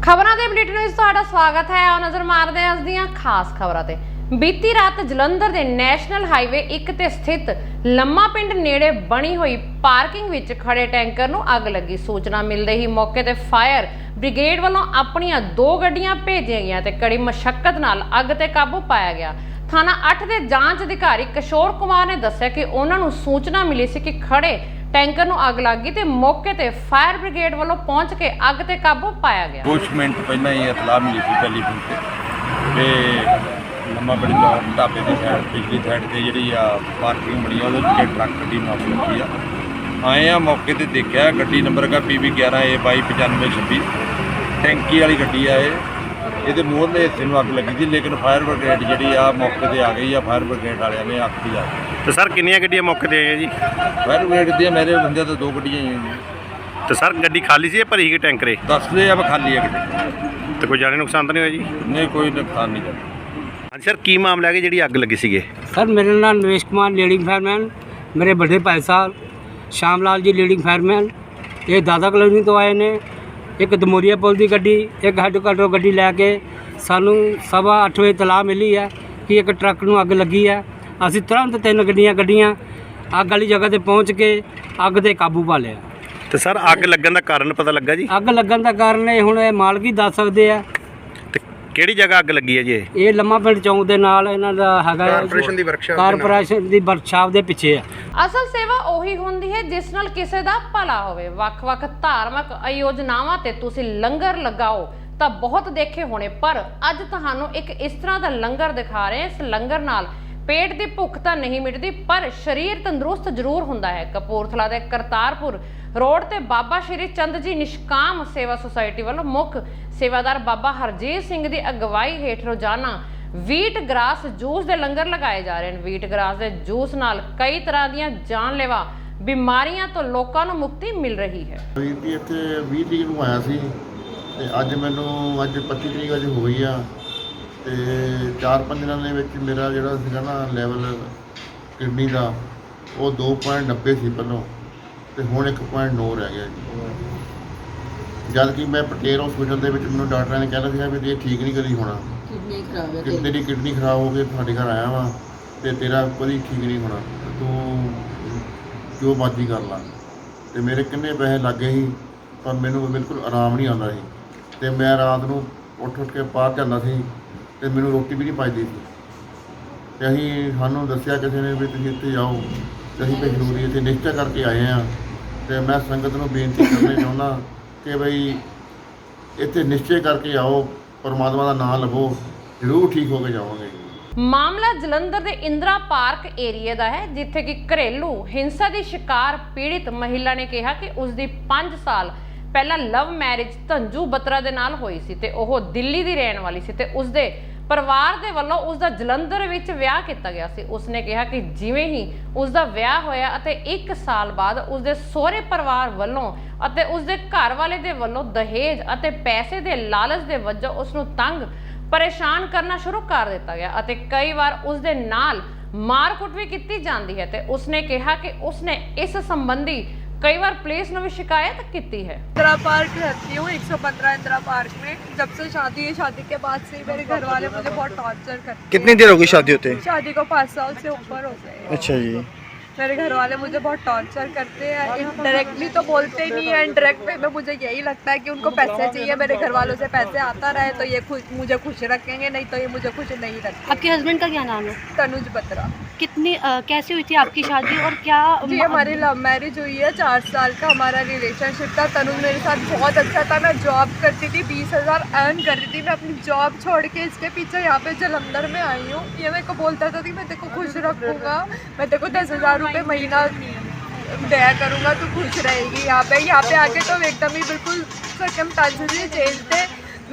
खबरों के बुलेटिन में तुहाडा स्वागत है। आओ नज़र मारते हैं अज दीआं खास खबरों ते। बीती रात जलंधर के नैशनल हाईवे 1 ते स्थित लम्मा पिंड नेड़े बनी हुई पार्किंग विच खड़े टैंकर नूं अग लगी। सूचना मिलते ही मौके ते फायर ब्रिगेड वालों अपनियां 2 गड्डियां भेजियां गईयां ते कड़ी मशक्कत नाल अग ते काबू पाया गया। थाना 8 के जांच अधिकारी किशोर कुमार ने दस्सिया कि उन्हां नूं सूचना मिली सी कि खड़े टैंकर नूं अग लग गई ते मौके ते फायर ब्रिगेड वालों पहुंच के अग ते काबू पाया गया। कुछ मिनट पहले ही इतला मिली थी टेलीफोन पे लम्मा पिंड चौक ढाबे की साइड पिछली साइड से जी पार्किंग बनी है वो ट्रक गड्डी में अग लगी आ। आए आ मौके पर देखा गड्डी नंबर का PB 11A229526 टैंकी वाली गड्डी है ये मूहरले हिस्से में अग लगी थी, लेकिन फायर ब्रिगेड जी मौके पर आ गई है। फायर ब्रिगेड वाले ने अग बुझा दी। तो सर कितनी गड्डियां मौके पे आई जी? फायर ब्रिगेड दी मेरे बंदे तो 2 गड्डियां ही हैं। तो सर गड्डी खाली सी भरी के टैंकरे दसते अब खाली है गड्डी। तो कोई जाने नुकसान तो नहीं होया जी? नहीं कोई नुकसान नहीं है। हाँ सर की मामला है कि जी अग लगी सी? सर मेरा नाम नवेश कुमार लीडिंग फायरमैन, मेरे बड़े भाई साहब श्यामलाल जी लीडिंग फायरमैन ये दादा कॉलोनी तो आए ने। एक दमोरिया पुल की गड्डी एक हैडकुआटर गड्डी लैके सानू 8:15 बजे तलाह मिली है कि एक ट्रक नूं अग लगी है। असीं तुरंत 3 गड्डियां अग वाली जगह ते पहुँच के अग ते काबू पा लिया। तो सर अग लगन का कारण पता लगा जी? अग लगन का कारण ये हुण मालक ही दस सकते हैं। तो किहड़ी जगह अग लगी है जी? ये लम्मा पिंड चौंक दे नाल इन्हां दा हैगा कारपोरेशन दी वर्कशाप दे पिछे है। असल सेवा ਉਹੀ ਹੁੰਦੀ ਹੈ ਜਿਸ ਨਾਲ ਕਿਸੇ ਦਾ ਭਲਾ ਹੋਵੇ। ਵੱਖ-ਵੱਖ ਧਾਰਮਿਕ ਆਯੋਜਨਾਵਾਂ ਤੇ ਤੁਸੀਂ ਲੰਗਰ ਲਗਾਓ ਤਾਂ ਬਹੁਤ ਦੇਖੇ ਹੋਣੇ, ਪਰ ਅੱਜ ਤੁਹਾਨੂੰ ਇੱਕ ਇਸ ਤਰ੍ਹਾਂ ਦਾ ਲੰਗਰ ਦਿਖਾ ਰਹੇ ਹਾਂ। ਇਸ ਲੰਗਰ ਨਾਲ पेट की भुख तो नहीं मिटती पर शरीर तंदुरुस्त जरूर होंदा है। कपूरथला के करतारपुर रोड ते बाबा श्री चंद जी निष्काम सेवा सोसाइटी वालों मुख सेवादार बाबा हरजीत सिंह की अगवाई हेठ रोजाना वीट ग्रास जूस के लंगर लगाए जा रहे हैं। वीट ग्रास के जूस नाल कई तरह दी जानलेवा बीमारियां तो लोगों को मुक्ति मिल रही है। इत्थे 20 तरीक नूं आया सी ते अज मैनूं अज 25 तरीक अज होई आ ਤੇ 4-5 ਦਿਨਾਂ ਦੇ ਵਿੱਚ ਮੇਰਾ ਜਿਹੜਾ ਸੀਗਾ ਨਾ ਲੈਵਲ ਕਿਡਨੀ ਦਾ ਉਹ 2.90 ਸੀ ਪਹਿਲਾਂ ਤੇ ਹੁਣ 1.9 ਰਹਿ ਗਿਆ ਜੀ। ਜਦ ਕਿ ਮੈਂ ਪਟੇਲ ਹਸਪੀਟਲ ਦੇ ਵਿੱਚ ਮੈਨੂੰ ਡਾਕਟਰਾਂ ਨੇ ਕਹਿ ਲਿਆ ਵੀ ਇਹ ਠੀਕ ਨਹੀਂ ਕਰੀ ਹੋਣਾ, ਕਿਡਨੀ ਖਰਾਬ ਹੈ, ਤੇਰੀ ਕਿਡਨੀ ਖਰਾਬ ਹੋ ਗਈ, ਤੁਹਾਡੇ ਘਰ ਆਇਆ ਵਾ ਤੇ ਤੇਰਾ ਕੋਈ ਠੀਕ ਨਹੀਂ ਹੋਣਾ, ਤੂੰ ਜੋ ਮਰਜ਼ੀ ਕਰ ਲਾ। ਤੇ ਮੇਰੇ ਕਿੰਨੇ ਪੈਸੇ ਲੱਗੇ ਸੀ ਪਰ ਮੈਨੂੰ ਬਿਲਕੁਲ ਆਰਾਮ ਨਹੀਂ ਆਉਂਦਾ ਸੀ ਤੇ ਮੈਂ ਰਾਤ ਨੂੰ ਉੱਠ ਕੇ ਬਾਹਰ ਜਾਂਦਾ ਸੀ ਤੇ ਮੈਨੂੰ ਰੋਟੀ ਵੀ ਨਹੀਂ ਪਚਦੀ ਸੀ। ਤੇ ਅਸੀਂ ਸਾਨੂੰ ਦੱਸਿਆ ਕਿਸੇ ਨੇ ਵੀ ਤੁਸੀਂ ਇੱਥੇ ਆਓ ਤੇ ਅਸੀਂ ਤੇ ਜ਼ਰੂਰੀ ਇੱਥੇ ਨਿਸ਼ਚਾ ਕਰਕੇ ਆਏ ਹਾਂ। ਤੇ ਮੈਂ ਸੰਗਤ ਨੂੰ ਬੇਨਤੀ ਕਰਨਾ ਚਾਹੁੰਦਾ ਕਿ ਬਈ ਇੱਥੇ ਨਿਸ਼ਚੇ ਕਰਕੇ ਆਓ, ਪਰਮਾਤਮਾ ਦਾ ਨਾਮ ਲਵੋ, ਜ਼ਰੂਰ ਠੀਕ ਹੋ ਕੇ ਜਾਵਾਂਗੇ। मामला जलंधर के इंदिरा पार्क एरिए का है जिथे कि घरेलू हिंसा की शिकार पीड़ित महिला ने कहा कि उसकी 5 साल पहला लव मैरिज धंजू बत्रा दे नाल होई सी ते ओह दिल्ली दी रहन वाली सी ते उसदे परिवार दे वल्लों उसदा जलंधर विच विआह किया गया सी। उसने कहा कि जिवें ही उसदा विआह होया अते 1 साल बाद उसदे सोहरे परिवार वल्लों अते उसदे घर वाले दे वल्लों दहेज अते पैसे दे लालच दे वजों उसनूं तंग परेशान करना शुरू कर दिता गया अते कई बार उसदे नाल मारकुट भी की जाती है। ते उसने कहा कि उसने इस संबंधी कई बार पुलिस ने भी शिकायत की है। इंदिरा पार्क रहती हूँ 115 इंदिरा पार्क में। जब से शादी है, शादी के बाद से मेरे घर वाले मुझे बहुत टॉर्चर करते हैं। कितनी देर होगी शादी होते? शादी को 5 साल से ऊपर हो गए। अच्छा जी। मेरे घर वाले मुझे बहुत टॉर्चर करते हैं। डायरेक्टली तो बोलते ही नहीं है, इनडायरेक्ट वे में मुझे यही लगता है कि उनको पैसे चाहिए, मेरे घर वालों से पैसे आता रहे तो ये मुझे खुश रखेंगे, नहीं तो ये मुझे खुश नहीं रखेंगे। आपके हस्बैंड का क्या नाम है? तनुज बत्रा। कितनी कैसे हुई थी आपकी शादी और क्या? जी हमारी लव मैरिज हुई है, 4 साल का हमारा रिलेशनशिप था। तनुज मेरे साथ बहुत अच्छा था। मैं जॉब करती थी, 20,000 अर्न कर रही थी। मैं अपनी जॉब छोड़ के इसके पीछे यहाँ पे जलंधर में आई हूँ। ये मेरे को बोलता था कि मैं तेरे को खुश रखूँगा, मैं तेरे को 10,000 रुपये महीना दया करूँगा, तू खुश रहेगी। यहाँ पे आके तो एकदम ही बिल्कुल सर्कमस्टेंसेस ही चेंज थे।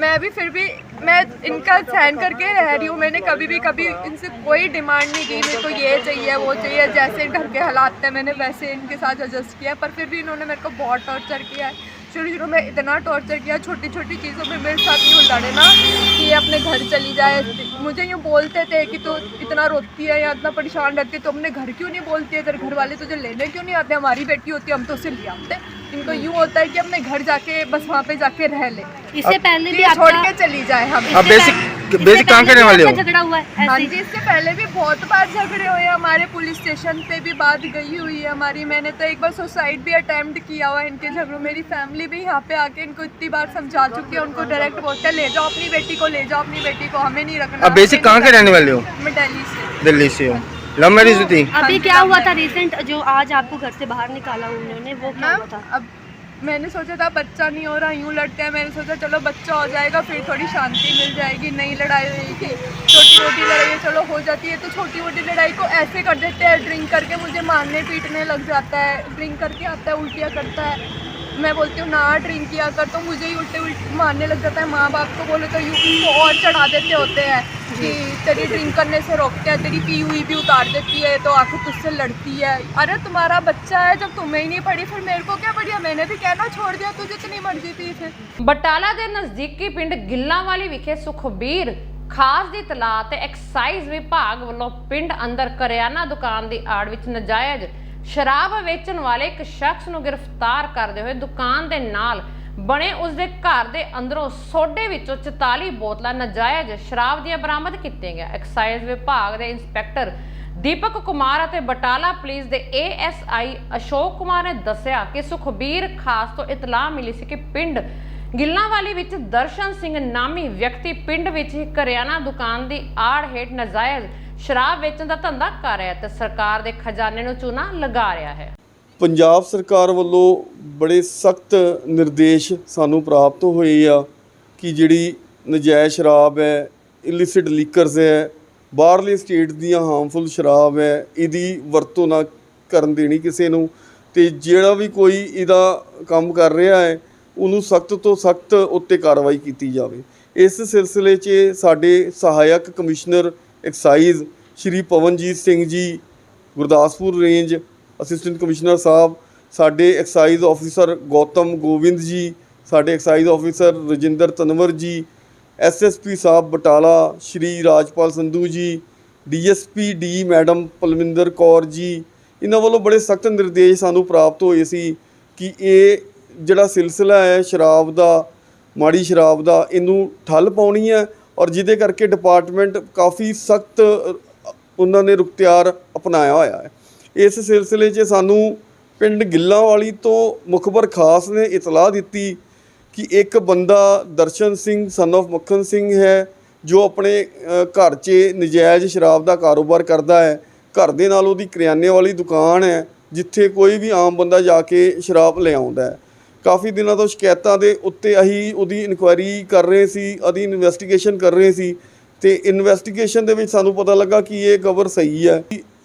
मैं भी फिर भी मैं इनका सहन करके रह रही हूँ। मैंने कभी इनसे कोई डिमांड नहीं की मेरे को ये चाहिए वो चाहिए। जैसे घर के हालात थे मैंने वैसे इनके साथ एडजस्ट किया, पर फिर भी इन्होंने मेरे को बहुत टॉर्चर किया है। शुरू में इतना टॉर्चर किया, छोटी छोटी चीज़ों में मेरे साथ यूँ लड़े ना कि ये अपने घर चली जाए। मुझे यूँ बोलते थे कि तू इतना रोती है या इतना परेशान रहती है तो अपने घर क्यों नहीं बोलती है, तेरे घर वाले तुझे लेने क्यों नहीं आते, हमारी बेटी होती है हम तो उसे ले आते। इनको यूँ होता है कि अपने घर जाके बस वहाँ पे जाके रह ले, इससे पहले भी ये छोड़ आपका के चली जाए हम। आप बेसिक कहाँ के रहने वाले हो? झगड़ा हुआ है हाँ ऐसे जी, इससे पहले भी बहुत बार झगड़े हुए हैं हमारे, पुलिस स्टेशन पे भी बात गई हुई है हमारी। मैंने तो एक बार सुसाइड भी अटेम्प्ट किया हुआ है इनके झगड़ों। मेरी फैमिली भी यहाँ पे आके इनको इतनी बार समझा चुकी है, उनको डायरेक्ट बोलते हैं ले जाओ अपनी बेटी को, ले जाओ अपनी बेटी को, हमें नहीं रखना। आप बेसिक कहाँ के रहने वाले हो? मैं दिल्ली से। दिल्ली से हो। लव मैरिज हुई थी? अभी क्या हुआ था रिसेंट जो आज आपको घर से बाहर निकाला उन्होंने, वो क्या हुआ था? अब मैंने सोचा था बच्चा नहीं हो रहा, यूँ लड़ते हैं, मैंने सोचा चलो बच्चा हो जाएगा फिर थोड़ी शांति मिल जाएगी, नहीं लड़ाई होगी, छोटी मोटी लड़ाई चलो हो जाती है, तो छोटी मोटी लड़ाई को ऐसे कर देते हैं, ड्रिंक करके मुझे मारने पीटने लग जाता है, ड्रिंक करके आता है उल्टियाँ करता है। मैं बोलती हूँ ना ड्रिंक किया कर, तो मुझे ही उल्टे मारने लग जाता है। माँ बाप को बोले तो यूँ और चढ़ा देते होते हैं कि तेरी ड्रिंक करने से रोकते हैं, तेरी पी हुई भी उतार देती है तो आखिर तुझसे लड़ती है। अरे तुम्हारा बच्चा है, जब तुम्हें ही नहीं पड़ी फिर मेरे को क्या पड़ी? मैंने भी कहना छोड़ दिया, तुझे इतनी मर्जी थी फिर। ਬਟਾਲਾ ਦੇ ਨਜ਼ਦੀਕੀ ਪਿੰਡ ਗਿੱਲਾਂਵਾਲੀ ਵਿਖੇ ਸੁਖਬੀਰ ਖਾਸ ਦੀ ਤਲਾਹ ਤੇ ਐਕਸਾਈਜ਼ ਵਿਭਾਗ ਵੱਲੋਂ ਪਿੰਡ ਅੰਦਰ ਕਰਿਆਨਾ ਦੁਕਾਨ ਦੀ ਆੜ ਵਿੱਚ ਨਜਾਇਜ਼ ਸ਼ਰਾਬ ਵੇਚਣ ਵਾਲੇ ਇੱਕ ਸ਼ਖਸ ਨੂੰ ਗ੍ਰਿਫਤਾਰ ਕਰਦੇ ਹੋਏ ਦੁਕਾਨ ਦੇ ਨਾਲ ਬਣੇ ਉਸਦੇ ਘਰ ਦੇ ਅੰਦਰੋਂ ਸੋਡੇ ਵਿੱਚੋਂ 44 ਬੋਤਲਾਂ ਨਜਾਇਜ਼ ਸ਼ਰਾਬ ਦੀਆਂ ਬਰਾਮਦ ਕੀਤੀਆਂ ਗਿਆ। ਐਕਸਾਈਜ਼ ਵਿਭਾਗ ਦੇ ਇੰਸਪੈਕਟਰ ਦੀਪਕ ਕੁਮਾਰ ਅਤੇ ਬਟਾਲਾ ਪੁਲਿਸ ਦੇ ASI ਅਸ਼ੋਕ ਕੁਮਾਰ ਨੇ ਦੱਸਿਆ ਕਿ ਸੁਖਬੀਰ ਖਾਸ ਤੋਂ ਇਤਲਾਹ ਮਿਲੀ ਸੀ ਕਿ ਪਿੰਡ ਗਿੱਲਾਂਵਾਲੀ ਵਿੱਚ ਦਰਸ਼ਨ ਸਿੰਘ ਨਾਮੀ ਵਿਅਕਤੀ ਪਿੰਡ ਵਿੱਚ ਹੀ ਕਰਿਆਨਾ ਦੁਕਾਨ ਦੀ ਆੜ ਹੇਠ ਨਜਾਇਜ਼ ਸ਼ਰਾਬ ਵੇਚਣ ਦਾ ਧੰਦਾ ਕਰ ਰਿਹਾ ਤੇ ਸਰਕਾਰ ਦੇ ਖਜ਼ਾਨੇ ਨੂੰ ਚੂਨਾ ਲਗਾ ਰਿਹਾ ਹੈ। ਪੰਜਾਬ ਸਰਕਾਰ ਵੱਲੋਂ ਬੜੇ ਸਖਤ ਨਿਰਦੇਸ਼ ਸਾਨੂੰ ਪ੍ਰਾਪਤ ਹੋਏ ਆ ਕਿ ਜਿਹੜੀ ਨਜਾਇਜ਼ ਸ਼ਰਾਬ ਹੈ, ਇਲਿਸਿਟ ਲੀਕਰਸ ਹੈ, ਬਾਹਰਲੇ ਸਟੇਟ ਦੀਆਂ ਹਾਰਮਫੁਲ ਸ਼ਰਾਬ ਹੈ, ਇਹਦੀ ਵਰਤੋਂ ਨਾ ਕਰਨ ਦੇਣੀ ਕਿਸੇ ਨੂੰ, ਤੇ ਜਿਹੜਾ ਵੀ ਕੋਈ ਇਹਦਾ ਕੰਮ ਕਰ ਰਿਹਾ ਹੈ ਉਹਨੂੰ ਸਖਤ ਤੋਂ ਸਖਤ ਉੱਤੇ ਕਾਰਵਾਈ ਕੀਤੀ ਜਾਵੇ। ਇਸ ਸਿਲਸਿਲੇ 'ਚ ਸਾਡੇ ਸਹਾਇਕ ਕਮਿਸ਼ਨਰ ਐਕਸਾਈਜ਼ ਸ਼੍ਰੀ Pawanjit Singh ji, Gurdaspur range assistant commissioner ਸਾਹਿਬ, ਸਾਡੇ ਐਕਸਾਈਜ਼ ਆਫਿਸਰ ਗੌਤਮ ਗੋਬਿੰਦ ਜੀ, ਸਾਡੇ ਐਕਸਾਈਜ਼ ਆਫਿਸਰ ਰਜਿੰਦਰ ਤਨਵਰ ਜੀ, SSP ਸਾਹਿਬ ਬਟਾਲਾ ਸ਼੍ਰੀ ਰਾਜਪਾਲ Sandhu ji, DSP D madam Palwinder Kaur ji, ਇਹਨਾਂ ਵੱਲੋਂ ਬੜੇ ਸਖਤ ਨਿਰਦੇਸ਼ ਸਾਨੂੰ ਪ੍ਰਾਪਤ ਹੋਏ ਸੀ ਕਿ ਇਹ ਜਿਹੜਾ ਸਿਲਸਿਲਾ ਹੈ ਸ਼ਰਾਬ ਦਾ, ਮਾੜੀ ਸ਼ਰਾਬ ਦਾ, ਇਹਨੂੰ ਠੱਲ ਪਾਉਣੀ ਹੈ ਔਰ ਜਿਹਦੇ ਕਰਕੇ ਡਿਪਾਰਟਮੈਂਟ ਕਾਫੀ ਸਖਤ ਉਹਨਾਂ ਨੇ ਰੁਖਤਿਆਰ ਅਪਣਾਇਆ ਹੋਇਆ ਹੈ। ਇਸ ਸਿਲਸਿਲੇ 'ਚ ਸਾਨੂੰ ਪਿੰਡ ਗਿੱਲਾਂਵਾਲੀ ਤੋਂ ਮੁਖਬਰ ਖਾਸ ਨੇ ਇਤਲਾਹ ਦਿੱਤੀ ਕਿ ਇੱਕ ਬੰਦਾ ਦਰਸ਼ਨ ਸਿੰਘ ਸਨ ਆਫ ਮੱਖਣ ਸਿੰਘ ਹੈ ਜੋ ਆਪਣੇ ਘਰ 'ਚ ਨਜਾਇਜ਼ ਸ਼ਰਾਬ ਦਾ ਕਾਰੋਬਾਰ ਕਰਦਾ ਹੈ। ਘਰ ਦੇ ਨਾਲ ਉਹਦੀ ਕਰਿਆਨੇ ਵਾਲੀ ਦੁਕਾਨ ਹੈ ਜਿੱਥੇ ਕੋਈ ਵੀ ਆਮ ਬੰਦਾ ਜਾ ਕੇ ਸ਼ਰਾਬ ਲੈ ਆਉਂਦਾ ਹੈ। ਕਾਫੀ ਦਿਨਾਂ ਤੋਂ ਸ਼ਿਕਾਇਤਾਂ ਦੇ ਉੱਤੇ ਅਸੀਂ ਉਹਦੀ ਇਨਕੁਆਇਰੀ ਕਰ ਰਹੇ ਸੀ, ਉਹਦੀ ਇਨਵੈਸਟੀਗੇਸ਼ਨ ਕਰ ਰਹੇ ਸੀ, ਤੇ ਇਨਵੈਸਟੀਗੇਸ਼ਨ ਦੇ ਵਿੱਚ ਸਾਨੂੰ ਪਤਾ ਲੱਗਾ ਕਿ ਇਹ ਖਬਰ ਸਹੀ ਹੈ।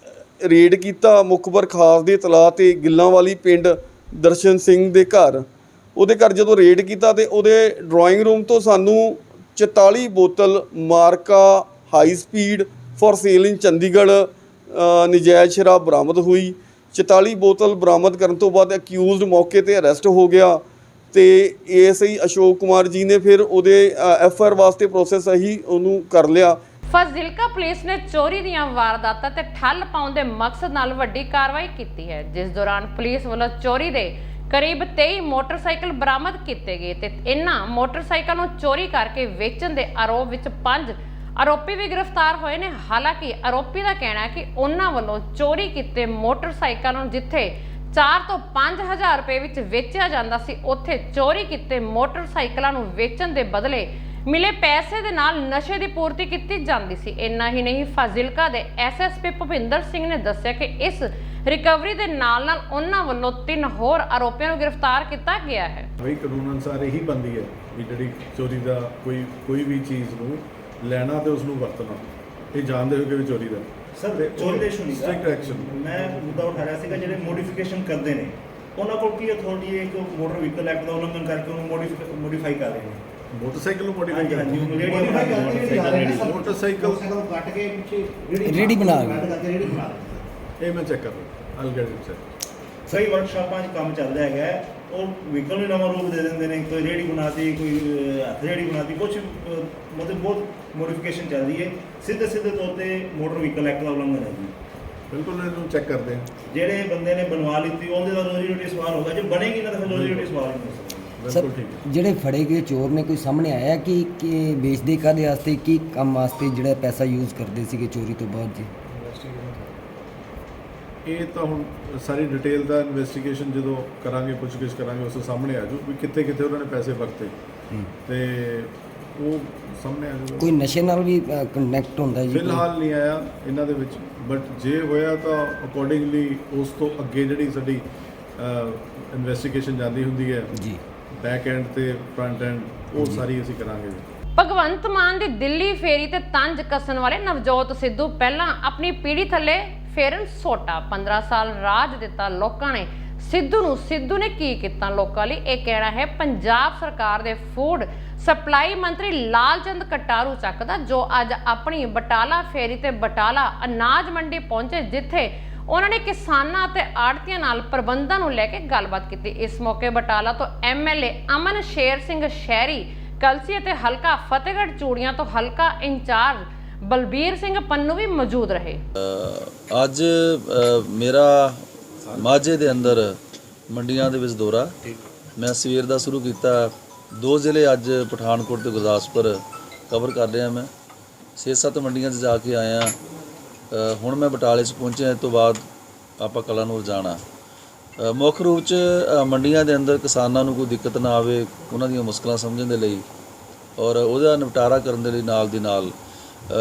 ਰੇਡ ਕੀਤਾ ਮੁਖਬਰ ਖਾਸ ਦੇ ਤਲਾਹ ਤੇ ਗਿੱਲਾਂਵਾਲੀ ਪਿੰਡ ਦਰਸ਼ਨ ਸਿੰਘ ਦੇ ਘਰ, ਉਹਦੇ ਘਰ ਜਦੋਂ ਰੇਡ ਕੀਤਾ ਤੇ ਉਹਦੇ ਡਰਾਇੰਗ ਰੂਮ ਤੋਂ ਸਾਨੂੰ 44 ਬੋਤਲ ਮਾਰਕਾ ਹਾਈ ਸਪੀਡ ਫॉर ਸੇਲ ਇਨ ਚੰਡੀਗੜ੍ਹ ਨਜਾਇਜ਼ ਸ਼ਰਾਬ ਬਰਾਮਦ ਹੋਈ। 44 ਬੋਤਲ ਬਰਾਮਦ ਕਰਨ ਤੋਂ ਬਾਅਦ ਅਕਿਊਜ਼ਡ ਮੌਕੇ ਤੇ ਅਰੈਸਟ ਹੋ ਗਿਆ ਤੇ ASI ਅਸ਼ੋਕ ਕੁਮਾਰ ਜੀ ਨੇ ਫਿਰ ਉਹਦੇ FIR ਵਾਸਤੇ ਪ੍ਰੋਸੈਸ ਹੀ ਉਹਨੂੰ ਕਰ ਲਿਆ। ਫਾਜ਼ਿਲਕਾ ਪੁਲਿਸ ਨੇ ਚੋਰੀ ਦੀਆਂ ਵਾਰਦਾਤਾਂ ਤੇ ਠੱਲ ਪਾਉਣ ਦੇ ਮਕਸਦ ਨਾਲ ਵੱਡੀ ਕਾਰਵਾਈ ਕੀਤੀ ਹੈ, ਜਿਸ ਦੌਰਾਨ ਪੁਲਿਸ ਵੱਲੋਂ ਚੋਰੀ ਦੇ ਕਰੀਬ 23 ਮੋਟਰਸਾਈਕਲ ਬਰਾਮਦ ਕੀਤੇ ਗਏ ਤੇ ਇਹਨਾਂ ਮੋਟਰਸਾਈਕਲ ਨੂੰ ਚੋਰੀ ਕਰਕੇ ਵੇਚਣ ਦੇ ਆਰੋਪ ਵਿੱਚ 5 ਆਰੋਪੀ ਵੀ ਗ੍ਰਿਫਤਾਰ ਹੋਏ ਨੇ। ਹਾਲਾਂਕਿ ਆਰੋਪੀ ਦਾ ਕਹਿਣਾ ਹੈ ਕਿ ਉਹਨਾਂ ਵੱਲੋਂ ਚੋਰੀ ਕੀਤੇ ਮੋਟਰਸਾਈਕਲ ਨੂੰ ਜਿੱਥੇ 4 ਤੋਂ 5000 ਰੁਪਏ ਵਿੱਚ ਵੇਚਿਆ ਜਾਂਦਾ ਸੀ, ਉੱਥੇ ਚੋਰੀ ਕੀਤੇ ਮੋਟਰਸਾਈਕਲਾਂ ਨੂੰ ਵੇਚਣ ਦੇ ਬਦਲੇ ਮਿਲੇ ਪੈਸੇ ਦੇ ਨਾਲ ਨਸ਼ੇ ਦੀ ਪੂਰਤੀ ਕੀਤੀ ਜਾਂਦੀ ਸੀ। ਇੰਨਾ ਹੀ ਨਹੀਂ, ਫਾਜ਼ਿਲਕਾ ਦੇ SSP ਭੁਪਿੰਦਰ ਸਿੰਘ ਨੇ ਦੱਸਿਆ ਕਿ ਇਸ ਰਿਕਵਰੀ ਦੇ ਨਾਲ ਉਹਨਾਂ ਵੱਲੋਂ 3 ਹੋਰ ਆਰੋਪੀਆਂ ਨੂੰ ਗ੍ਰਿਫਤਾਰ ਕੀਤਾ ਗਿਆ ਹੈ। ਬਈ ਕਾਨੂੰਨ ਅਨੁਸਾਰ ਇਹੀ ਬਣਦੀ ਹੈ ਵੀ ਜਿਹੜੀ ਚੋਰੀ ਦਾ ਕੋਈ ਵੀ ਚੀਜ਼ ਨੂੰ ਲੈਣਾ ਤੇ ਉਸ ਨੂੰ ਵਰਤਣਾ, ਇਹ ਜਾਣਦੇ ਹੋ ਕਿ ਵੀ ਚੋਰੀ ਦਾ ਸਰ ਚੋਰੀ ਦੇ ਇਸ਼ੂ ਨਹੀਂ ਸਟ੍ਰਿਕਟ ਐਕਸ਼ਨ। ਮੈਂ ਮੁੱਦਾ ਉਠਾ ਰਿਹਾ ਸੀਗਾ ਜਿਹੜੇ ਮੋਡੀਫਿਕੇਸ਼ਨ ਕਰਦੇ ਨੇ ਉਹਨਾਂ ਕੋਲ ਕੀ ਅਥਾਰਟੀ ਹੈ ਕਿ ਮੋਟਰ ਵਹੀਕਲ ਐਕਟ ਦਾ ਉਲੰਘਣ ਕਰਕੇ ਉਹਨੂੰ ਮੋਡੀਫਾਈ ਕਰ ਰਹੇ ਨੇ। ਮੋਟਰਸਾਈਕਲ ਨੂੰ ਮੋਡੀਫਾਈ ਹਾਂਜੀ ਕਰਦੇ ਮੋਟਰਸਾਈਕਲ ਕੱਟ ਕੇ ਪਿੱਛੇ ਰੇੜੀ ਬਣਾ ਕੇ ਇਹ ਮੈਂ ਚੈੱਕ ਕਰ ਰਿਹਾ। ਆਲ ਗੈਟ ਇਟ ਚੈੱਕ। ਕਈ ਵਰਕਸ਼ਾਪਾਂ 'ਚ ਕੰਮ ਚੱਲਦਾ ਹੈਗਾ, ਉਹ ਵਹੀਕਲ ਨੂੰ ਨਵਾਂ ਰੂਪ ਦੇ ਦਿੰਦੇ ਨੇ, ਕੋਈ ਰੇੜੀ ਬਣਾਤੀ, ਕੋਈ ਹੱਥ ਰੇੜੀ ਬਣਾਤੀ, ਕੁਛ ਮਤਲਬ ਬਹੁਤ ਮੋਡੀਫਿਕੇਸ਼ਨ ਚੱਲ ਰਹੀ ਹੈ। ਸਿੱਧੇ ਤੌਰ 'ਤੇ ਮੋਟਰ ਵਹੀਕਲ ਐਕਟ ਦਾ ਉਲੰਘਣ ਹੈ ਜੀ। ਬਿਲਕੁਲ ਇਹਨੂੰ ਚੈੱਕ ਕਰਦੇ ਹਾਂ। ਜਿਹੜੇ ਬੰਦੇ ਨੇ ਬਣਵਾ ਲਿੱਤੀ ਉਹਦੇ ਦਾ ਰੋਜੀ ਰੋਟੀ ਸਵਾਲ ਹੋਗਾ, ਜੇ ਬਣੇਗੀ ਨਾ ਤਾਂ ਫਿਰ ਰੋਜੀ ਰੋਟੀ ਸਵਾਲ ਨਹੀਂ ਹੋ ਸਕਦਾ। ਬਿਲਕੁਲ ਠੀਕ ਹੈ। ਜਿਹੜੇ ਫੜੇ ਗਏ ਚੋਰ ਨੇ ਕੋਈ ਸਾਹਮਣੇ ਆਇਆ ਕਿ ਵੇਚਦੇ ਕਾਹਦੇ ਵਾਸਤੇ, ਕੀ ਕੰਮ ਵਾਸਤੇ ਜਿਹੜਾ ਪੈਸਾ ਯੂਜ਼ ਕਰਦੇ ਸੀਗੇ ਚੋਰੀ ਤੋਂ ਬਾਅਦ ਜੀ? ਇਹ ਤਾਂ ਹੁਣ ਸਾਰੀ ਡਿਟੇਲ ਦਾ ਇਨਵੈਸਟੀਗੇਸ਼ਨ ਜਦੋਂ ਕਰਾਂਗੇ, ਪੁੱਛਗਿੱਛ ਕਰਾਂਗੇ, ਉਸ ਤੋਂ ਸਾਹਮਣੇ ਆ ਜਾਊ ਵੀ ਕਿੱਥੇ ਕਿੱਥੇ ਉਹਨਾਂ ਨੇ ਪੈਸੇ ਵਰਤੇ ਤੇ ਉਹ ਸਾਹਮਣੇ ਆ ਜਾਊਗਾ। ਕੋਈ ਨਸ਼ੇ ਨਾਲ ਵੀ ਕਨੈਕਟ ਹੁੰਦਾ ਜੀ? ਫਿਲਹਾਲ ਨਹੀਂ ਆਇਆ ਇਹਨਾਂ ਦੇ ਵਿੱਚ, ਬਟ ਜੇ ਹੋਇਆ ਤਾਂ ਅਕੋਰਡਿੰਗਲੀ ਉਸ ਤੋਂ ਅੱਗੇ ਜਿਹੜੀ ਸਾਡੀ ਇਨਵੈਸਟੀਗੇਸ਼ਨ ਜਾਂਦੀ ਹੁੰਦੀ ਹੈ ਜੀ, ਬੈਕ ਐਂਡ ਤੇ ਫਰੰਟ ਐਂਡ, ਉਹ ਸਾਰੀ ਅਸੀਂ ਕਰਾਂਗੇ ਜੀ। ਭਗਵੰਤ ਮਾਨ ਦੀ ਦਿੱਲੀ ਫੇਰੀ ਤੇ ਤੰਜ ਕੱਸਣ ਵਾਲੇ ਨਵਜੋਤ ਸਿੱਧੂ ਪਹਿਲਾਂ ਆਪਣੀ ਪੀੜ੍ਹੀ ਥੱਲੇ ਫੇਰਨ ਸੋਟਾ। 15 ਸਾਲ ਰਾਜ ਦਿੱਤਾ ਲੋਕਾਂ ਨੇ ਸਿੱਧੂ ਨੇ ਕੀ ਕੀਤਾ ਲੋਕਾਂ ਲਈ, ਇਹ ਕਹਿਣਾ ਹੈ ਪੰਜਾਬ ਸਰਕਾਰ ਦੇ ਫੂਡ ਸਪਲਾਈ ਮੰਤਰੀ ਲਾਲਚੰਦ ਕਟਾਰੂ ਚੱਕ ਦਾ, ਜੋ ਅੱਜ ਆਪਣੀ ਬਟਾਲਾ ਫੇਰੀ ਤੇ ਬਟਾਲਾ ਅਨਾਜ ਮੰਡੀ ਪਹੁੰਚੇ, ਜਿੱਥੇ ਉਹਨਾਂ ਨੇ ਕਿਸਾਨਾਂ ਅਤੇ ਆੜ੍ਹਤੀਆਂ ਨਾਲ ਪ੍ਰਬੰਧਾਂ ਨੂੰ ਲੈ ਕੇ ਗੱਲਬਾਤ ਕੀਤੀ। ਇਸ ਮੌਕੇ ਬਟਾਲਾ ਤੋਂ ਐਮਐਲਏ ਅਮਨ ਸ਼ੇਰ ਸਿੰਘ ਸ਼ਹਿਰੀ ਕਲਸੀ ਅਤੇ ਹਲਕਾ ਫਤਿਹਗੜ੍ਹ ਚੂੜੀਆਂ ਤੋਂ ਹਲਕਾ ਇੰਚਾਰਜ ਬਲਬੀਰ ਸਿੰਘ ਪੰਨੂ ਵੀ ਮੌਜੂਦ ਰਹੇ। ਅੱਜ ਮੇਰਾ ਮਾਝੇ ਦੇ ਅੰਦਰ ਮੰਡੀਆਂ ਦੇ ਵਿੱਚ ਦੌਰਾ ਮੈਂ ਸਵੇਰ ਦਾ ਸ਼ੁਰੂ ਕੀਤਾ। 2 ਜ਼ਿਲ੍ਹੇ ਅੱਜ ਪਠਾਨਕੋਟ ਤੇ ਗੁਰਦਾਸਪੁਰ ਕਵਰ ਕਰ ਰਿਹਾ। ਮੈਂ 6-7 ਮੰਡੀਆਂ 'ਚ ਜਾ ਕੇ ਆਇਆ। ਹੁਣ ਮੈਂ ਬਟਾਲੇ 'ਚ ਪਹੁੰਚਿਆ। ਇਸ ਤੋਂ ਬਾਅਦ ਆਪਾਂ ਕਲਾਨੌਰ ਜਾਣਾ। ਮੁੱਖ ਰੂਪ 'ਚ ਮੰਡੀਆਂ ਦੇ ਅੰਦਰ ਕਿਸਾਨਾਂ ਨੂੰ ਕੋਈ ਦਿੱਕਤ ਨਾ ਆਵੇ, ਉਹਨਾਂ ਦੀਆਂ ਮੁਸ਼ਕਲਾਂ ਸਮਝਣ ਦੇ ਲਈ ਔਰ ਉਹਦਾ ਨਿਪਟਾਰਾ ਕਰਨ ਦੇ ਲਈ ਨਾਲ ਦੀ ਨਾਲ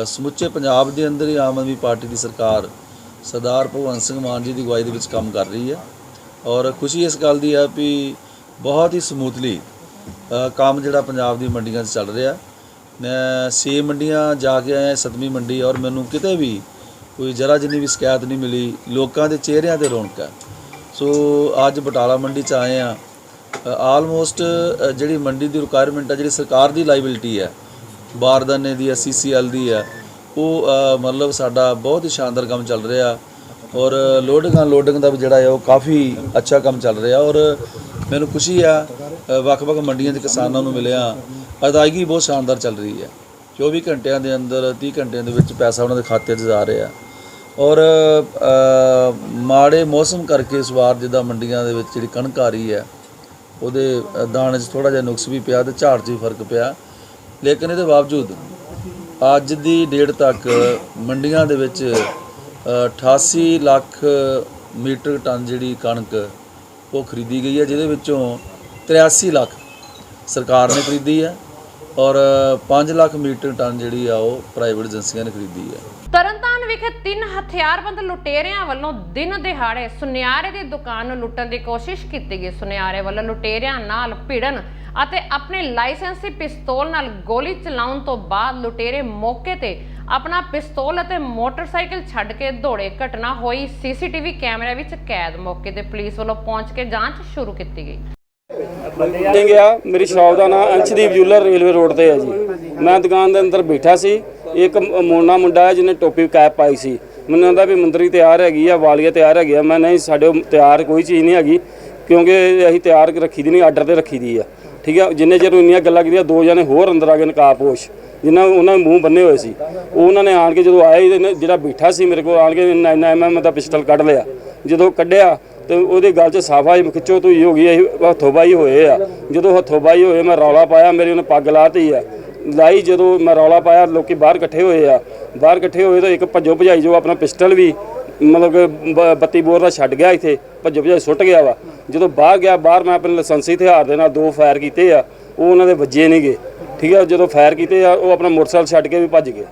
ਸਮੁੱਚੇ ਪੰਜਾਬ ਦੇ ਅੰਦਰ ਹੀ ਆਮ ਆਦਮੀ ਪਾਰਟੀ ਦੀ ਸਰਕਾਰ ਸਰਦਾਰ ਭਗਵੰਤ ਸਿੰਘ ਮਾਨ ਜੀ ਦੀ ਅਗਵਾਈ ਦੇ ਵਿੱਚ ਕੰਮ ਕਰ ਰਹੀ ਹੈ। ਔਰ ਖੁਸ਼ੀ ਇਸ ਗੱਲ ਦੀ ਹੈ ਵੀ ਬਹੁਤ ਹੀ ਸਮੂਥਲੀ ਕੰਮ ਜਿਹੜਾ ਪੰਜਾਬ ਦੀ ਮੰਡੀਆਂ 'ਚ ਚੱਲ ਰਿਹਾ। ਮੈਂ 6 ਮੰਡੀਆਂ ਜਾ ਕੇ ਆਇਆ, 7ਵੀਂ ਮੰਡੀ, ਔਰ ਮੈਨੂੰ ਕਿਤੇ ਵੀ ਕੋਈ ਜਰਾ ਜਿੰਨੀ ਵੀ ਸ਼ਿਕਾਇਤ ਨਹੀਂ ਮਿਲੀ। ਲੋਕਾਂ ਦੇ ਚਿਹਰਿਆਂ 'ਤੇ ਰੌਣਕ ਹੈ। ਸੋ ਅੱਜ ਬਟਾਲਾ ਮੰਡੀ 'ਚ ਆਏ ਆ। ਆਲਮੋਸਟ ਜਿਹੜੀ ਮੰਡੀ ਦੀ ਰਿਕੁਆਇਰਮੈਂਟ ਹੈ, ਜਿਹੜੀ ਸਰਕਾਰ ਦੀ ਲਾਇਬਿਲਿਟੀ ਹੈ, ਬਾਰਦਾਨੇ ਦੀ ਹੈ, CCL ਦੀ ਹੈ, ਉਹ ਮਤਲਬ ਸਾਡਾ ਬਹੁਤ ਹੀ ਸ਼ਾਨਦਾਰ ਕੰਮ ਚੱਲ ਰਿਹਾ। ਔਰ ਲੋਡਿੰਗ ਦਾ ਵੀ ਜਿਹੜਾ ਹੈ ਉਹ ਕਾਫੀ ਅੱਛਾ ਕੰਮ ਚੱਲ ਰਿਹਾ। ਔਰ ਮੈਨੂੰ ਖੁਸ਼ੀ ਆ ਵੱਖ-ਵੱਖ ਮੰਡੀਆਂ ਦੇ ਕਿਸਾਨਾਂ ਨੂੰ ਮਿਲਿਆ। ਅਦਾਇਗੀ ਬਹੁਤ ਸ਼ਾਨਦਾਰ ਚੱਲ ਰਹੀ ਹੈ। 24 ਘੰਟਿਆਂ ਦੇ ਅੰਦਰ 30 ਘੰਟਿਆਂ ਦੇ ਵਿੱਚ ਪੈਸਾ ਉਹਨਾਂ ਦੇ ਖਾਤੇ 'ਚ ਜਾ ਰਿਹਾ। ਔਰ ਮਾੜੇ ਮੌਸਮ ਕਰਕੇ ਇਸ ਵਾਰ ਜਿੱਦਾਂ ਮੰਡੀਆਂ ਦੇ ਵਿੱਚ ਜਿਹੜੀ ਕਣਕ ਆ ਰਹੀ ਹੈ ਉਹਦੇ ਦਾਣੇ 'ਚ ਥੋੜ੍ਹਾ ਜਿਹਾ ਨੁਕਸ ਵੀ ਪਿਆ ਤੇ ਝਾੜ 'ਚ ਵੀ ਫਰਕ ਪਿਆ। ਲੇਕਿਨ ਇਹਦੇ ਬਾਵਜੂਦ ਅੱਜ ਦੀ ਡੇਟ ਤੱਕ ਮੰਡੀਆਂ ਦੇ ਵਿੱਚ 88 ਲੱਖ ਮੀਟਰ ਟਨ ਜਿਹੜੀ ਕਣਕ ਉਹ ਖਰੀਦੀ ਗਈ ਹੈ, ਜਿਹਦੇ ਵਿੱਚੋਂ 83 ਲੱਖ ਸਰਕਾਰ ਨੇ ਖਰੀਦੀ ਹੈ ਔਰ 5 ਲੱਖ ਮੀਟਰ ਟਨ ਜਿਹੜੀ ਆ ਉਹ ਪ੍ਰਾਈਵੇਟ ਏਜੰਸੀਆਂ ਨੇ ਖਰੀਦੀ ਹੈ। ਤਰਨਤਾਰਨ ਵਿਖੇ 3 ਹਥਿਆਰਬੰਦ ਲੁਟੇਰਿਆਂ ਵੱਲੋਂ ਦਿਨ ਦਿਹਾੜੇ ਸੁਨਿਆਰੇ ਦੀ ਦੁਕਾਨ ਨੂੰ ਲੁੱਟਣ ਦੀ ਕੋਸ਼ਿਸ਼ ਕੀਤੀ ਗਈ। ਸੁਨਿਆਰੇ ਵੱਲੋਂ ਲੁਟੇਰਿਆਂ ਨਾਲ ਭਿੜਨ ਅਤੇ ਆਪਣੇ ਲਾਇਸੈਂਸੀ ਪਿਸਤੌਲ ਨਾਲ ਗੋਲੀ ਚਲਾਉਣ ਤੋਂ ਬਾਅਦ ਲੁਟੇਰੇ ਮੌਕੇ ਤੇ ਆਪਣਾ ਪਿਸਤੌਲ ਅਤੇ ਮੋਟਰਸਾਈਕਲ ਛੱਡ ਕੇ ਦੌੜੇ। ਘਟਨਾ ਹੋਈ CCTV ਕੈਮਰੇ ਵਿੱਚ ਕੈਦ। ਮੌਕੇ ਤੇ ਪੁਲਿਸ ਵੱਲੋਂ ਪਹੁੰਚ ਕੇ ਜਾਂਚ ਸ਼ੁਰੂ ਕੀਤੀ ਗਈ। ਗਿਆ ਮੇਰੀ ਸ਼ਾਪ ਦਾ ਨਾਮ ਅੰਸ਼ਦੀਪ ਜੂਲਰ ਰੇਲਵੇ ਰੋਡ ਤੇ ਹੈ ਜੀ। ਮੈਂ ਦੁਕਾਨ ਦੇ ਅੰਦਰ ਬੈਠਾ ਸੀ। ਇੱਕ ਮੁੰਡਾ ਹੈ ਜਿਹਨੇ ਟੋਪੀ ਕੈਪ ਪਾਈ ਸੀ। ਮੈਨੂੰ ਕਹਿੰਦਾ ਵੀ ਮੰਤਰੀ ਤਿਆਰ ਹੈਗੀ ਆ, ਵਾਲੀਆ ਤਿਆਰ ਹੈਗੀ ਆ। ਮੈਂ ਨਹੀਂ, ਸਾਡੇ ਤਿਆਰ ਕੋਈ ਚੀਜ਼ ਨਹੀਂ ਹੈਗੀ, ਕਿਉਂਕਿ ਅਸੀਂ ਤਿਆਰ ਰੱਖੀ ਦੀ ਨਹੀਂ, ਆਰਡਰ ਤੇ ਰੱਖੀ ਦੀ ਆ। ਠੀਕ ਹੈ। ਜਿੰਨੇ ਚਿਰ ਇੰਨੀਆਂ ਗੱਲਾਂ ਕੀਤੀਆਂ, 2 ਜਣੇ ਹੋਰ ਅੰਦਰ ਆ ਗਏ ਨਕਾਬਪੋਸ਼, ਜਿਨ੍ਹਾਂ ਉਹਨਾਂ ਦੇ ਮੂੰਹ ਬੰਨੇ ਹੋਏ ਸੀ। ਉਹਨਾਂ ਨੇ ਆਣ ਕੇ ਜਦੋਂ ਆਏ, ਜਿਹੜਾ ਬੈਠਾ ਸੀ ਮੇਰੇ ਕੋਲ, ਆਣ ਕੇ 9mm ਦਾ ਪਿਸਟਲ ਕੱਢ ਲਿਆ। ਜਦੋਂ ਕੱਢਿਆ ਤੇ ਉਹਦੇ ਗਲ 'ਚ ਸਾਫਾ ਹੀ ਖਿੱਚੋ ਧੂਈ ਹੋ ਗਈ। ਹੱਥੋਂ ਬਾਈ ਹੋਏ ਆ। ਜਦੋਂ ਹੱਥੋਂ ਬਾਈ ਹੋਏ ਮੈਂ ਰੌਲਾ ਪਾਇਆ, ਮੇਰੀ ਉਹਨੇ ਪੱਗ ਲਾਤੀ ਆ ਲਾਈ। ਜਦੋਂ ਮੈਂ ਰੌਲਾ ਪਾਇਆ, ਲੋਕੀ ਬਾਹਰ ਇਕੱਠੇ ਹੋਏ ਆ। ਬਾਹਰ ਇਕੱਠੇ ਹੋਏ ਤਾਂ ਇੱਕ ਭੱਜੋ ਭਜਾਈ ਜੋ ਆਪਣਾ ਪਿਸਟਲ ਵੀ ਮਤਲਬ ਕਿ 32 ਬੋਰ ਦਾ ਛੱਡ ਗਿਆ, ਇੱਥੇ ਭੱਜੋ ਭਜਾਈ ਸੁੱਟ ਗਿਆ ਵਾ। ਜਦੋਂ ਬਾਹਰ ਗਿਆ, ਬਾਹਰ ਮੈਂ ਆਪਣੇ ਲਾਇਸੈਂਸੀ ਹਥਿਆਰ ਦੇ ਨਾਲ 2 ਫਾਇਰ ਕੀਤੇ ਆ, ਉਹ ਉਹਨਾਂ ਦੇ ਵੱਜੇ ਨਹੀਂ ਗਏ। ਠੀਕ ਹੈ। ਜਦੋਂ ਫਾਇਰ ਕੀਤੇ ਆ, ਉਹ ਆਪਣਾ ਮੋਟਰਸਾਈਕਲ ਛੱਡ ਕੇ ਵੀ ਭੱਜ ਗਏ।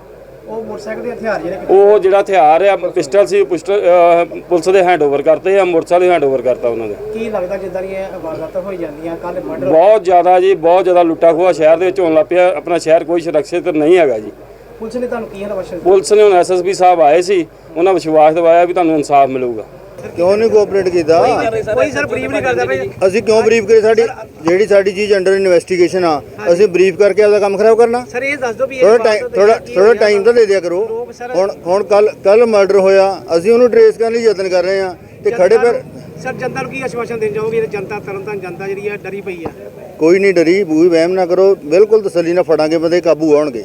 ਉਹ ਮੋਟਰਸਾਈਕਲ ਦੇ ਹਥਿਆਰ ਉਹ ਜਿਹੜਾ ਹਥਿਆਰ ਆ ਪਿਸਟਲ ਸੀ, ਪੁਲਿਸ ਦੇ ਹੈਂਡਓਵਰ ਕਰਤੇ ਆ। ਮੋਟਰਸਾਈਕਲ ਹੈਂਡਓਵਰ ਕਰਤਾ ਉਹਨਾਂ ਦੇ। ਕੀ ਲੱਗਦਾ ਜਿੱਦਾਂ ਦੀਆਂ ਵਾਰਦਾਤਾਂ ਹੋਈ ਜਾਂਦੀਆਂ, ਕੱਲ ਮਰਡਰ ਬਹੁਤ ਜ਼ਿਆਦਾ ਜੀ, ਬਹੁਤ ਜ਼ਿਆਦਾ ਲੁੱਟਾ ਖੋਹਾ ਸ਼ਹਿਰ ਦੇ ਵਿੱਚ ਹੋਣ ਲੱਗ ਪਿਆ। ਆਪਣਾ ਸ਼ਹਿਰ ਕੋਈ ਸੁਰੱਖਿਅਤ ਨਹੀਂ ਹੈਗਾ ਜੀ। ਪੁਲਿਸ ਨੇ ਤੁਹਾਨੂੰ ਕੀ ਹਰਵਾਸ਼ਾ? ਪੁਲਿਸ ਨੇ ਹੁਣ SSP ਸਾਹਿਬ ਆਏ ਸੀ, ਉਹਨਾਂ ਵਿਸ਼ਵਾਸ ਦਿਵਾਇਆ ਵੀ ਤੁਹਾਨੂੰ ਇਨਸਾਫ ਮਿਲੂਗਾ। ਕਿਉਂ ਨਹੀਂ ਕੋਆਪਰੇਟ ਕੀਤਾ? ਕੋਈ ਸਰ ਬਰੀਫ ਨਹੀਂ ਕਰਦਾ ਭਾਈ। ਅਸੀਂ ਕਿਉਂ ਬਰੀਫ ਕਰੇ? ਸਾਡੀ ਚੀਜ਼ ਅੰਡਰ ਇਨਵੈਸਟੀਗੇਸ਼ਨ ਆ, ਅਸੀਂ ਬਰੀਫ ਕਰਕੇ ਆਪਦਾ ਕੰਮ ਖਰਾਬ ਕਰਨਾ? ਸਰ ਇਹ ਦੱਸ ਦਿਓ ਵੀ ਥੋੜਾ ਟਾਈਮ ਤਾਂ ਦੇ ਦਿਆ ਕਰੋ। ਹੁਣ ਕੱਲ ਮਰਡਰ ਹੋਇਆ, ਅਸੀਂ ਉਹਨੂੰ ਟਰੇਸ ਕਰਨ ਲਈ ਯਤਨ ਕਰ ਰਹੇ ਹਾਂ ਤੇ ਖੜੇ ਪਰ। ਸਰ ਜਨਤਾ ਨੂੰ ਕੀ ਆਸ਼ਵਾਸਨ ਦੇਣ ਚਾਹੋਗੇ? ਜਨਤਾ ਤਰਨਤਾਰਨ ਜਨਤਾ ਜਿਹੜੀ ਹੈ ਡਰੀ ਪਈ ਆ। ਕੋਈ ਨਹੀਂ ਡਰੀ, ਬੂਈ ਵਹਿਮ ਨਾ ਕਰੋ। ਬਿਲਕੁਲ ਤਸੱਲੀ ਨਾਲ ਫੜਾਂਗੇ, ਬੰਦੇ ਕਾਬੂ ਆਉਣਗੇ।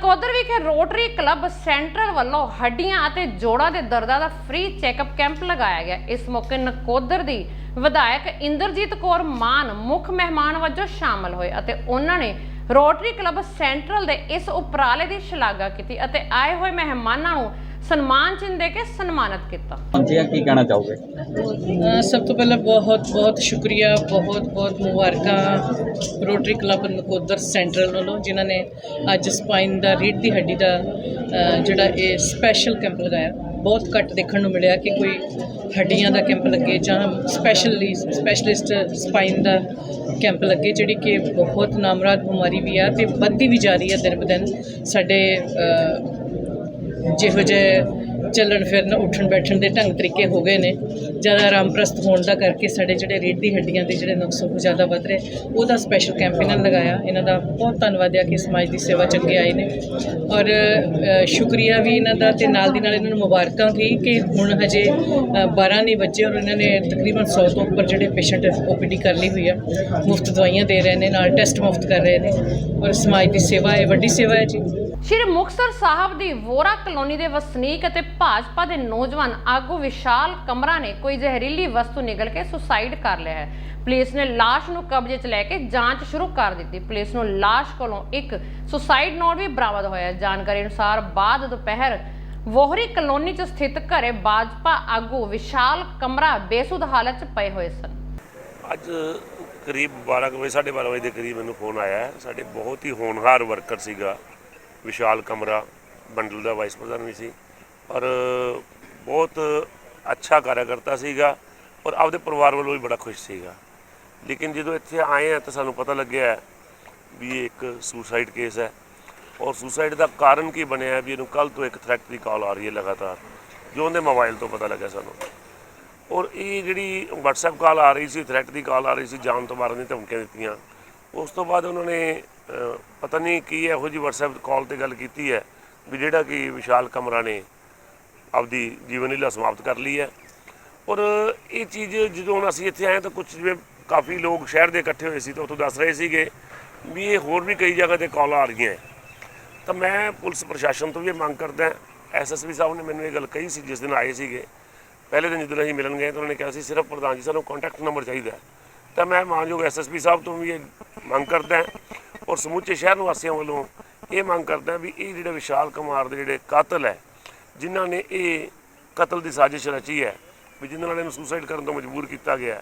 ਨਕੋਦਰ ਵਿਖੇ ਰੋਟਰੀ ਕਲੱਬ ਸੈਂਟਰਲ ਵੱਲੋਂ ਹੱਡੀਆਂ ਅਤੇ ਜੋੜਾਂ ਦੇ ਦਰਦਾਂ ਦਾ ਫ੍ਰੀ ਚੈੱਕਅਪ ਕੈਂਪ ਲਗਾਇਆ ਗਿਆ। ਇਸ ਮੌਕੇ ਨਕੋਦਰ ਦੀ ਵਿਧਾਇਕ ਇੰਦਰਜੀਤ ਕੌਰ ਮਾਨ ਮੁੱਖ ਮਹਿਮਾਨ ਵਜੋਂ ਸ਼ਾਮਲ ਹੋਏ ਅਤੇ ਉਹਨਾਂ ਨੇ ਰੋਟਰੀ ਕਲੱਬ ਸੈਂਟਰਲ ਦੇ ਇਸ ਉਪਰਾਲੇ ਦੀ ਸ਼ਲਾਘਾ ਕੀਤੀ ਅਤੇ ਆਏ ਹੋਏ ਮਹਿਮਾਨਾਂ ਨੂੰ सम्मान चिन्ह दे के सम्मानित किया। ਕੀ ਕਹਿਣਾ ਚਾਹੋਗੇ? सब तो पहले बहुत बहुत शुक्रिया, बहुत बहुत मुबारक रोटरी क्लब नकोदर सेंट्रल वालों जिन्होंने अज स्पाइन का रीढ़ की हड्डी का जोड़ा ये स्पैशल कैंप लगाया। बहुत घट देखने को मिले कि कोई हड्डियां का कैंप लगे जहाँ स्पैशलिस्ट स्पाइन का कैंप लगे जी कि बहुत नामराद बीमारी भी है तो बढ़ती भी जा रही है दिन ब दिन। साडे ਜਿਹੋ ਜਿਹੇ ਚੱਲਣ ਫਿਰਨ ਉੱਠਣ ਬੈਠਣ ਦੇ ਢੰਗ ਤਰੀਕੇ ਹੋ ਗਏ ਨੇ, ਜ਼ਿਆਦਾ ਆਰਾਮਪ੍ਰਸਤ ਹੋਣ ਦਾ ਕਰਕੇ ਸਾਡੇ ਜਿਹੜੇ ਰੀੜ੍ਹ ਦੀ ਹੱਡੀਆਂ ਦੇ ਜਿਹੜੇ ਨੁਕਸ ਉਹ ਜ਼ਿਆਦਾ ਵੱਧ ਰਹੇ, ਉਹਦਾ ਸਪੈਸ਼ਲ ਕੈਂਪ ਇਹਨਾਂ ਨੇ ਲਗਾਇਆ। ਇਹਨਾਂ ਦਾ ਬਹੁਤ ਧੰਨਵਾਦ ਹੈ ਕਿ ਸਮਾਜ ਦੀ ਸੇਵਾ ਚ ਅੱਗੇ ਆਏ ਨੇ ਔਰ ਸ਼ੁਕਰੀਆ ਵੀ ਇਹਨਾਂ ਦਾ ਤੇ ਨਾਲ ਦੀ ਨਾਲ ਇਹਨਾਂ ਨੂੰ ਮੁਬਾਰਕਾਂ ਵੀ ਕਿ ਹੁਣ ਹਜੇ 12 ਨਹੀਂ ਵੱਜੇ ਔਰ ਇਹਨਾਂ ਨੇ ਤਕਰੀਬਨ 100 ਤੋਂ ਉੱਪਰ ਜਿਹੜੇ ਪੇਸ਼ੈਂਟ OPD ਕਰ ਲਈ ਹੋਈ ਆ, ਮੁਫਤ ਦਵਾਈਆਂ ਦੇ ਰਹੇ ਨੇ, ਨਾਲ ਟੈਸਟ ਮੁਫਤ ਕਰ ਰਹੇ ਨੇ ਔਰ ਸਮਾਜ ਦੀ ਸੇਵਾ ਹੈ, ਵੱਡੀ ਸੇਵਾ ਹੈ ਜੀ। ਸ਼੍ਰੀ ਮੁਕਤਸਰ ਸਾਹਿਬ ਦੀ ਵੋਰਾ ਕਲੋਨੀ ਦੇ ਵਸਨੀਕ ਅਤੇ ਭਾਜਪਾ ਦੇ ਨੌਜਵਾਨ ਆਗੂ ਵਿਸ਼ਾਲ ਕਮਰਾ ਨੇ ਕੋਈ ਜ਼ਹਿਰੀਲੀ ਵਸਤੂ ਨਿਗਲ ਕੇ ਸੁਸਾਈਡ ਕਰ ਲਿਆ ਹੈ। ਪੁਲਿਸ ਨੇ ਲਾਸ਼ ਨੂੰ ਕਬਜ਼ੇ 'ਚ ਲੈ ਕੇ ਜਾਂਚ ਸ਼ੁਰੂ ਕਰ ਦਿੱਤੀ। ਪੁਲਿਸ ਨੂੰ ਲਾਸ਼ ਕੋਲੋਂ ਇੱਕ ਸੁਸਾਈਡ ਨੋਟ ਵੀ ਬਰਾਮਦ ਹੋਇਆ। ਜਾਣਕਾਰੀ ਅਨੁਸਾਰ ਬਾਅਦ ਦੁਪਹਿਰ ਵੋਹਰੀ ਕਲੋਨੀ 'ਚ ਸਥਿਤ ਘਰੇ ਭਾਜਪਾ ਆਗੂ ਵਿਸ਼ਾਲ ਕਮਰਾ ਬੇਸੁੱਧ ਹਾਲਤ 'ਚ ਪਏ ਹੋਏ ਸਨ। ਅੱਜ ਕਰੀਬ 12 ਵਜੇ 12:30 ਵਜੇ ਦੇ ਕਰੀਬ ਮੈਨੂੰ ਫੋਨ ਆਇਆ। ਸਾਡੇ ਬਹੁਤ ਹੀ ਹੋਣਹਾਰ ਵਰਕਰ ਸੀਗਾ ਵਿਸ਼ਾਲ ਕਮਰਾ, ਬੰਡਲ ਦਾ ਵਾਈਸ ਪ੍ਰਧਾਨ ਵੀ ਸੀ ਔਰ ਬਹੁਤ ਅੱਛਾ ਕਾਰਜਕਰਤਾ ਸੀਗਾ ਔਰ ਆਪਦੇ ਪਰਿਵਾਰ ਵੱਲੋਂ ਵੀ ਬੜਾ ਖੁਸ਼ ਸੀਗਾ। ਲੇਕਿਨ ਜਦੋਂ ਇੱਥੇ ਆਏ ਆ ਤਾਂ ਸਾਨੂੰ ਪਤਾ ਲੱਗਿਆ ਵੀ ਇਹ ਇੱਕ ਸੁਸਾਈਡ ਕੇਸ ਹੈ ਔਰ ਸੁਸਾਈਡ ਦਾ ਕਾਰਨ ਕੀ ਬਣਿਆ ਵੀ ਇਹਨੂੰ ਕੱਲ੍ਹ ਤੋਂ ਇੱਕ ਥ੍ਰੈਟ ਦੀ ਕਾਲ ਆ ਰਹੀ ਹੈ ਲਗਾਤਾਰ, ਜੋ ਉਹਦੇ ਮੋਬਾਈਲ ਤੋਂ ਪਤਾ ਲੱਗਿਆ ਸਾਨੂੰ। ਔਰ ਇਹ ਜਿਹੜੀ WhatsApp ਕਾਲ ਆ ਰਹੀ ਸੀ, ਥ੍ਰੈਟ ਦੀ ਕਾਲ ਆ ਰਹੀ ਸੀ, ਜਾਨ ਤੋਂ ਮਾਰਨ ਦੀ ਧਮਕੀਆਂ ਦਿੱਤੀਆਂ। ਉਸ ਤੋਂ ਬਾਅਦ ਉਹਨਾਂ ਨੇ ਪਤਾ ਨਹੀਂ ਕੀ ਇਹੋ ਜਿਹੀ WhatsApp ਕਾਲ 'ਤੇ ਗੱਲ ਕੀਤੀ ਹੈ ਵੀ ਜਿਹੜਾ ਕਿ ਵਿਸ਼ਾਲ ਕਮਰਾ ਨੇ ਆਪਦੀ ਜੀਵਨ ਲੀਲਾ ਸਮਾਪਤ ਕਰ ਲਈ ਹੈ। ਔਰ ਇਹ ਚੀਜ਼ ਜਦੋਂ ਹੁਣ ਅਸੀਂ ਇੱਥੇ ਆਏ ਤਾਂ ਕੁਝ ਜਿਵੇਂ ਕਾਫੀ ਲੋਕ ਸ਼ਹਿਰ ਦੇ ਇਕੱਠੇ ਹੋਏ ਸੀ ਤਾਂ ਉੱਥੋਂ ਦੱਸ ਰਹੇ ਸੀਗੇ ਵੀ ਇਹ ਹੋਰ ਵੀ ਕਈ ਜਗ੍ਹਾ 'ਤੇ ਕਾਲਾਂ ਆ ਰਹੀਆਂ। ਤਾਂ ਮੈਂ ਪੁਲਿਸ ਪ੍ਰਸ਼ਾਸਨ ਤੋਂ ਵੀ ਇਹ ਮੰਗ ਕਰਦਾ। SSP ਸਾਹਿਬ ਨੇ ਮੈਨੂੰ ਇਹ ਗੱਲ ਕਹੀ ਸੀ ਜਿਸ ਦਿਨ ਆਏ ਸੀਗੇ। ਪਹਿਲੇ ਦਿਨ ਜਦੋਂ ਅਸੀਂ ਮਿਲਣ ਗਏ ਤਾਂ ਉਹਨਾਂ ਨੇ ਕਿਹਾ ਸੀ ਸਿਰਫ ਪ੍ਰਧਾਨ ਜੀ ਸਾਨੂੰ ਕੰਟੈਕਟ ਨੰਬਰ ਚਾਹੀਦਾ। ਤਾਂ ਮੈਂ ਮਾਨਯੋਗ SSP ਸਾਹਿਬ ਤੋਂ ਵੀ ਇਹ ਮੰਗ ਕਰਦਾ ਔਰ ਸਮੁੱਚੇ ਸ਼ਹਿਰ ਨਿਵਾਸੀਆਂ ਵੱਲੋਂ ਇਹ ਮੰਗ ਕਰਦਾ ਵੀ ਇਹ ਜਿਹੜੇ ਵਿਸ਼ਾਲ ਕੁਮਾਰ ਦੇ ਜਿਹੜੇ ਕਾਤਲ ਹੈ, ਜਿਨ੍ਹਾਂ ਨੇ ਇਹ ਕਤਲ ਦੀ ਸਾਜ਼ਿਸ਼ ਰਚੀ ਹੈ, ਵੀ ਜਿਨ੍ਹਾਂ ਨਾਲ ਇਹਨੂੰ ਸੁਸਾਈਡ ਕਰਨ ਤੋਂ ਮਜਬੂਰ ਕੀਤਾ ਗਿਆ,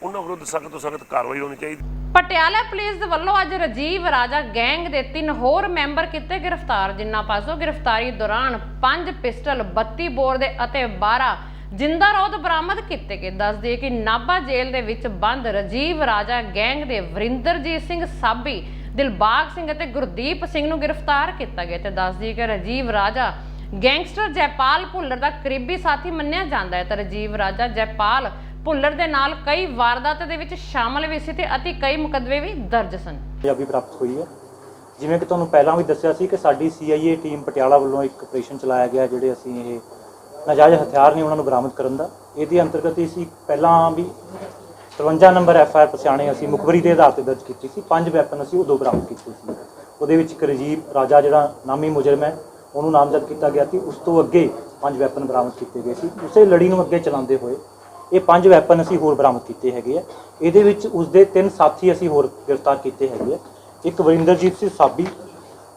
ਉਹਨਾਂ ਵਿਰੁੱਧ ਸਖਤ ਤੋਂ ਸਖਤ ਕਾਰਵਾਈ ਹੋਣੀ ਚਾਹੀਦੀ। ਪਟਿਆਲਾ ਪੁਲਿਸ ਦੇ ਵੱਲੋਂ ਅੱਜ ਰਾਜੀਵ ਰਾਜਾ ਗੈਂਗ ਦੇ 3 ਹੋਰ ਮੈਂਬਰ ਕੀਤੇ ਗ੍ਰਿਫਤਾਰ, ਜਿਨ੍ਹਾਂ ਪਾਸੋਂ ਗ੍ਰਿਫਤਾਰੀ ਦੌਰਾਨ 5 ਪਿਸਟਲ, 32 ਬੋਰ ਦੇ ਅਤੇ 12 ਜਿੰਦਾ ਰੋਧ ਬਰਾਮਦ ਕੀਤੇ ਗਏ। ਦੱਸ ਦਈਏ ਕਿ ਨਾਭਾ ਜੇਲ੍ਹ ਦੇ ਵਿੱਚ ਬੰਦ ਰਾਜੀਵ ਰਾਜਾ ਗੈਂਗ ਦੇ ਵਰਿੰਦਰਜੀਤ ਸਿੰਘ ਸਾਬੀ, ਦਿਲਬਾਗ ਸਿੰਘ ਅਤੇ ਗੁਰਦੀਪ ਸਿੰਘ ਨੂੰ ਗ੍ਰਿਫਤਾਰ ਕੀਤਾ ਗਿਆ। ਤੇ ਦੱਸ ਦਈਏ ਕਿ ਰਾਜੀਵ ਰਾਜਾ ਗੈਂਗਸਟਰ ਜੈਪਾਲ ਭੁੱਲਰ ਦਾ ਕਰੀਬੀ ਸਾਥੀ ਮੰਨਿਆ ਜਾਂਦਾ ਹੈ। ਤਾਂ ਰਾਜੀਵ ਰਾਜਾ ਜੈਪਾਲ ਭੁੱਲਰ ਦੇ ਨਾਲ ਕਈ ਵਾਰਦਾਤਾਂ ਦੇ ਵਿੱਚ ਸ਼ਾਮਲ ਵੀ ਸੀ ਤੇ ਅਤੇ ਕਈ ਮੁਕੱਦਮੇ ਵੀ ਦਰਜ ਸਨ। ਪੰਜਾਬੀ ਪ੍ਰਾਪਤ ਹੋਈ ਹੈ। ਜਿਵੇਂ ਕਿ ਤੁਹਾਨੂੰ ਪਹਿਲਾਂ ਵੀ ਦੱਸਿਆ ਸੀ ਕਿ ਸਾਡੀ CIA ਟੀਮ ਪਟਿਆਲਾ ਵੱਲੋਂ ਇੱਕ ਆਪਰੇਸ਼ਨ ਚਲਾਇਆ ਗਿਆ ਜਿਹੜੇ ਅਸੀਂ ਇਹ ਨਾਜਾਇਜ਼ ਹਥਿਆਰ ਨੇ ਉਹਨਾਂ ਨੂੰ ਬਰਾਮਦ ਕਰਨ ਦਾ। ਇਹਦੇ ਅੰਤਰਗਤ ਅਸੀਂ ਪਹਿਲਾਂ ਵੀ 53 ਨੰਬਰ FIR ਪਛਾਣੇ ਅਸੀਂ ਮੁਖਬਰੀ ਦੇ ਆਧਾਰ 'ਤੇ ਦਰਜ ਕੀਤੀ ਸੀ। 5 ਵੈਪਨ ਅਸੀਂ ਉਦੋਂ ਬਰਾਮਦ ਕੀਤੇ ਸੀ। ਉਹਦੇ ਵਿੱਚ ਇੱਕ ਰਾਜੀਵ ਰਾਜਾ ਜਿਹੜਾ ਨਾਮੀ ਮੁਜਰਮ ਹੈ ਉਹਨੂੰ ਨਾਮਜ਼ਦ ਕੀਤਾ ਗਿਆ ਸੀ। ਉਸ ਤੋਂ ਅੱਗੇ 5 ਵੈਪਨ ਬਰਾਮਦ ਕੀਤੇ ਗਏ ਸੀ। ਉਸੇ ਲੜੀ ਨੂੰ ਅੱਗੇ ਚਲਾਉਂਦੇ ਹੋਏ ਇਹ 5 ਵੈਪਨ ਅਸੀਂ ਹੋਰ ਬਰਾਮਦ ਕੀਤੇ ਹੈਗੇ ਆ। ਇਹਦੇ ਵਿੱਚ ਉਸਦੇ 3 ਸਾਥੀ ਅਸੀਂ ਹੋਰ ਗ੍ਰਿਫਤਾਰ ਕੀਤੇ ਹੈਗੇ ਆ। ਇੱਕ ਵਰਿੰਦਰਜੀਤ ਸਿੰਘ ਸਾਬੀ,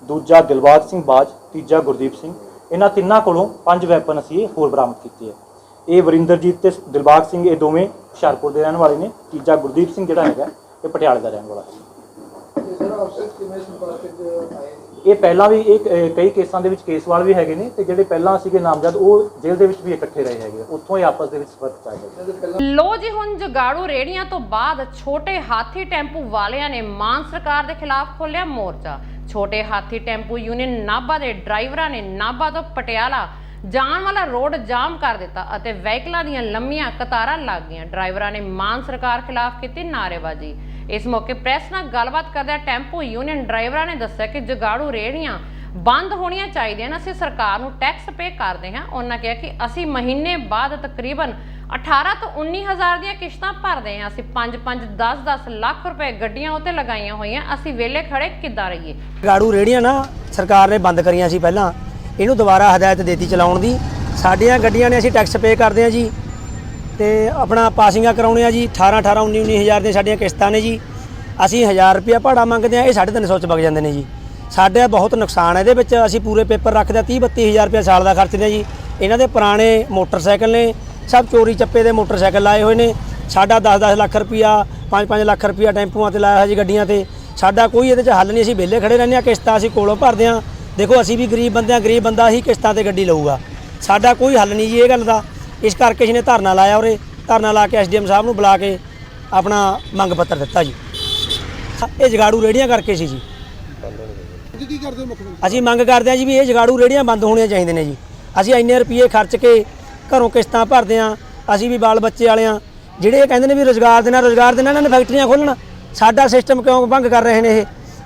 ਦੂਜਾ ਦਿਲਬਾਗ ਸਿੰਘ ਬਾਜ, ਤੀਜਾ ਗੁਰਦੀਪ ਸਿੰਘ। ਇਹਨਾਂ ਤਿੰਨਾਂ ਕੋਲੋਂ 5 ਵੈਪਨ ਅਸੀਂ ਇਹ ਹੋਰ ਬਰਾਮਦ ਕੀਤੇ ਆ। ਇਹ ਵਰਿੰਦਰਜੀਤ ਤੇ ਦਿਲਬਾਗ ਸਿੰਘ ਇਹ ਦੋਵੇਂ ਹੁਸ਼ਿਆਰਪੁਰ ਦੇ ਰਹਿਣ ਵਾਲੇ ਨੇ। ਤੀਜਾ ਗੁਰਦੀਪ ਸਿੰਘ ਜਿਹੜਾ ਹੈਗਾ ਇਹ ਪਟਿਆਲੇ ਦਾ ਰਹਿਣ ਵਾਲਾ ਹੈ। ਇਹ ਪਹਿਲਾਂ ਵੀ ਇਹ ਕਈ ਕੇਸਾਂ ਦੇ ਵਿੱਚ ਕੇਸਵਾਲ ਵੀ ਹੈਗੇ ਨੇ ਤੇ ਜਿਹੜੇ ਪਹਿਲਾਂ ਸੀਗੇ ਨਾਮਜ਼ਦ ਉਹ ਜੇਲ੍ਹ ਦੇ ਵਿੱਚ ਵੀ ਇਕੱਠੇ ਰਹੇ ਹੈਗੇ, ਉੱਥੋਂ ਹੀ ਆਪਸ ਦੇ ਵਿੱਚ ਸੰਪਰਕ ਚਾਹੀਦਾ। ਲੋ ਜੀ ਹੁਣ ਜਗਾੜੂ ਰੇੜੀਆਂ ਤੋਂ ਬਾਅਦ ਛੋਟੇ ਹਾਥੀ ਟੈਂਪੂ ਵਾਲਿਆਂ ਨੇ ਮਾਨ ਸਰਕਾਰ ਦੇ ਖਿਲਾਫ ਖੋਲ੍ਹਿਆ ਮੋਰਚਾ। ਛੋਟੇ ਹਾਥੀ ਟੈਂਪੂ ਯੂਨੀਅਨ ਨਾਭਾ ਦੇ ਡਰਾਈਵਰਾਂ ਨੇ ਨਾਭਾ ਤੋਂ ਪਟਿਆਲਾ ਜਾਣ ਵਾਲਾ ਰੋਡ ਜਾਮ ਕਰ ਦਿੱਤਾ ਅਤੇ ਵਹੀਕਲਾਂ ਦੀਆਂ ਲੰਮੀਆਂ ਕਤਾਰਾਂ ਲੱਗ ਗਈਆਂ। ਡਰਾਈਵਰਾਂ ਨੇ ਮਾਨ ਸਰਕਾਰ ਖਿਲਾਫ ਕੀਤੀ ਨਾਅਰੇਬਾਜ਼ੀ। ਇਸ ਮੌਕੇ ਪ੍ਰੈਸ ਨਾਲ ਗੱਲਬਾਤ ਕਰਦਿਆਂ ਟੈਂਪੂ ਯੂਨੀਅਨ ਡਰਾਈਵਰਾਂ ਨੇ ਦੱਸਿਆ ਕਿ ਜਗਾੜੂ ਰੇੜੀਆਂ ਬੰਦ ਹੋਣੀਆਂ ਚਾਹੀਦੀਆਂ ਨੇ, ਅਸੀਂ ਸਰਕਾਰ ਨੂੰ ਟੈਕਸ ਪੇ ਕਰਦੇ ਹਾਂ। ਉਹਨਾਂ ਕਿਹਾ ਕਿ ਅਸੀਂ ਮਹੀਨੇ ਬਾਅਦ ਤਕਰੀਬਨ 18 ਤੋਂ 19 ਹਜ਼ਾਰ ਦੀਆਂ ਕਿਸ਼ਤਾਂ ਭਰਦੇ ਹਾਂ ਅਸੀਂ 5-5 10-10 ਲੱਖ ਰੁਪਏ ਗੱਡੀਆਂ ਉੱਤੇ ਲਗਾਈਆਂ ਹੋਈਆਂ। ਅਸੀਂ ਵਿਹਲੇ ਖੜੇ ਕਿੱਦਾਂ ਰਹੀਏ? ਗਾੜੂ ਰੇੜੀਆਂ ਨਾ ਸਰਕਾਰ ਨੇ ਬੰਦ ਕਰੀਆਂ ਸੀ ਪਹਿਲਾਂ, ਇਹਨੂੰ ਦੁਬਾਰਾ ਹਦਾਇਤ ਦੇਤੀ ਚਲਾਉਣ ਦੀ। ਸਾਡੀਆਂ ਗੱਡੀਆਂ ਨੇ ਅਸੀਂ ਟੈਕਸ ਪੇ ਕਰਦੇ ਹਾਂ ਜੀ ਤੇ ਆਪਣਾ ਪਾਸਿੰਗਾਂ ਕਰਾਉਣੇ ਆ ਜੀ। 18 19 ਹਜ਼ਾਰ ਦੀਆਂ ਸਾਡੀਆਂ ਕਿਸ਼ਤਾਂ ਨੇ ਜੀ। ਅਸੀਂ 1000 ਰੁਪਇਆ ਭਾੜਾ ਮੰਗਦੇ ਹਾਂ, ਇਹ 350 ਚ ਵਗ ਜਾਂਦੇ ਨੇ ਜੀ। ਸਾਡਾ ਬਹੁਤ ਨੁਕਸਾਨ ਹੈ ਇਹਦੇ ਵਿੱਚ। ਅਸੀਂ ਪੂਰੇ ਪੇਪਰ ਰੱਖਦੇ 30-32 ਹਜ਼ਾਰ ਰੁਪਇਆ ਸਾਲ ਦਾ ਖਰਚਦੇ ਹਾਂ ਜੀ। ਇਹਨਾਂ ਦੇ ਪੁਰਾਣੇ ਮੋਟਰਸਾਈਕਲ ਨੇ, ਸਭ ਚੋਰੀ ਚੱਪੇ ਦੇ ਮੋਟਰਸਾਈਕਲ ਲਾਏ ਹੋਏ ਨੇ। ਸਾਡਾ 10-10 ਲੱਖ ਰੁਪਇਆ 5-5 ਲੱਖ ਰੁਪਇਆ ਟੈਂਪੂਆਂ ਤੇ ਲਾਇਆ ਹੋਇਆ ਜੀ, ਗੱਡੀਆਂ ਤੇ। ਸਾਡਾ ਕੋਈ ਇਹਦੇ 'ਚ ਹੱਲ ਨਹੀਂ। ਅਸੀਂ ਵਿਹਲੇ ਖੜੇ ਰਹਿੰਦੇ ਹਾਂ, ਕਿਸ਼ਤਾਂ ਅਸੀਂ ਕੋਲੋਂ ਭਰਦੇ ਹਾਂ। ਦੇਖੋ ਅਸੀਂ ਵੀ ਗਰੀਬ ਬੰਦੇ ਹਾਂ, ਗਰੀਬ ਬੰਦਾ ਹੀ ਕਿਸ਼ਤਾਂ ਤੇ ਗੱਡੀ ਲਊਗਾ। ਸਾਡਾ ਕੋਈ ਹੱਲ ਨਹੀਂ ਜੀ ਇਹ ਗੱਲ ਦਾ। ਇਸ ਕਰਕੇ ਅਸੀਂ ਨੇ ਧਰਨਾ ਲਾਇਆ ਉਰੇ। ਧਰਨਾ ਲਾ ਕੇ ਐਸਡੀਐਮ ਸਾਹਿਬ ਨੂੰ ਬੁਲਾ ਕੇ ਆਪਣਾ ਮੰਗ ਪੱਤਰ ਦਿੱਤਾ ਜੀ। ਇਹ ਜਗਾੜੂ ਰੇੜੀਆਂ ਕਰਕੇ ਸੀ ਜੀ। ਕੀ ਕਰਦੇ ਹੋ ਮੁੱਖ ਮੰਤਰੀ? ਅਸੀਂ ਮੰਗ ਕਰਦੇ ਹਾਂ ਜੀ ਵੀ ਇਹ ਜਗਾੜੂ ਰੇੜੀਆਂ ਬੰਦ ਹੋਣੀਆਂ ਚਾਹੀਦੀਆਂ ਨੇ ਜੀ। ਅਸੀਂ ਇੰਨੇ ਰੁਪਏ ਖਰਚ ਕੇ ਘਰੋਂ ਕਿਸ਼ਤਾਂ ਭਰਦੇ ਹਾਂ। ਅਸੀਂ ਵੀ ਬਾਲ ਬੱਚੇ ਵਾਲੇ ਹਾਂ। ਜਿਹੜੇ ਇਹ ਕਹਿੰਦੇ ਨੇ ਵੀ ਰੁਜ਼ਗਾਰ ਦੇਣਾ ਇਹਨਾਂ ਨੇ ਫੈਕਟਰੀਆਂ ਖੋਲ੍ਹਣਾ। ਸਾਡਾ ਸਿਸਟਮ ਕਿਉਂ ਭੰਗ ਕਰ ਰਹੇ ਨੇ ਇਹ?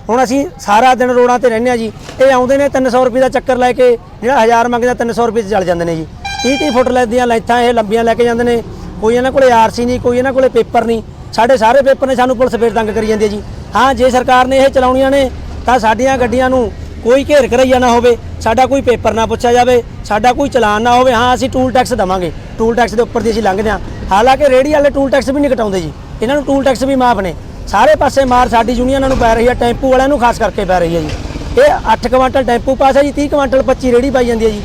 ਹੁਣ ਅਸੀਂ ਸਾਰਾ ਦਿਨ ਰੋਡਾਂ ਤੇ ਰਹਿੰਦੇ ਹਾਂ ਜੀ। ਇਹ ਆਉਂਦੇ ਨੇ 300 ਰੁਪਏ ਦਾ ਚੱਕਰ ਲੈ ਕੇ, ਜਿਹੜਾ 1000 ਮੰਗਦਾ 300 ਰੁਪਏ 'ਚ ਚੱਲ ਜਾਂਦੇ ਨੇ ਜੀ। 30-30 ਫੁੱਟ ਲੈਂਦੀਆਂ ਲਾਈਥਾਂ ਇਹ ਲੰਬੀਆਂ ਲੈ ਕੇ ਜਾਂਦੇ ਨੇ। ਕੋਈ ਇਹਨਾਂ ਕੋਲੇ ਆਰਸੀ ਨਹੀਂ, ਕੋਈ ਇਹਨਾਂ ਕੋਲੇ ਪੇਪਰ ਨਹੀਂ। ਸਾਡੇ ਸਾਰੇ ਪੇਪਰ ਨੇ, ਸਾਨੂੰ ਪੁਲਿਸ ਫੇਰ ਤੰਗ ਕਰੀ ਜਾਂਦੀ ਹੈ ਜੀ। ਹਾਂ, ਜੇ ਸਰਕਾਰ ਨੇ ਇਹ ਚਲਾਉਣੀਆਂ ਨੇ ਤਾਂ ਸਾਡੀਆਂ ਗੱਡੀਆਂ ਨੂੰ ਕੋਈ ਘੇਰ ਘਰਈਆ ਨਾ ਹੋਵੇ, ਸਾਡਾ ਕੋਈ ਪੇਪਰ ਨਾ ਪੁੱਛਿਆ ਜਾਵੇ, ਸਾਡਾ ਕੋਈ ਚਲਾਨ ਨਾ ਹੋਵੇ। ਹਾਂ, ਅਸੀਂ ਟੂਲ ਟੈਕਸ ਦੇਵਾਂਗੇ, ਟੂਲ ਟੈਕਸ ਦੇ ਉੱਪਰ ਦੀ ਅਸੀਂ ਲੰਘਦੇ ਹਾਂ। ਹਾਲਾਂਕਿ ਰੇਹੜੀ ਵਾਲੇ ਟੂਲ ਟੈਕਸ ਵੀ ਨਹੀਂ ਕਟਾਉਂਦੇ ਜੀ। ਇਹਨਾਂ ਨੂੰ ਟੂਲ ਟੈਕਸ ਵੀ ਮਾਫ ਨੇ। ਸਾਰੇ ਪਾਸੇ ਮਾਰ ਸਾਡੀ ਯੂਨੀਅਨਾਂ ਨੂੰ ਪੈ ਰਹੀ ਹੈ, ਟੈਂਪੂ ਵਾਲਿਆਂ ਨੂੰ ਖਾਸ ਕਰਕੇ ਪੈ ਰਹੀ ਹੈ ਜੀ। ਇਹ 8 ਕੁਆਂਟਲ ਟੈਂਪੂ ਪਾਸ ਹੈ ਜੀ, 30 ਕੁਆਂਟਲ 25 ਰੇਹੜੀ ਪਾਈ ਜਾਂਦੀ ਹੈ ਜੀ।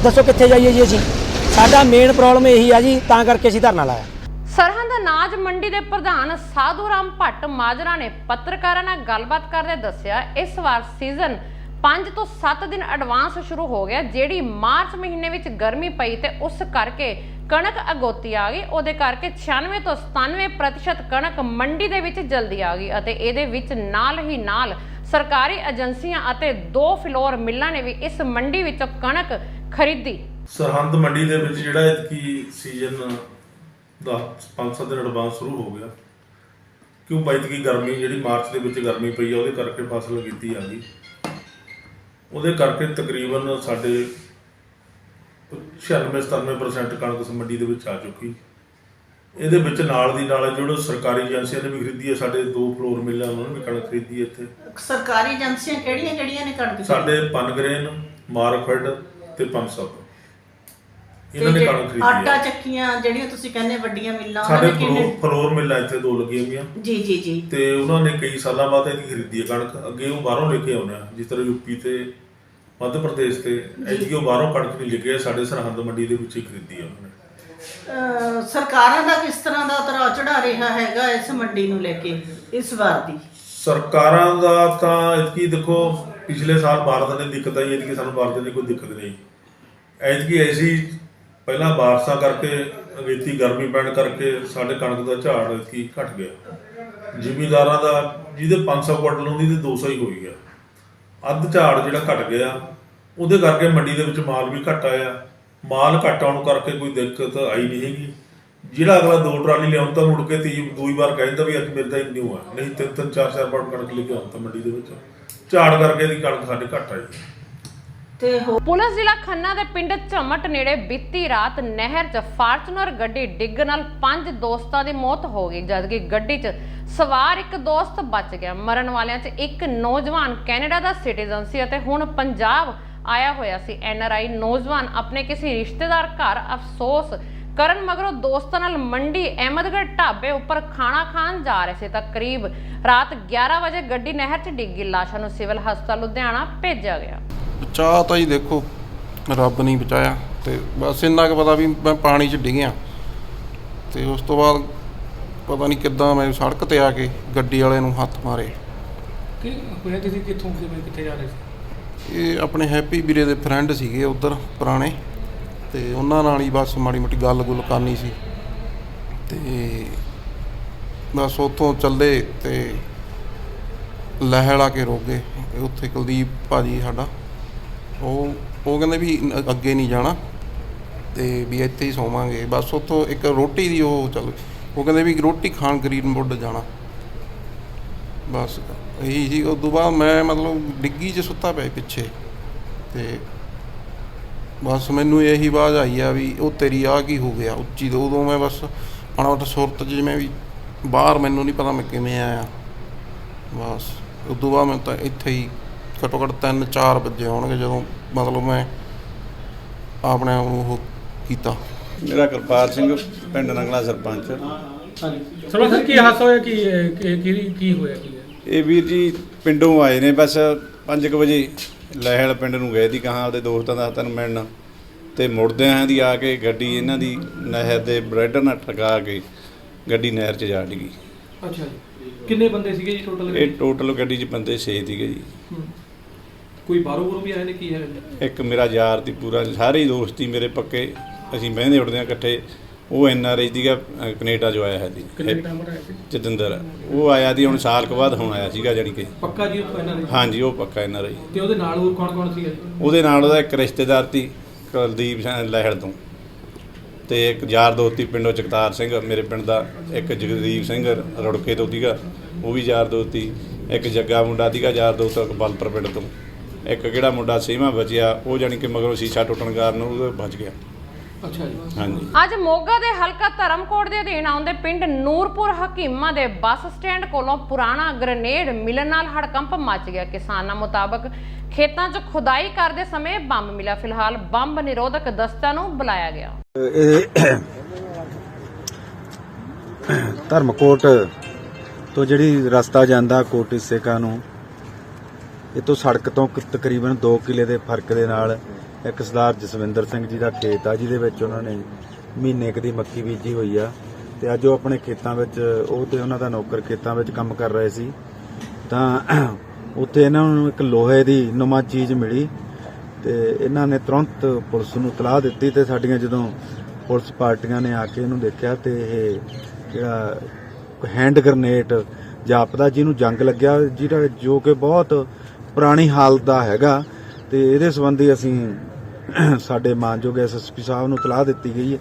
ਦੱਸੋ ਕਿੱਥੇ ਜਾਈਏ ਜੀ ਅਸੀਂ? ਸਾਡਾ ਮੇਨ ਪ੍ਰੋਬਲਮ ਇਹੀ ਆ ਜੀ, ਤਾਂ ਕਰਕੇ ਅਸੀਂ ਧਰਨਾ ਲਾਇਆ। ਸਰਹੰਦ ਅਨਾਜ ਮੰਡੀ ਦੇ ਪ੍ਰਧਾਨ ਸਾਧੂ ਰਾਮ ਭੱਟ ਮਾਜਰਾ ਨੇ ਪੱਤਰਕਾਰਾਂ ਨਾਲ ਗੱਲਬਾਤ ਕਰਦੇ ਦੱਸਿਆ, ਇਸ ਵਾਰ ਸੀਜ਼ਨ 5 ਤੋਂ 7 ਦਿਨ ਐਡਵਾਂਸ ਸ਼ੁਰੂ ਹੋ ਗਿਆ। ਜਿਹੜੀ ਮਾਰਚ ਮਹੀਨੇ ਵਿੱਚ ਗਰਮੀ ਪਈ ਤੇ ਉਸ ਕਰਕੇ ਕਣਕ ਅਗੋਤੀ ਆ ਗਈ, ਉਹਦੇ ਕਰਕੇ 96 ਤੋਂ 97% ਕਣਕ ਮੰਡੀ ਦੇ ਵਿੱਚ ਜਲਦੀ ਆ ਗਈ ਅਤੇ ਇਹਦੇ ਵਿੱਚ ਨਾਲ ਹੀ ਨਾਲ ਸਰਕਾਰੀ ਏਜੰਸੀਆਂ ਅਤੇ 2 ਫਲੋਰ ਮਿੱਲਾਂ ਨੇ ਵੀ ਇਸ ਮੰਡੀ ਵਿੱਚੋਂ ਕਣਕ ਖਰੀਦੀ। ਸਰਹੰਦ ਮੰਡੀ ਦੇ ਵਿੱਚ ਜਿਹੜਾ ਇਤਕੀ ਸੀਜ਼ਨ ਦਾ 5-7 ਦਿਨ ਐਡਵਾਂਸ ਸ਼ੁਰੂ ਹੋ ਗਿਆ, ਕਿਉਂ ਬਾਈਤਕੀ ਗਰਮੀ ਜਿਹੜੀ ਮਾਰਚ ਦੇ ਵਿੱਚ ਗਰਮੀ ਪਈ ਆ ਉਹਦੇ ਕਰਕੇ ਫਸਲ ਕੀਤੀ ਆ ਗਈ। ਉਹਦੇ ਕਰਕੇ ਤਕਰੀਬਨ ਸਾਡੇ 96-97% ਕਣਕ ਮੰਡੀ ਦੇ ਵਿੱਚ ਆ ਚੁੱਕੀ। ਇਹਦੇ ਵਿੱਚ ਨਾਲ ਦੀ ਨਾਲ ਜਿਹੜੇ ਸਰਕਾਰੀ ਏਜੰਸੀਆਂ ਨੇ ਵੀ ਖਰੀਦੀ ਹੈ, ਸਾਡੇ 2 ਫਲੋਰ ਮਿੱਲਾਂ ਉਹਨਾਂ ਨੇ ਵੀ ਕਣਕ ਖਰੀਦੀ ਹੈ। ਇੱਥੇ ਸਰਕਾਰੀ ਏਜੰਸੀਆਂ ਕਿਹੜੀਆਂ ਨੇ ਕਣਕ? ਸਾਡੇ ਪਨਗਰੇਨ, ਮਾਰਕਫੈਡ ਤੇ ਪੰਸਪ, ਇਹਨਾਂ ਨੇ ਕਣਕ ਖਰੀਦੀ ਹੈ। ਆਟਾ ਚੱਕੀਆਂ ਜਿਹੜੀਆਂ ਤੁਸੀਂ ਕਹਿੰਦੇ ਵੱਡੀਆਂ ਮਿੱਲਾਂ, ਸਾਡੇ ਫਲੋਰ ਮਿੱਲਾਂ ਇੱਥੇ 2 ਲੱਗੀਆਂ ਹੋਈਆਂ ਜੀ ਤੇ ਉਹਨਾਂ ਨੇ ਕਈ ਸਾਲਾਂ ਬਾਅਦ ਇਹਦੀ ਖਰੀਦੀ ਹੈ ਕਣਕ। ਅੱਗੇ ਉਹ ਬਾਹਰੋਂ ਲੈ ਕੇ ਆਉਂਦੇ ਆ, ਜਿਸ ਤਰ੍ਹਾਂ ਯੂਪੀ ਤੇ ਮੱਧ ਪ੍ਰਦੇਸ਼ ਤੇ ਐਤਕੀ ਉਹ ਬਾਹਰੋਂ ਕਣਕ ਨਹੀਂ ਲੈ ਕੇ, ਸਾਡੇ ਸਰਹੰਦ ਮੰਡੀ ਦੇ ਵਿੱਚ ਹੀ ਖਰੀਦੀ ਹੈ ਉਹਨਾਂ ਨੇ। ਸਰਕਾਰਾਂ ਦਾ ਕਿਸ ਤਰ੍ਹਾਂ ਦਾ ਉਤਰਾਅ ਚੜਾ ਰਿਹਾ ਹੈਗਾ ਇਸ ਮੰਡੀ ਨੂੰ ਲੈ ਕੇ ਇਸ ਵਾਰ ਦੀ? ਸਰਕਾਰਾਂ ਦਾ ਤਾਂ ਐਤਕੀ ਦੇਖੋ, ਪਿਛਲੇ ਸਾਲ ਬਾਰਿਸ਼ ਦੀ ਦਿੱਕਤ ਆਈ, ਐਤਕੀ ਸਾਨੂੰ ਬਾਰਿਸ਼ ਦੀ ਕੋਈ ਦਿੱਕਤ ਨਹੀਂ। ਐਤਕੀ ਐਸੀ ਪਹਿਲਾਂ ਬਾਰਿਸ਼ਾਂ ਕਰਕੇ ਅਗੇਤੀ ਗਰਮੀ ਪੈਣ ਕਰਕੇ ਸਾਡੇ ਕਣਕ ਦਾ ਝਾੜ ਐਤਕੀ ਘਟ ਗਿਆ। ਜ਼ਿਮੀਂਦਾਰਾਂ ਦਾ ਜਿਹਦੇ 500 ਕੁਇੰਟਲ ਹੁੰਦੀ ਤੇ 200 ਹੀ ਹੋਈ ਗਿਆ। ਅੱਧ ਝਾੜ ਜਿਹੜਾ ਘਟ ਗਿਆ, ਉਹਦੇ ਕਰਕੇ ਮੰਡੀ ਦੇ ਵਿੱਚ ਮਾਲ ਵੀ ਘੱਟ ਆਇਆ। ਮਾਲ ਘੱਟ ਆਉਣ ਕਰਕੇ ਕੋਈ ਦਿੱਕਤ ਆਈ ਨਹੀਂ ਹੈਗੀ। ਜਿਹੜਾ ਅਗਲਾ 2 ਟਰਾਲੀ ਲਿਆਉਣ ਤਾਂ ਮੁੜ ਕੇ ਦੂਈ ਵਾਰ ਕਹਿੰਦਾ ਵੀ ਅੱਜ ਮੇਰੇ ਤਾਂ ਇੰਨੀ ਹੋਆ, ਨਹੀਂ 3-3 4-4 ਫੁੱਟ ਕਣਕ ਲੈ ਕੇ ਆਉਂਦਾ ਮੰਡੀ ਦੇ ਵਿੱਚ। ਝਾੜ ਕਰਕੇ ਦੀ ਕਣਕ ਸਾਡੇ ਘੱਟ ਆਈ। ਪੁਲਿਸ ਜ਼ਿਲ੍ਹਾ ਖੰਨਾ ਦੇ ਪਿੰਡ ਝਮਟ ਨੇੜੇ ਬੀਤੀ ਰਾਤ ਨਹਿਰ 'ਚ ਫਾਰਚੂਨਰ ਗੱਡੀ ਡਿੱਗਣ ਨਾਲ 5 ਦੋਸਤਾਂ ਦੀ ਮੌਤ ਹੋ ਗਈ, ਜਦਕਿ ਗੱਡੀ 'ਚ ਸਵਾਰ ਇੱਕ ਦੋਸਤ ਬਚ ਗਿਆ। ਮਰਨ ਵਾਲਿਆਂ 'ਚ ਇੱਕ ਨੌਜਵਾਨ ਕੈਨੇਡਾ ਦਾ ਸਿਟੀਜ਼ਨ ਸੀ ਅਤੇ ਹੁਣ ਪੰਜਾਬ ਆਇਆ ਹੋਇਆ ਸੀ। NRI ਨੌਜਵਾਨ ਆਪਣੇ ਕਿਸੇ ਰਿਸ਼ਤੇਦਾਰ ਘਰ ਅਫਸੋਸ ਕਰਨ ਮਗਰੋਂ ਦੋਸਤਾਂ ਨਾਲ ਮੰਡੀ ਅਹਿਮਦਗੜ੍ਹ ਢਾਬੇ ਉੱਪਰ ਖਾਣਾ ਖਾਣ ਜਾ ਰਹੇ ਸੀ ਤਾਂ ਕਰੀਬ ਰਾਤ 11 ਵਜੇ ਗੱਡੀ ਨਹਿਰ 'ਚ ਡਿੱਗੀ। ਲਾਸ਼ਾਂ ਨੂੰ ਸਿਵਲ ਹਸਪਤਾਲ ਲੁਧਿਆਣਾ ਭੇਜਿਆ ਗਿਆ। ਬਚਾਅ ਤਾਂ ਹੀ ਦੇਖੋ ਰੱਬ ਨਹੀਂ ਬਚਾਇਆ, ਤੇ ਬਸ ਇੰਨਾ ਕੁ ਪਤਾ ਵੀ ਮੈਂ ਪਾਣੀ 'ਚ ਡਿੱਗਿਆ ਤੇ ਉਸ ਤੋਂ ਬਾਅਦ ਪਤਾ ਨਹੀਂ ਕਿੱਦਾਂ ਮੈਂ ਸੜਕ ਤੇ ਆ ਕੇ ਗੱਡੀ ਵਾਲੇ ਨੂੰ ਹੱਥ ਮਾਰੇ। ਤੁਸੀਂ ਕਿੱਥੋਂ ਕਿੱਥੇ ਜਾ ਰਹੇ ਸੀ? ਇਹ ਆਪਣੇ ਹੈਪੀ ਵੀਰੇ ਦੇ ਫਰੈਂਡ ਸੀਗੇ ਉੱਧਰ ਪੁਰਾਣੇ, ਤੇ ਉਹਨਾਂ ਨਾਲ ਹੀ ਬਸ ਮਾੜੀ ਮੋਟੀ ਗੱਲ ਕਰਨੀ ਸੀ ਤੇ ਬਸ ਉੱਥੋਂ ਚੱਲੇ ਤੇ ਲਹਿਲ ਆ ਕੇ ਰੁਕ ਗਏ। ਉੱਥੇ ਕੁਲਦੀਪ ਭਾਜੀ ਸਾਡਾ, ਉਹ ਕਹਿੰਦੇ ਵੀ ਅੱਗੇ ਨਹੀਂ ਜਾਣਾ ਤੇ ਵੀ ਇੱਥੇ ਹੀ ਸੌਵਾਂਗੇ। ਬਸ ਉੱਥੋਂ ਇੱਕ ਰੋਟੀ ਦੀ ਉਹ ਕਹਿੰਦੇ ਵੀ ਰੋਟੀ ਖਾਣ ਗਰੀਨਵੁੱਡ ਜਾਣਾ, ਬਸ ਇਹੀ ਸੀ। ਉਸ ਤੋਂ ਬਾਅਦ ਮੈਂ ਮਤਲਬ ਡਿੱਗੀ 'ਚ ਸੁੱਤਾ ਪਿਆ ਪਿੱਛੇ ਤੇ ਬਸ ਮੈਨੂੰ ਇਹੀ ਆਵਾਜ਼ ਆਈ ਆ ਵੀ ਉਹ ਤੇਰੀ ਆ ਕੀ ਹੋ ਗਿਆ ਉੱਚੀ ਤੋਂ। ਉਦੋਂ ਮੈਂ ਬਸ ਅਣਵਟ ਸੁਰਤ 'ਚ ਜਿਵੇਂ ਵੀ ਬਾਹਰ, ਮੈਨੂੰ ਨਹੀਂ ਪਤਾ ਮੈਂ ਕਿਵੇਂ ਆਇਆ। ਬਸ ਉਦੋਂ ਬਾਅਦ ਮੈਂ ਤਾਂ ਇੱਥੇ ਹੀ ਘੱਟੋ ਘੱਟ 3-4 ਵਜੇ ਹੋਣਗੇ ਜਦੋਂ ਮਤਲਬ ਮੈਂ ਆਪਣੇ ਆਪ ਨੂੰ ਉਹ ਕੀਤਾ। ਮੇਰਾ ਕਿਰਪਾਲ ਸਿੰਘ, ਪਿੰਡ ਨੰਗਲਾ ਸਰਪੰਚ। ਹਾਂਜੀ ਸਰ, ਕੀ ਹਾਦਸਾ ਹੋਇਆ? ਕੀ ਹੋਇਆ ਕੀ ਹੈ? ਇਹ ਵੀਰ ਜੀ ਪਿੰਡੋਂ ਆਏ ਨੇ ਬਸ 5 ਵਜੇ, ਲਹਿਲ ਪਿੰਡ ਨੂੰ ਗਏ ਦੀ ਕਹਾਂ ਆਪਦੇ ਦੋਸਤਾਂ ਦਾ ਤੈਨੂੰ ਮਿਲਣ, ਤੇ ਮੁੜਦਿਆਂ ਦੀ ਆ ਕੇ ਗੱਡੀ ਇਹਨਾਂ ਦੀ ਨਹਿਰ ਦੇ ਬਰੈਡਰ ਨਾਲ ਟਕਾ ਕੇ ਗੱਡੀ ਨਹਿਰ 'ਚ ਜਾ ਡਿੱਗੀ। ਅੱਛਾ ਜੀ, ਕਿੰਨੇ ਬੰਦੇ ਸੀਗੇ ਜੀ ਟੋਟਲ? ਇਹ ਟੋਟਲ ਗੱਡੀ 'ਚ ਬੰਦੇ 6 ਸੀਗੇ ਜੀ। ਕੋਈ ਬਾਹਰੋਂ ਵੀ ਆਏ ਨੇ? ਕੀ ਹੈ? ਇੱਕ ਮੇਰਾ ਯਾਰ ਦੀ ਪੂਰਾ, ਸਾਰੇ ਹੀ ਦੋਸਤ ਹੀ ਮੇਰੇ ਪੱਕੇ, ਅਸੀਂ ਬਹਿੰਦੇ ਉੱਠਦੇ ਹਾਂ ਇਕੱਠੇ। ਉਹ NRI ਸੀਗਾ, ਕੈਨੇਡਾ 'ਚੋਂ ਆਇਆ ਹੈ ਜੀ, ਜਤਿੰਦਰ। ਉਹ ਆਇਆ ਦੀ ਹੁਣ ਸਾਲ ਕੁ ਬਾਅਦ ਹੁਣ ਆਇਆ ਸੀਗਾ, ਜਾਣੀ ਕਿ ਪੱਕਾ ਜੀ ਉਹ NRI? ਹਾਂਜੀ ਉਹ ਪੱਕਾ NRI। ਤੇ ਉਹਦੇ ਨਾਲ ਹੋਰ ਕੌਣ ਸੀਗਾ ਜੀ? ਉਹਦੇ ਨਾਲ ਉਹਦਾ ਇੱਕ ਰਿਸ਼ਤੇਦਾਰ ਸੀ ਕੁਲਦੀਪ ਸਿੰਘ ਲਹਿੜ ਤੋਂ, ਤੇ ਇੱਕ ਯਾਰ ਦੋਸਤ ਸੀ ਪਿੰਡੋਂ ਜਗਤਾਰ ਸਿੰਘ ਮੇਰੇ ਪਿੰਡ ਦਾ, ਇੱਕ ਜਗਦੀਪ ਸਿੰਘ ਰੁੜਕੇ ਤੋਂ ਸੀਗਾ, ਉਹ ਵੀ ਯਾਰ ਦੋਸਤ ਸੀ। ਇੱਕ ਜੱਗਾ ਮੁੰਡਾ ਸੀਗਾ ਯਾਰ ਦੋਸਤ ਬਲਪੁਰ ਪਿੰਡ ਤੋਂ। ਇੱਕ ਕਿਹੜਾ ਮੁੰਡਾ 6ਵਾਂ ਬਚਿਆ, ਉਹ ਜਾਣੀ ਕਿ ਮਗਰੋਂ ਸ਼ੀਸ਼ਾ ਟੁੱਟਣ ਕਾਰਨ ਉਹ ਬਚ ਗਿਆ। ਅੱਛਾ ਜੀ। ਹਾਂਜੀ। ਅੱਜ ਮੋਗਾ ਦੇ ਹਲਕਾ ਧਰਮਕੋਟ ਦੇ ਅਧੀਨ ਆਉਂਦੇ ਪਿੰਡ ਨੂਰਪੁਰ ਹਕੀਮਾਂ ਦੇ ਬੱਸ ਸਟੈਂਡ ਕੋਲੋਂ ਪੁਰਾਣਾ ਗ੍ਰਨੇਡ ਮਿਲਣ ਨਾਲ ਹੜਕੰਪ ਮਚ ਗਿਆ। ਕਿਸਾਨਾਂ ਮੁਤਾਬਕ ਖੇਤਾਂ 'ਚ ਖੁਦਾਈ ਕਰਦੇ ਸਮੇਂ ਬੰਬ ਮਿਲਿਆ। ਫਿਲਹਾਲ ਬੰਬ ਨਿਰੋਧਕ ਦਸਤਾ ਨੂੰ ਬੁਲਾਇਆ ਗਿਆ। ਧਰਮਕੋਟ ਤੋਂ ਜਿਹੜੀ ਰਸਤਾ ਜਾਂਦਾ ਕੋਟੀ ਸੇਕਾ ਨੂੰ, ਇਹ ਤੋਂ ਸੜਕ ਤੋਂ ਤਕਰੀਬਨ 2 ਕਿਲੇ ਦੇ ਫਰਕ ਦੇ ਨਾਲ ਇੱਕ ਸਰਦਾਰ ਜਸਵਿੰਦਰ ਸਿੰਘ ਜੀ ਦਾ ਖੇਤ ਆ, ਜਿਹਦੇ ਵਿੱਚ ਉਹਨਾਂ ਨੇ ਮਹੀਨੇ ਕੁ ਦੀ ਮੱਕੀ ਬੀਜੀ ਹੋਈ ਆ। ਤੇ ਅੱਜ ਉਹ ਆਪਣੇ ਖੇਤਾਂ ਵਿੱਚ, ਉਹ ਤੇ ਉਹਨਾਂ ਦਾ ਨੌਕਰ ਖੇਤਾਂ ਵਿੱਚ ਕੰਮ ਕਰ ਰਹੇ ਸੀ, ਤਾਂ ਉੱਥੇ ਇਹਨਾਂ ਨੂੰ ਇੱਕ ਲੋਹੇ ਦੀ ਨੁਮਾ ਚੀਜ਼ ਮਿਲੀ ਤੇ ਇਹਨਾਂ ਨੇ ਤੁਰੰਤ ਪੁਲਿਸ ਨੂੰ ਇਤਲਾਹ ਦਿੱਤੀ। ਤੇ ਸਾਡੀਆਂ ਜਦੋਂ ਪੁਲਿਸ ਪਾਰਟੀਆਂ ਨੇ ਆ ਕੇ ਇਹਨੂੰ ਦੇਖਿਆ ਤੇ ਇਹ ਜਿਹੜਾ ਹੈਂਡ ਗ੍ਰਨੇਡ ਜਾਪਦਾ, ਜਿਹਨੂੰ ਜੰਗ ਲੱਗਿਆ, ਜਿਹੜਾ ਜੋ ਕਿ ਬਹੁਤ ਪੁਰਾਣੀ ਹਾਲਤ ਦਾ ਹੈਗਾ। ਤੇ ਇਹਦੇ ਸੰਬੰਧੀ ਅਸੀਂ ਸਾਡੇ ਮਾਨਯੋਗ SSP ਸਾਹਿਬ ਨੂੰ ਇਤਲਾਹ ਦਿੱਤੀ ਗਈ ਹੈ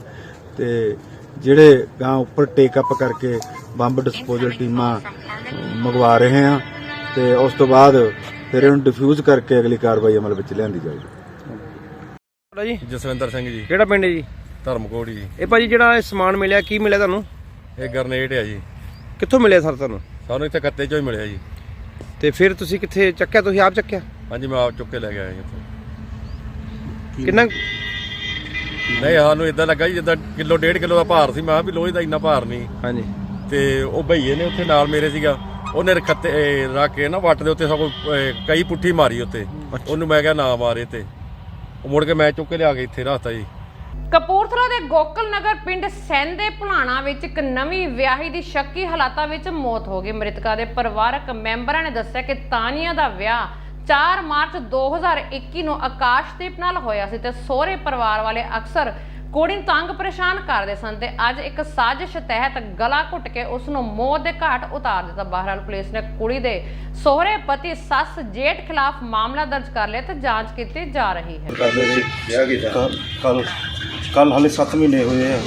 ਤੇ ਜਿਹੜੇ ਗਾਂ ਉੱਪਰ ਟੇਕ ਅਪ ਕਰਕੇ ਬੰਬ ਡਿਸਪੋਜ਼ਲ ਟੀਮਾਂ ਮੰਗਵਾ ਰਹੇ ਹਾਂ ਤੇ ਉਸ ਤੋਂ ਬਾਅਦ ਫਿਰ ਇਹਨੂੰ ਡਿਫਿਊਜ਼ ਕਰਕੇ ਅਗਲੀ ਕਾਰਵਾਈ ਅਮਲ ਵਿੱਚ ਲਿਆਂਦੀ ਜਾਏਗੀ। ਜੀ ਜਸਵਿੰਦਰ ਸਿੰਘ ਜੀ। ਕਿਹੜਾ ਪਿੰਡ ਹੈ ਜੀ? ਧਰਮਕੋਟ ਜੀ। ਇਹ ਭਾਜੀ ਜਿਹੜਾ ਸਮਾਨ ਮਿਲਿਆ, ਕੀ ਮਿਲਿਆ ਤੁਹਾਨੂੰ? ਇਹ ਗ੍ਰਨੇਡ ਹੈ ਜੀ। ਕਿੱਥੋਂ ਮਿਲਿਆ ਸਰ ਤੁਹਾਨੂੰ? ਸਾਨੂੰ ਇੱਥੇ ਕੱਤੇ 'ਚੋਂ ਹੀ ਮਿਲਿਆ ਜੀ। ਤੇ ਫਿਰ ਤੁਸੀਂ ਕਿੱਥੇ ਚੱਕਿਆ? ਤੁਸੀਂ ਆਪ ਚੱਕਿਆ? ਹਾਂਜੀ ਮੈਂ ਆਪ ਚੁੱਕ ਕੇ ਲੈ ਕੇ ਆਇਆ ਜੀ ਇੱਥੋਂ। ਕਿੰਨਾ? ਨਹੀਂ ਸਾਨੂੰ ਇਦਾਂ ਲੱਗਾ ਜੀ ਜਿੱਦਾਂ ਕਿਲੋ 1.5 ਕਿਲੋ ਦਾ ਭਾਰ ਸੀ। ਮੈਂ ਕਿਹਾ ਵੀ ਲੋਹੇ ਦਾ ਇੰਨਾ ਭਾਰ ਨਹੀਂ। ਹਾਂਜੀ। ਤੇ ਉਹ ਭਈਏ ਨੇ ਉੱਥੇ ਨਾਲ ਮੇਰੇ ਸੀਗਾ, ਉਹਨੇ ਰਖੱਤੇ ਰੱਖ ਕੇ ਨਾ ਵੱਟ ਦੇ ਉੱਤੇ ਸਗੋਂ ਕਈ ਪੁੱਠੀ ਮਾਰੀ ਉੱਤੇ। ਉਹਨੂੰ ਮੈਂ ਕਿਹਾ ਨਾ ਮਾਰੇ, ਤੇ ਉਹ ਮੁੜ ਕੇ ਮੈਂ ਚੁੱਕ ਕੇ ਲਿਆ ਕੇ ਇੱਥੇ ਰੱਖਤਾ ਜੀ। ਕਪੂਰਥਲਾ ਦੇ ਗੋਕਲ ਨਗਰ ਪਿੰਡ ਸੈਂਦੇ ਭਲਾਣਾ ਵਿੱਚ ਇੱਕ ਨਵੀਂ ਵਿਆਹੀ ਦੀ ਸ਼ੱਕੀ ਹਾਲਾਤਾਂ ਵਿੱਚ ਮੌਤ ਹੋ ਗਈ। ਮ੍ਰਿਤਕਾ ਦੇ ਪਰਿਵਾਰਕ ਮੈਂਬਰਾਂ ਨੇ ਦੱਸਿਆ ਕਿ ਤਾਨੀਆ ਦਾ ਵਿਆਹ 4 ਮਾਰਚ 2021 ਨੂੰ ਆਕਾਸ਼ਦੀਪ ਨਾਲ ਹੋਇਆ ਸੀ ਤੇ ਸਹੁਰੇ ਪਰਿਵਾਰ ਵਾਲੇ ਅਕਸਰ ਕੁੜੀ ਨੂੰ ਤੰਗ ਪਰੇਸ਼ਾਨ ਕਰਦੇ ਸਨ ਤੇ ਅੱਜ ਇੱਕ ਸਾਜ਼ਿਸ਼ ਤਹਿਤ ਗਲਾ ਘੁੱਟ ਕੇ ਉਸ ਨੂੰ ਮੌਤ ਦੇ ਘਾਟ ਉਤਾਰ ਦਿੱਤਾ। ਬਹਰਾਲ ਪੁਲਿਸ ਨੇ ਕੁੜੀ ਦੇ ਸਹੁਰੇ ਪਤੀ ਸੱਸ ਜੇਠ ਖਿਲਾਫ ਮਾਮਲਾ ਦਰਜ ਕਰ ਲਿਆ ਤੇ ਜਾਂਚ ਕੀਤੀ ਜਾ ਰਹੀ ਹੈ। ਕੱਲ ਹਾਲੇ 7 ਮਹੀਨੇ ਹੋਏ ਆ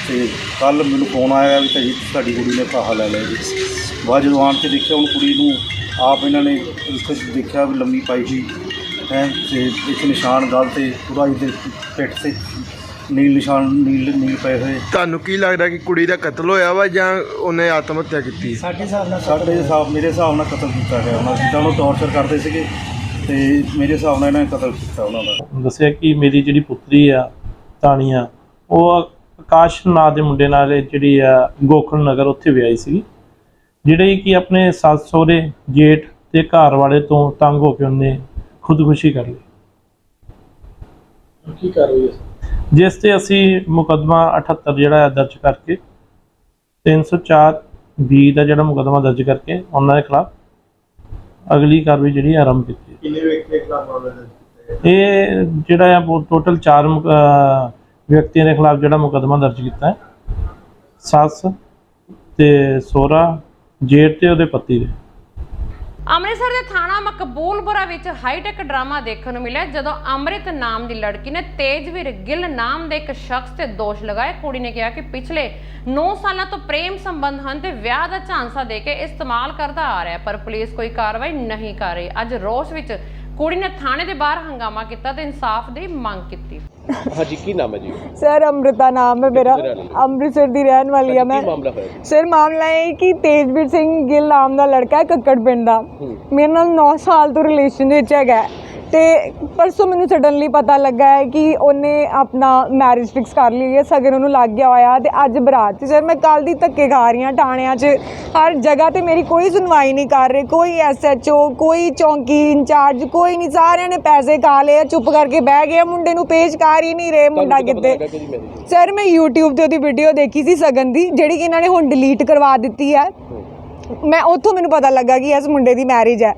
ਤੇ ਕੱਲ ਮੈਨੂੰ ਫੋਨ ਆਇਆ ਵੀ ਭਾਜੀ ਸਾਡੀ ਕੁੜੀ ਨੇ ਫਾਹਾ ਲੈ ਲਿਆ ਜੀ। ਬਾਅਦ ਜਦੋਂ ਆਣ ਕੇ ਦੇਖਿਆ ਉਹਨੂੰ ਕੁੜੀ ਨੂੰ ਆਪ ਇਹਨਾਂ ਨੇ ਇੱਥੇ ਦੇਖਿਆ ਵੀ ਲੰਮੀ ਪਾਈ ਸੀ ਹੈ ਤੇ ਇੱਕ ਨਿਸ਼ਾਨ ਗਲ ਤੇ ਪੂਰਾ ਇਹਦੇ ਪਿੱਠ ਤੇ ਨੀਲ ਪਏ ਹੋਏ। ਤੁਹਾਨੂੰ ਕੀ ਲੱਗਦਾ ਕਿ ਕੁੜੀ ਦਾ ਕਤਲ ਹੋਇਆ ਵਾ ਜਾਂ ਉਹਨੇ ਆਤਮ ਹੱਤਿਆ ਕੀਤੀ? ਮੇਰੇ ਹਿਸਾਬ ਨਾਲ ਕਤਲ ਕੀਤਾ ਗਿਆ ਉਹਨਾਂ ਜਿੱਦਾਂ ਉਹਨੂੰ ਟੌਰਚਰ ਕਰਦੇ ਸੀਗੇ ਤੇ ਮੇਰੇ ਹਿਸਾਬ ਨਾਲ ਇਹਨਾਂ ਨੇ ਕਤਲ ਕੀਤਾ ਉਹਨਾਂ ਦਾ। ਦੱਸਿਆ ਕਿ ਮੇਰੀ ਜਿਹੜੀ ਪੁੱਤਰੀ ਆ ਤਾਨੀਆ, ਉਹ ਆਕਾਸ਼ ਨਾਂ ਦੇ ਮੁੰਡੇ ਨਾਲ ਜਿਹੜੀ ਆ ਗੋਖਲ ਨਗਰ ਉੱਥੇ ਵਿਆਹੀ ਸੀ, ਜਿਹੜੇ ਕਿ ਆਪਣੇ ਸੱਸ ਸਹੁਰੇ ਜੇਠ ਤੇ ਘਰ ਵਾਲੇ ਤੋਂ ਤੰਗ ਹੋ ਕੇ ਉਹਨੇ ਖੁਦਕੁਸ਼ੀ ਕਰ ਲਈ। ਕੀ ਕਰ ਰਹੀ ਹੈ? ਜਿਸ ਤੇ ਅਸੀਂ ਮੁਕੱਦਮਾ 78 ਜਿਹੜਾ ਦਰਜ ਕਰਕੇ 304(B) ਦਾ ਜਿਹੜਾ ਮੁਕੱਦਮਾ ਦਰਜ ਕਰਕੇ ਉਹਨਾਂ ਦੇ ਖਿਲਾਫ ਅਗਲੀ ਕਾਰਵਾਈ ਜਿਹੜੀ ਆਰੰਭ ਕੀਤੀ। ਕਿੰਨੇ ਵਿਅਕਤੀਆਂ ਖਿਲਾਫ ਮਾਮਲਾ ਦਰਜ ਕੀਤਾ? ਇਹ ਜਿਹੜਾ ਆ ਟੋਟਲ 4 ਵਿਅਕਤੀਆਂ ਦੇ ਖਿਲਾਫ ਜਿਹੜਾ ਮੁਕੱਦਮਾ ਦਰਜ ਕੀਤਾ ਹੈ, ਸੱਸ ਤੇ ਸਹੁਰਾ, ਜੇਠ ਤੇ ਉਹਦੇ ਪਤੀ ਦੇ। ਅੰਮ੍ਰਿਤਸਰ ਦੇ ਥਾਣਾ ਮਕਬੂਲਪੁਰਾ ਵਿੱਚ ਹਾਈਟੈਕ ਡਰਾਮਾ ਦੇਖਣ ਨੂੰ ਮਿਲਿਆ ਜਦੋਂ ਅੰਮ੍ਰਿਤ ਨਾਮ ਦੀ ਲੜਕੀ ਨੇ ਤੇਜਵੀਰ ਗਿੱਲ ਨਾਮ ਦੇ ਇੱਕ ਸ਼ਖਸ ਤੇ ਦੋਸ਼ ਲਗਾਏ। ਕੁੜੀ ਨੇ ਕਿਹਾ ਕਿ ਪਿਛਲੇ 9 ਸਾਲਾਂ ਤੋਂ ਪ੍ਰੇਮ ਸੰਬੰਧ ਹਨ ਤੇ ਵਿਆਹ ਦਾ ਝਾਂਸਾ ਦੇ ਕੇ ਇਸਤੇਮਾਲ ਕਰਦਾ ਆ ਰਿਹਾ, ਪਰ ਪੁਲਿਸ ਕੋਈ ਕਾਰਵਾਈ ਨਹੀਂ ਕਰ ਰਹੀ। ਅੱਜ ਰੋਸ ਵਿੱਚ ਕੁੜੀ ਨੇ ਥਾਣੇ ਦੇ ਬਾਹਰ ਹੰਗਾਮਾ ਕੀਤਾ ਤੇ ਇਨਸਾਫ ਦੀ ਮੰਗ ਕੀਤੀ। ਹਾਂਜੀ, ਕੀ ਨਾਮ ਹੈ ਜੀ? सर अमृता नाम है मेरा, अमृतसर दी रहने वाली है मैं। ਮਾਮਲਾ ਹੋਇਆ? सर मामला ये कि तेजवीर सिंह गिल नाम ਦਾ ਲੜਕਾ ਹੈ ਕੱਕੜ ਪਿੰਡ ਦਾ, ਮੇਰੇ ਨਾਲ 9 ਸਾਲ ਤੋਂ ਰਿਲੇਸ਼ਨ ਵਿੱਚ ਹੈਗਾ ਤੇ ਪਰਸੋਂ ਮੈਨੂੰ ਸਡਨਲੀ ਪਤਾ ਲੱਗਾ ਹੈ ਕਿ ਉਹਨੇ ਆਪਣਾ ਮੈਰਿਜ ਫਿਕਸ ਕਰ ਲਈ ਹੈ, ਸਗਨ ਉਹਨੂੰ ਲੱਗ ਗਿਆ ਹੋਇਆ ਤੇ ਅੱਜ ਬਰਾਤ 'ਚ। ਸਰ ਮੈਂ ਕੱਲ੍ਹ ਦੀ ਧੱਕੇ ਖਾ ਰਹੀ ਹਾਂ ਥਾਣਿਆਂ 'ਚ, ਹਰ ਜਗ੍ਹਾ ਤੇ ਮੇਰੀ ਕੋਈ ਸੁਣਵਾਈ ਨਹੀਂ ਕਰ ਰਹੇ, ਕੋਈ SHO, ਕੋਈ ਚੌਂਕੀ ਇੰਚਾਰਜ, ਕੋਈ ਨਹੀਂ। ਸਾਰਿਆਂ ਨੇ ਪੈਸੇ ਖਾ ਲਏ, ਚੁੱਪ ਕਰਕੇ ਬਹਿ ਗਏ, ਮੁੰਡੇ ਨੂੰ ਪੇਸ਼ ਕਰ ਹੀ ਨਹੀਂ ਰਹੇ। ਮੁੰਡਾ ਕਿੱਥੇ? ਸਰ ਮੈਂ YouTube ਤੇ ਉਹਦੀ ਵੀਡੀਓ ਦੇਖੀ ਸੀ ਸਗਨ ਦੀ, ਜਿਹੜੀ ਕਿ ਇਹਨਾਂ ਨੇ ਹੁਣ ਡਿਲੀਟ ਕਰਵਾ ਦਿੱਤੀ ਹੈ। ਮੈਂ ਉੱਥੋਂ ਮੈਨੂੰ ਪਤਾ ਲੱਗਾ ਕਿ ਇਸ ਮੁੰਡੇ ਦੀ ਮੈਰਿਜ ਹੈ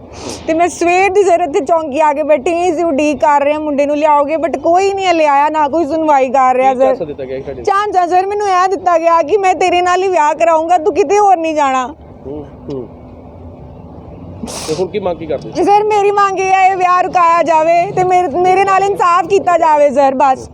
ਤੇ ਮੈਂ ਸਵੇਰ ਦੀ ਸਰ ਇੱਥੇ ਚੌਂਕੀ ਆ ਕੇ ਬੈਠੀ ਸੀ, ਉਡੀਕ ਕਰ ਰਹੇ ਮੁੰਡੇ ਨੂੰ ਲਿਆਓਗੇ, ਬਟ ਕੋਈ ਨਹੀਂ ਲਿਆਇਆ, ਨਾ ਕੋਈ ਸੁਣਵਾਈ ਕਰ ਰਿਹਾ। ਸਰ ਚਾਂਸ ਸਰ ਮੈਨੂੰ ਇਹ ਦਿੱਤਾ ਗਿਆ ਕਿ ਮੈਂ ਤੇਰੇ ਨਾਲ ਹੀ ਵਿਆਹ ਕਰਾਉਂਗਾ, ਤੂੰ ਕਿਤੇ ਹੋਰ ਨਹੀਂ ਜਾਣਾ। ਤੇ ਹੁਣ ਕੀ ਮੰਗ ਕੀ ਕਰਦੇ? ਸਰ ਮੇਰੀ ਮੰਗ ਇਹ ਹੈ, ਇਹ ਵਿਆਹ ਰੁਕਾਇਆ ਜਾਵੇ ਤੇ ਮੇਰੇ ਨਾਲ ਇਨਸਾਫ ਕੀਤਾ ਜਾਵੇ ਸਰ, ਬਸ।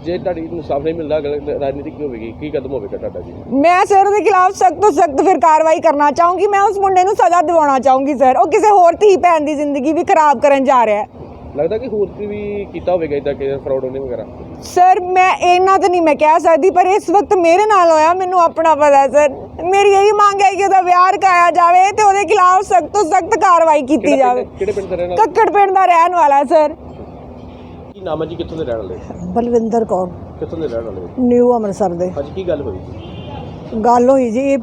ਜੇ ਤੁਹਾਡੀ ਇਨਸਾਫ ਨਹੀਂ ਮਿਲਦਾ, ਰਾਜਨੀਤੀ ਕੀ ਹੋਵੇਗੀ, ਕੀ ਕਦਮ ਹੋਵੇਗਾ ਤੁਹਾਡਾ ਜੀ? ਮੈਂ ਸਰ ਉਹਦੇ ਖਿਲਾਫ ਸਖਤ ਤੋਂ ਸਖਤ ਫਿਰ ਕਾਰਵਾਈ ਕਰਨਾ ਚਾਹੂੰਗੀ। ਮੈਂ ਉਸ ਮੁੰਡੇ ਨੂੰ ਸਜ਼ਾ ਦਿਵਾਉਣਾ ਚਾਹੂੰਗੀ ਸਰ, ਉਹ ਕਿਸੇ ਹੋਰ ਧੀ ਭੈਣ ਦੀ ਜ਼ਿੰਦਗੀ ਵੀ ਖਰਾਬ ਕਰਨ ਜਾ ਰਿਹਾ ਹੈ। ਲੱਗਦਾ ਕਿ ਹੋਰ ਵੀ ਕੀਤਾ ਹੋਵੇਗਾ ਇਦਾਂ ਕਿ ਫਰਾਡ ਹੋਣੇ ਵਗੈਰਾ? ਸਰ ਮੈਂ ਇਹਨਾਂ ਤਾਂ ਨਹੀਂ ਮੈਂ ਕਹਿ ਸਕਦੀ, ਪਰ ਇਸ ਵਕਤ ਮੇਰੇ ਨਾਲ ਹੋਇਆ, ਮੈਨੂੰ ਆਪਣਾ ਪਤਾ ਸਰ। ਮੇਰੀ ਇਹੀ ਮੰਗ ਹੈ ਕਿ ਉਹਦਾ ਵਿਆਹ ਰਖਾਇਆ ਜਾਵੇ ਤੇ ਉਹਦੇ ਖਿਲਾਫ ਸਖਤ ਤੋਂ ਸਖਤ ਕਾਰਵਾਈ ਕੀਤੀ ਜਾਵੇ। ਕਿਹੜੇ ਪਿੰਡ ਦਾ ਰਹਿਣ ਵਾਲਾ? ਕੱਕੜ ਪਿੰਡ ਦਾ ਰਹਿਣ ਵਾਲਾ ਸਰ। ਕੀ ਨਾਮ ਹੈ ਜੀ, ਕਿੱਥੋਂ ਦੇ ਰਹਿਣ ਵਾਲੇ? ਬਲਵਿੰਦਰ ਕੌਰ। ਕਿੱਥੋਂ ਦੇ ਰਹਿਣ ਵਾਲੇ? ਨਿਊ ਅੰਮ੍ਰਿਤਸਰ ਦੇ। ਅੱਜ ਕੀ ਗੱਲ ਹੋਈ ਜੀ? ਗੱਲ ਹੋਈ ਜੀ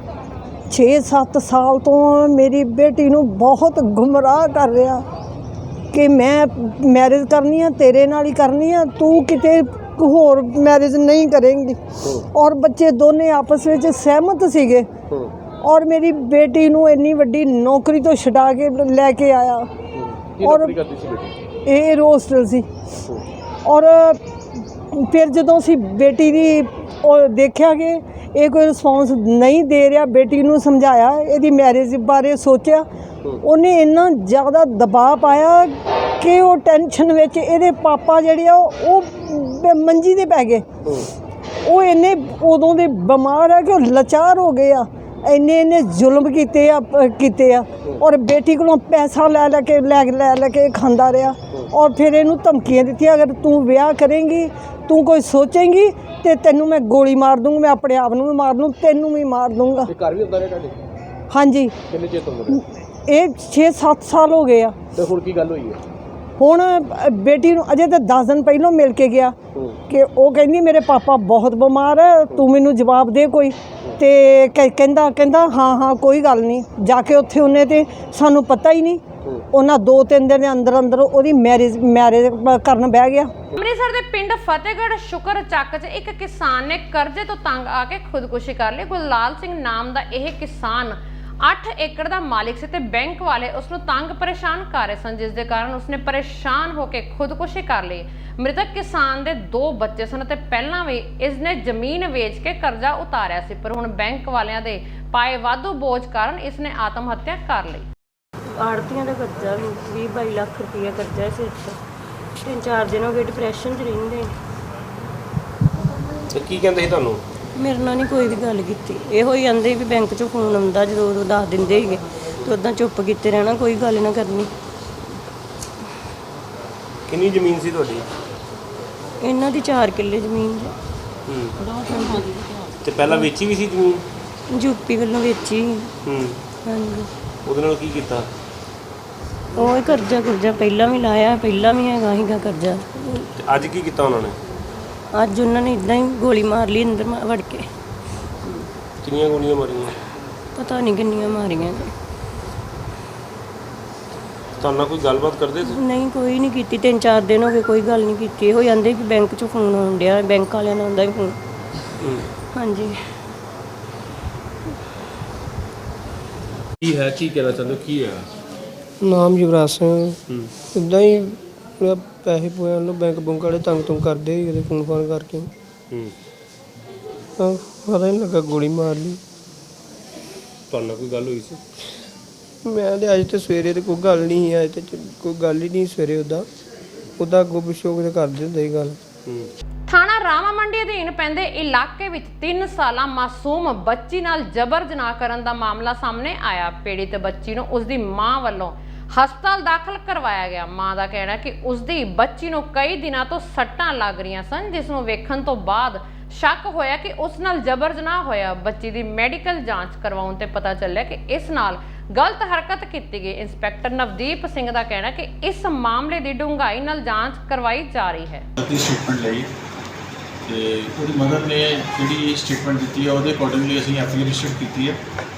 6-7 ਸਾਲ ਤੋਂ ਮੇਰੀ ਬੇਟੀ ਨੂੰ ਬਹੁਤ ਗੁੰਮਰਾਹ ਕਰ ਰਿਹਾ ਕਿ ਮੈਂ ਮੈਰਿਜ ਕਰਨੀ ਆ, ਤੇਰੇ ਨਾਲ ਹੀ ਕਰਨੀ ਆ, ਤੂੰ ਕਿਤੇ ਹੋਰ ਮੈਰਿਜ ਨਹੀਂ ਕਰੇਂਗੀ। ਔਰ ਬੱਚੇ ਦੋਨੇ ਆਪਸ ਵਿੱਚ ਸਹਿਮਤ ਸੀਗੇ ਔਰ ਮੇਰੀ ਬੇਟੀ ਨੂੰ ਇੰਨੀ ਵੱਡੀ ਨੌਕਰੀ ਤੋਂ ਛਡਾ ਕੇ ਲੈ ਕੇ ਆਇਆ। ਔਰ ਇਹ ਰੋਸਟਲ ਸੀ। ਔਰ ਫਿਰ ਜਦੋਂ ਅਸੀਂ ਬੇਟੀ ਦੀ ਉਹ ਦੇਖਿਆ ਕਿ ਇਹ ਕੋਈ ਰਿਸਪੌਂਸ ਨਹੀਂ ਦੇ ਰਿਹਾ, ਬੇਟੀ ਨੂੰ ਸਮਝਾਇਆ, ਇਹਦੀ ਮੈਰਿਜ ਬਾਰੇ ਸੋਚਿਆ, ਉਹਨੇ ਇੰਨਾ ਜ਼ਿਆਦਾ ਦਬਾਅ ਪਾਇਆ ਕਿ ਉਹ ਟੈਨਸ਼ਨ ਵਿੱਚ ਇਹਦੇ ਪਾਪਾ ਜਿਹੜੇ ਆ ਉਹ ਮੰਜੀ ਦੇ ਪੈ ਗਏ। ਉਹ ਇੰਨੇ ਉਦੋਂ ਦੇ ਬਿਮਾਰ ਆ ਕਿ ਉਹ ਲਾਚਾਰ ਹੋ ਗਏ ਆ, ਇੰਨੇ ਜ਼ੁਲਮ ਕੀਤੇ ਆ। ਔਰ ਬੇਟੀ ਕੋਲੋਂ ਪੈਸਾ ਲੈ ਕੇ ਖਾਂਦਾ ਰਿਹਾ ਔਰ ਫਿਰ ਇਹਨੂੰ ਧਮਕੀਆਂ ਦਿੱਤੀਆਂ, ਅਗਰ ਤੂੰ ਵਿਆਹ ਕਰੇਂਗੀ, ਤੂੰ ਕੋਈ ਸੋਚੇਂਗੀ ਤੇ ਤੈਨੂੰ ਮੈਂ ਗੋਲੀ ਮਾਰ ਦੂੰਗੀ, ਮੈਂ ਆਪਣੇ ਆਪ ਨੂੰ ਵੀ ਮਾਰ ਦੂੰ, ਤੈਨੂੰ ਵੀ ਮਾਰ ਦੂੰਗਾ। ਘਰ ਵੀ ਹੁੰਦਾ ਰਿਹਾ ਤੁਹਾਡੇ? ਹਾਂਜੀ। ਕਿੰਨੇ ਚਿਰ ਤੋਂ? ਇਹ 6-7 ਸਾਲ ਹੋ ਗਏ ਆ। ਤੇ ਹੁਣ ਕੀ ਗੱਲ ਹੋਈ ਹੈ? ਹੁਣ ਬੇਟੀ ਨੂੰ ਅਜੇ ਤਾਂ 10 ਦਿਨ ਪਹਿਲਾਂ ਮਿਲ ਕੇ ਗਿਆ ਕਿ ਉਹ ਕਹਿੰਦੀ ਮੇਰੇ ਪਾਪਾ ਬਹੁਤ ਬਿਮਾਰ ਹੈ, ਤੂੰ ਮੈਨੂੰ ਜਵਾਬ ਦੇ ਕੋਈ। ਤੇ ਕਹਿੰਦਾ ਹਾਂ ਕੋਈ ਗੱਲ ਨਹੀਂ। ਜਾ ਕੇ ਉੱਥੇ ਉਹਨੇ ਤੇ ਸਾਨੂੰ ਪਤਾ ਹੀ ਨਹੀਂ, ਉਹਨਾਂ 2-3 ਦਿਨ ਦੇ ਅੰਦਰ ਉਹਦੀ ਮੈਰਿਜ ਕਰਨ ਬਹਿ ਗਿਆ। ਅੰਮ੍ਰਿਤਸਰ ਦੇ ਪਿੰਡ ਫਤਿਹਗੜ੍ਹ ਸ਼ੁਕਰ ਚੱਕ 'ਚ ਇੱਕ ਕਿਸਾਨ ਨੇ ਕਰਜ਼ੇ ਤੋਂ ਤੰਗ ਆ ਕੇ ਖੁਦਕੁਸ਼ੀ ਕਰ ਲਈ। ਗੁਰਲਾਲ ਸਿੰਘ ਨਾਮ ਦਾ ਇਹ ਕਿਸਾਨ 8 ਏਕੜ ਦਾ ਮਾਲਿਕ ਸੀ ਤੇ ਬੈਂਕ ਵਾਲੇ ਉਸ ਨੂੰ ਤੰਗ ਪਰੇਸ਼ਾਨ ਕਰ ਰਹੇ ਸਨ, ਜਿਸ ਦੇ ਕਾਰਨ ਉਸਨੇ ਪਰੇਸ਼ਾਨ ਹੋ ਕੇ ਖੁਦਕੁਸ਼ੀ ਕਰ ਲਈ। ਮ੍ਰਿਤਕ ਕਿਸਾਨ ਦੇ 2 ਬੱਚੇ ਸਨ ਤੇ ਪਹਿਲਾਂ ਵੀ ਇਸਨੇ ਜ਼ਮੀਨ ਵੇਚ ਕੇ ਕਰਜ਼ਾ ਉਤਾਰਿਆ ਸੀ, ਪਰ ਹੁਣ ਬੈਂਕ ਵਾਲਿਆਂ ਦੇ ਪਾਏ ਵਾਧੂ ਬੋਝ ਕਾਰਨ ਇਸਨੇ ਆਤਮ ਹੱਤਿਆ ਕਰ ਲਈ। ਆੜਤੀਆਂ ਦਾ ਕਰਜ਼ਾ 20-22 ਲੱਖ ਰੁਪਇਆ ਕਰਜ਼ਾ ਹੈ ਸਿਰ 'ਤੇ। 3-4 ਦਿਨ ਹੋ ਗਏ ਡਿਪਰੈਸ਼ਨ 'ਚ ਰਹਿੰਦੇ। ਤੇ ਕੀ ਕਹਿੰਦੇ ਸੀ ਤੁਹਾਨੂੰ? ਮੇਰੇ ਨਾਲ ਨਹੀਂ ਕੋਈ ਵੀ ਗੱਲ ਕੀਤੀ, ਇਹੋ ਹੀ ਕਹਿੰਦੇ ਵੀ ਬੈਂਕ 'ਚੋਂ ਫੋਨ ਆਉਂਦਾ, ਜਦੋਂ ਉਦੋਂ ਦੱਸ ਦਿੰਦੇ ਸੀਗੇ ਤੇ ਉੱਦਾਂ ਚੁੱਪ ਕੀਤੇ ਰਹਿਣਾ, ਕੋਈ ਗੱਲ ਨਾ ਕਰਨੀ। ਕਿੰਨੀ ਜ਼ਮੀਨ ਸੀ ਤੁਹਾਡੀ? ਇਹਨਾਂ ਦੀ 4 ਕਿੱਲੇ ਜ਼ਮੀਨ ਹੈ। ਤੇ ਪਹਿਲਾਂ ਵੇਚੀ ਵੀ ਸੀ ਜ਼ਮੀਨ? ਯੂਪੀ ਵੱਲੋਂ ਵੇਚੀ। ਹਾਂਜੀ। ਉਹਦੇ ਨਾਲ ਕੀ ਕੀਤਾ? ਉਹ ਹੀ ਕਰਜ਼ਾ ਪਹਿਲਾਂ ਵੀ ਲਾਇਆ, ਪਹਿਲਾਂ ਵੀ ਹੈਗਾ ਸੀਗਾ ਕਰਜ਼ਾ। ਤੇ ਅੱਜ ਕੀ ਕੀਤਾ ਉਹਨਾਂ ਨੇ? ਅੱਜ ਉਹਨਾਂ ਨੇ ਇਦਾਂ ਹੀ ਗੋਲੀ ਮਾਰ ਲਈ ਅੰਦਰ ਵੜ ਕੇ। ਕਿੰਨੀਆਂ ਗੋਲੀਆਂ ਮਾਰੀਆਂ? ਪਤਾ ਨਹੀਂ ਕਿੰਨੀਆਂ ਮਾਰੀਆਂ ਨੇ। ਤੁਹਾਡੇ ਨਾਲ ਕੋਈ ਗੱਲਬਾਤ ਕਰਦੇ ਸੀ? ਨਹੀਂ, ਕੋਈ ਨਹੀਂ ਕੀਤੀ। 3-4 ਦਿਨ ਹੋ ਗਏ ਕੋਈ ਗੱਲ ਨਹੀਂ ਕੀਤੀ। ਇਹੋ ਜਾਂਦੇ ਕਿ ਬੈਂਕ 'ਚੋਂ ਫੋਨ ਆਉਣ ਡਿਆ, ਬੈਂਕ ਵਾਲਿਆਂ ਦਾ ਆਉਂਦਾ ਹੀ ਫੋਨ। ਹਾਂਜੀ। ਕੀ ਹੈ, ਕੀ ਕਹਿਣਾ ਚਾਹੁੰਦੇ ਹੋ, ਕੀ ਹੈ? ਨਾਮ ਯੁਵਰਾਜ ਸਿੰਘ। ਇੱਦਾਂ ਹੀ ਪੈਸੇ ਪੂਏ ਨੂੰ ਬੈਂਕ ਬੁੰਕ ਵਾਲੇ ਤੰਗ ਕਰਦੇ ਸੀ ਉਹਦੇ ਫੋਨ ਕਰਕੇ। ਪਤਾ ਨਹੀਂ ਲੱਗਾ ਗੋਲੀ ਮਾਰ ਲਈ। ਤੁਹਾਡੇ ਨਾਲ ਕੋਈ ਗੱਲ ਹੋਈ ਸੀ? ਮੈਂ ਤੇ ਅੱਜ ਤੇ ਸਵੇਰੇ ਤੇ ਕੋਈ ਗੱਲ ਨਹੀਂ ਸੀ, ਅੱਜ ਤੇ ਕੋਈ ਗੱਲ ਹੀ ਨਹੀਂ ਸਵੇਰੇ। ਉਹਦਾ ਅੱਗੋਂ ਪਿੱਛੋਂ ਕਿਤੇ ਕਰਦੇ ਹੁੰਦੇ ਸੀ ਗੱਲ। ਥਾਣਾ ਰਾਮਾ ਮੰਡੀ ਅਧੀਨ ਪੈਂਦੇ ਇਲਾਕੇ ਵਿੱਚ 3 ਸਾਲਾ ਮਾਸੂਮ ਬੱਚੀ ਨਾਲ ਜਬਰ ਜਨਾਹ ਕਰਨ ਦਾ ਮਾਮਲਾ ਸਾਹਮਣੇ ਆਇਆ। ਪੀੜਿਤ ਬੱਚੀ ਨੂੰ ਉਸਦੀ ਮਾਂ ਵੱਲੋਂ ਹਸਪਤਾਲ ਦਾਖਲ ਕਰਵਾਇਆ ਗਿਆ। ਮਾਂ ਦਾ ਕਹਿਣਾ ਕਿ ਉਸ ਦੀ ਬੱਚੀ ਨੂੰ ਕਈ ਦਿਨਾਂ ਤੋਂ ਸੱਟਾਂ ਲੱਗ ਰਹੀਆਂ ਸਨ, ਜਿਸ ਨੂੰ ਵੇਖਣ ਤੋਂ ਬਾਅਦ ਸ਼ੱਕ ਹੋਇਆ ਕਿ ਉਸ ਨਾਲ ਜਬਰ ਜਨਾਹ ਹੋਇਆ। ਬੱਚੀ ਦੀ ਮੈਡੀਕਲ ਜਾਂਚ ਕਰਵਾਉਣ ਤੇ ਪਤਾ ਚੱਲਿਆ ਕਿ ਇਸ ਨਾਲ ਗਲਤ ਹਰਕਤ ਕੀਤੀ ਗਈ। ਇੰਸਪੈਕਟਰ ਨਵਦੀਪ ਸਿੰਘ ਦਾ ਕਹਿਣਾ ਕਿ ਇਸ ਮਾਮਲੇ ਦੀ ਡੂੰਘਾਈ ਨਾਲ ਜਾਂਚ ਕਰਵਾਈ ਜਾ ਰਹੀ ਹੈ। ਸਟੇਟਮੈਂਟ ਲਈ ਤੇ ਉਹਦੀ ਮਦਰ ਨੇ ਜਿਹੜੀ ਸਟੇਟਮੈਂਟ ਦਿੱਤੀ ਹੈ ਉਹਦੇ ਅਕੋਰਡਿੰਗਲੀ ਅਸੀਂ ਐਫਆਈਆਰ ਰਜਿਸਟਰ ਕੀਤੀ ਹੈ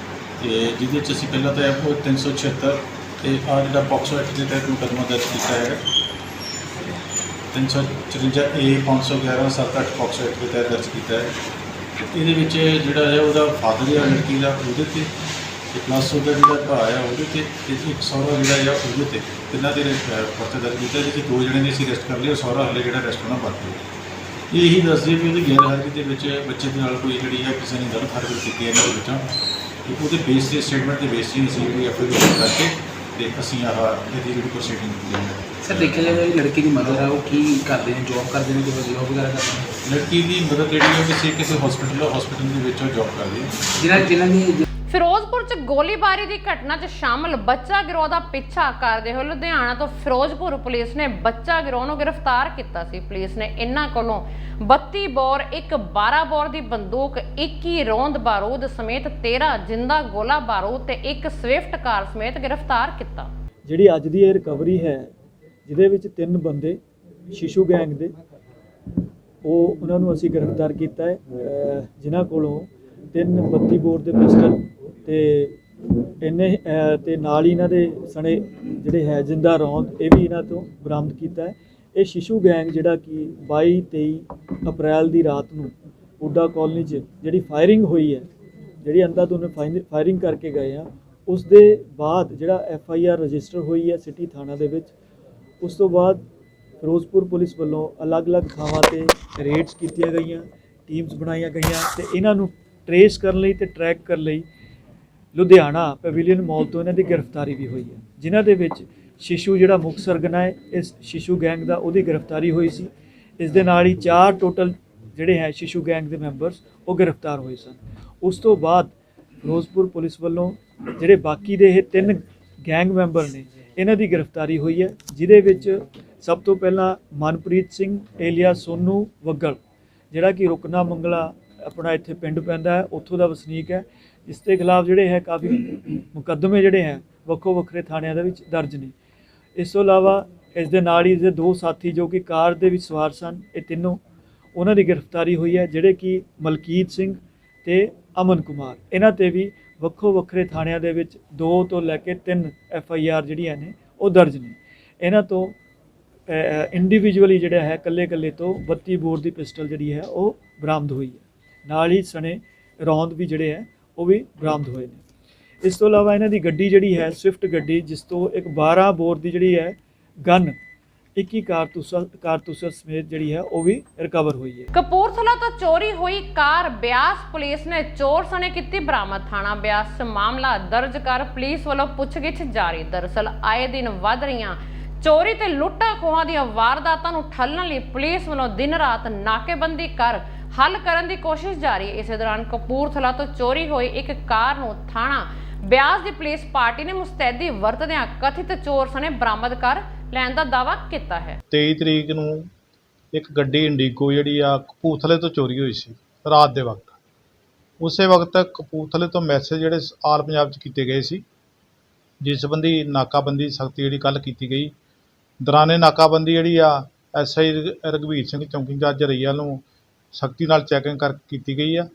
ਤੇ ਜਿਹਦੇ ਵਿੱਚ ਅਸੀਂ ਪਹਿਲਾਂ ਤਾਂ ਐਫਓ 376 ਤੇ ਆ ਜਿਹੜਾ ਪੋਕਸੋ ਐਕਟ ਦੇ ਤਹਿਤ ਮੁਕੱਦਮਾ ਦਰਜ ਕੀਤਾ ਹੈ 354 A 511 78 ਪੋਕਸੋ ਐਕਟ ਦੇ ਤਹਿਤ ਦਰਜ ਕੀਤਾ ਹੈ। ਇਹਦੇ ਵਿੱਚ ਜਿਹੜਾ ਹੈ ਉਹਦਾ ਫਾਦਰ ਹੈ ਲੜਕੀ ਦਾ ਉਹਦੇ ਤੇ ਪਲੱਸ ਉਹਦਾ ਜਿਹੜਾ ਭਰਾ ਹੈ ਉਹਦੇ ਤੇ ਇੱਕ ਸਹੁਰਾ ਜਿਹੜਾ ਆ ਉਹਦੇ ਤੇ ਤਿੰਨਾਂ ਦੇ ਪਰਚਾ ਦਰਜ ਕੀਤਾ। ਇਹਦੇ ਵਿੱਚ 2 ਜਣੇ ਨੇ ਅਸੀਂ ਅਰੈਸਟ ਕਰ ਲਿਆ, ਸਹੁਰਾ ਹਾਲੇ ਜਿਹੜਾ ਅਰੈਸਟ ਹੋਣਾ ਬਾਕੀ ਹੈ। ਇਹੀ ਦੱਸਦੇ ਵੀ ਉਹਦੀ ਗੈਰ ਹਾਜ਼ਰੀ ਦੇ ਵਿੱਚ ਬੱਚੇ ਦੇ ਨਾਲ ਕੋਈ ਜਿਹੜੀ ਹੈ ਕਿਸੇ ਨੇ ਗਲਤ ਹਰਕਤ ਕੀਤੀ ਹੈ ਇਹਨਾਂ ਦੇ ਵਿੱਚੋਂ, ਤੇ ਉਹਦੇ ਬੇਸ ਤੇ ਸਟੇਟਮੈਂਟ ਦੇ ਬੇਸ 'ਤੇ ਅਸੀਂ ਜਿਹੜੀ ਐਫਆਈਆਰ ਕਰਕੇ ਤੇ ਅਸੀਂ ਇਹਦੀ ਜਿਹੜੀ ਪ੍ਰੋਸੀਡਿੰਗ ਕੀਤੀ ਹੈ। ਸਰ ਦੇਖਿਆ ਜਾਵੇ ਜਿਹੜੀ ਲੜਕੀ ਦੀ ਮਦਰ ਹੈ ਉਹ ਕੀ ਕਰਦੇ ਨੇ, ਜੌਬ ਕਰਦੇ ਨੇ, ਕੋਈ ਜੌਬ ਵਗੈਰਾ ਕਰਦੇ ਨੇ? ਲੜਕੀ ਦੀ ਮਦਰ ਜਿਹੜੀ ਹੈ ਕਿਸੇ ਹਸਪੀਟਲ ਦੇ ਵਿੱਚ ਜੌਬ ਕਰਦੀ ਹੈ। ਜਿਨ੍ਹਾਂ ਦੀ ਫਿਰੋਜ਼ਪੁਰ 'ਚ ਗੋਲੀਬਾਰੀ ਦੀ ਘਟਨਾ 'ਚ ਸ਼ਾਮਲ ਬੱਚਾ ਗਿਰੋਹ ਦਾ ਪਿੱਛਾ ਕਰਦੇ ਹੋਏ ਲੁਧਿਆਣਾ ਤੋਂ ਫਿਰੋਜ਼ਪੁਰ ਪੁਲਿਸ ਨੇ ਬੱਚਾ ਗਿਰੋਹ ਨੂੰ ਗ੍ਰਿਫਤਾਰ ਕੀਤਾ ਸੀ। ਪੁਲਿਸ ਨੇ ਇਹਨਾਂ ਕੋਲੋਂ 32 ਬੋਰ, ਇੱਕ 12 ਬੋਰ ਦੀ ਬੰਦੂਕ, 21 ਰੌਂਦ ਬਾਰੂਦ ਸਮੇਤ 13 ਜਿੰਦਾ ਗੋਲਾ ਬਾਰੂਦ ਤੇ ਇੱਕ ਸਵਿਫਟ ਕਾਰ ਸਮੇਤ ਗ੍ਰਿਫਤਾਰ ਕੀਤਾ। ਜਿਹੜੀ ਅੱਜ ਦੀ ਇਹ ਰਿਕਵਰੀ ਹੈ ਜਿਹਦੇ ਵਿੱਚ 3 ਬੰਦੇ ਸ਼ਿਸ਼ੂ ਗੈਂਗ ਦੇ ਉਹਨਾਂ ਨੂੰ ਅਸੀਂ ਗ੍ਰਿਫਤਾਰ ਕੀਤਾ ਹੈ, ਜਿਨ੍ਹਾਂ ਕੋਲੋਂ 3 32 ਬੋਰ ਦੇ ਪਿਸਟਲ ਤੇ ਇਹਨੇ ਤੇ ਨਾਲ ਹੀ ਇਹਨਾਂ ਦੇ ਸਣੇ ਜਿਹੜੇ ਹੈ ਜਿੰਦਾ ਰੌਂਦ ਇਹ ਵੀ ਇਹਨਾਂ ਤੋਂ ਬਰਾਮਦ ਕੀਤਾ ਹੈ। ਇਹ ਸ਼ਿਸ਼ੂ ਗੈਂਗ ਜਿਹੜਾ ਕਿ 22-23 ਅਪ੍ਰੈਲ ਦੀ ਰਾਤ ਨੂੰ ਉਡਾ ਕਾਲਨੀ 'ਚ ਜਿਹੜੀ ਫਾਇਰਿੰਗ ਹੋਈ ਹੈ, ਜਿਹੜੀ ਅੰਧਾਧੁੰਦ ਫਾਇਰਿੰਗ ਕਰਕੇ ਗਏ ਆ, ਉਸ ਦੇ ਬਾਅਦ ਜਿਹੜਾ ਐਫਆਈਆਰ ਰਜਿਸਟਰ ਹੋਈ ਹੈ ਸਿਟੀ ਥਾਣਾ ਦੇ ਵਿੱਚ। ਉਸ ਤੋਂ ਬਾਅਦ ਫਿਰੋਜ਼ਪੁਰ ਪੁਲਿਸ ਵੱਲੋਂ ਅਲੱਗ-ਅਲੱਗ ਥਾਵਾਂ ਤੇ ਰੇਡਸ ਕੀਤੀਆਂ ਗਈਆਂ, ਟੀਮਸ ਬਣਾਈਆਂ ਗਈਆਂ ਤੇ ਇਹਨਾਂ ਨੂੰ ਟਰੇਸ ਕਰਨ ਲਈ ਤੇ ਟਰੈਕ ਕਰਨ ਲਈ ਲੁਧਿਆਣਾ ਪੈਵਿਲੀਅਨ ਮਾਲ ਤੋਂ ਇਹਨਾਂ ਦੀ ਗ੍ਰਿਫਤਾਰੀ ਵੀ ਹੋਈ ਹੈ, ਜਿਨ੍ਹਾਂ ਦੇ ਵਿੱਚ ਸ਼ਿਸ਼ੂ ਜਿਹੜਾ ਮੁੱਖ ਸਰਗਨਾ ਹੈ ਇਸ ਸ਼ਿਸ਼ੂ ਗੈਂਗ ਦਾ, ਉਹਦੀ ਗ੍ਰਿਫਤਾਰੀ ਹੋਈ ਸੀ। ਇਸ ਦੇ ਨਾਲ ਹੀ 4 ਟੋਟਲ ਜਿਹੜੇ ਹੈ ਸ਼ਿਸ਼ੂ ਗੈਂਗ ਦੇ ਮੈਂਬਰਸ ਉਹ ਗ੍ਰਿਫਤਾਰ ਹੋਏ ਸਨ। ਉਸ ਤੋਂ ਬਾਅਦ ਫਿਰੋਜ਼ਪੁਰ ਪੁਲਿਸ ਵੱਲੋਂ ਜਿਹੜੇ ਬਾਕੀ ਦੇ ਇਹ 3 ਗੈਂਗ ਮੈਂਬਰ ਨੇ ਇਹਨਾਂ ਦੀ ਗ੍ਰਿਫਤਾਰੀ ਹੋਈ ਹੈ, ਜਿਹਦੇ ਵਿੱਚ ਸਭ ਤੋਂ ਪਹਿਲਾਂ ਮਨਪ੍ਰੀਤ ਸਿੰਘ ਏਲੀਆ ਸੋਨੂ ਵੱਗਲ ਜਿਹੜਾ ਕਿ ਰੁਕਨਾ ਮੰਗਲਾ ਆਪਣਾ ਇੱਥੇ ਪਿੰਡ ਪੈਂਦਾ ਹੈ, ਉੱਥੋਂ ਦਾ ਵਸਨੀਕ ਹੈ, ਜਿਸ ਦੇ ਖਿਲਾਫ ਜਿਹੜੇ ਹੈ ਕਾਫੀ ਮੁਕੱਦਮੇ ਜਿਹੜੇ ਹੈ ਵੱਖੋ ਵੱਖਰੇ ਥਾਣਿਆਂ ਦੇ ਵਿੱਚ ਦਰਜ ਨੇ। ਇਸ ਤੋਂ ਇਲਾਵਾ ਇਸ ਦੇ ਨਾਲ ਹੀ ਇਸਦੇ 2 ਸਾਥੀ ਜੋ ਕਿ ਕਾਰ ਦੇ ਵਿੱਚ ਸਵਾਰ ਸਨ, ਇਹ ਤਿੰਨੋਂ ਉਹਨਾਂ ਦੀ ਗ੍ਰਿਫਤਾਰੀ ਹੋਈ ਹੈ, ਜਿਹੜੇ ਕਿ ਮਲਕੀਤ ਸਿੰਘ ਤੇ ਅਮਨ ਕੁਮਾਰ। ਇਹਨਾਂ ਤੇ ਵੀ ਵੱਖੋ ਵੱਖਰੇ ਥਾਣਿਆਂ ਦੇ ਵਿੱਚ 2 ਤੋਂ ਲੈ ਕੇ 3 ਐਫਆਈਆਰ ਜਿਹੜੀਆਂ ਨੇ ਉਹ ਦਰਜ ਨੇ। ਇਹਨਾਂ ਤੋਂ ਇੰਡੀਵਿਜੂਅਲੀ ਜਿਹੜਾ ਹੈ ਕੱਲੇ ਤੋਂ 32 ਬੋਰ ਦੀ ਪਿਸਟਲ ਜਿਹੜੀ ਹੈ ਉਹ ਬਰਾਮਦ ਹੋਈ ਹੈ, ਨਾਲ ਹੀ ਸਣੇ ਰੌਂਦ ਵੀ ਜਿਹੜੇ ਹੈ ਉਹ ਵੀ ਬਰਾਮਦ ਹੋਏ ਨੇ। ਇਸ ਤੋਂ ਇਲਾਵਾ ਇਹਨਾਂ ਦੀ ਗੱਡੀ ਜਿਹੜੀ ਹੈ ਸਵਿਫਟ ਗੱਡੀ, ਜਿਸ ਤੋਂ ਇੱਕ 12 ਬੋਰ ਦੀ ਜਿਹੜੀ ਹੈ ਗਨ, 21 ਕਾਰਤੂਸਾਂ ਸਮੇਤ ਜਿਹੜੀ ਹੈ ਉਹ ਵੀ ਰਿਕਵਰ ਹੋਈ ਹੈ। ਕਪੂਰਥਲਾ ਤੋਂ ਚੋਰੀ ਹੋਈ ਕਾਰ ਬਿਆਸ ਪੁਲਿਸ ਨੇ ਚੋਰ ਸਣੇ ਕੀਤੀ ਬਰਾਮਦ। ਥਾਣਾ ਬਿਆਸ 'ਚ ਮਾਮਲਾ ਦਰਜ ਕਰ ਪੁਲਿਸ ਵੱਲੋਂ ਪੁੱਛਗਿੱਛ ਜਾਰੀ। ਦਰਅਸਲ ਆਏ ਦਿਨ ਵੱਧ ਰਹੀਆਂ ਚੋਰੀ ਤੇ ਲੁੱਟਾਂ ਖੋਹਾਂ ਦੀਆਂ ਵਾਰਦਾਤਾਂ ਨੂੰ ਠੱਲਣ ਲਈ ਪੁਲਿਸ ਵੱਲੋਂ ਦਿਨ ਰਾਤ ਨਾਕੇਬੰਦੀ ਕਰ ਹੱਲ ਕਰਨ ਦੀ ਕੋਸ਼ਿਸ਼ ਜਾਰੀ ਹੈ। ਇਸੇ ਦੌਰਾਨ ਕਪੂਰਥਲਾ ਤੋਂ ਚੋਰੀ ਹੋਈ ਇੱਕ ਕਾਰ ਨੂੰ ਥਾਣਾ ਬਿਆਸ ਦੀ ਪੁਲਿਸ ਪਾਰਟੀ ਨੇ ਮੁਸਤੈਦੀ ਵਰਤਦਿਆਂ ਕਥਿਤ ਚੋਰ ਸਣੇ ਬਰਾਮਦ ਕਰ ਲੈਣ ਦਾ ਦਾਅਵਾ ਕੀਤਾ ਹੈ। 23 ਤਰੀਕ ਨੂੰ ਇੱਕ ਗੱਡੀ ਇੰਡੀਗੋ ਜਿਹੜੀ ਆ ਕਪੂਰਥਲੇ ਤੋਂ ਚੋਰੀ ਹੋਈ ਸੀ ਰਾਤ ਦੇ ਵਕਤ। ਉਸੇ ਵਕਤ ਕਪੂਰਥਲੇ ਤੋਂ ਮੈਸੇਜ ਜਿਹੜੇ ਆਲ ਪੰਜਾਬ 'ਚ ਕੀਤੇ ਗਏ ਸੀ, ਜਿਸ ਸੰਬੰਧੀ ਨਾਕਾਬੰਦੀ ਸਖਤੀ ਜਿਹੜੀ ਕੱਲ੍ਹ ਕੀਤੀ ਗਈ। ਦੌਰਾਨੇ ਨਾਕਾਬੰਦੀ ਜਿਹੜੀ ਆ ਐਸਆਈ ਰਘਵੀਰ ਸਿੰਘ ਚੌਂਕੀ ਇੰਚਾਰਜ ਰਈਆ ਨੂੰ ਸਖਤੀ ਨਾਲ ਚੈਕਿੰਗ ਕੀਤੀ ਗਈ ਆ।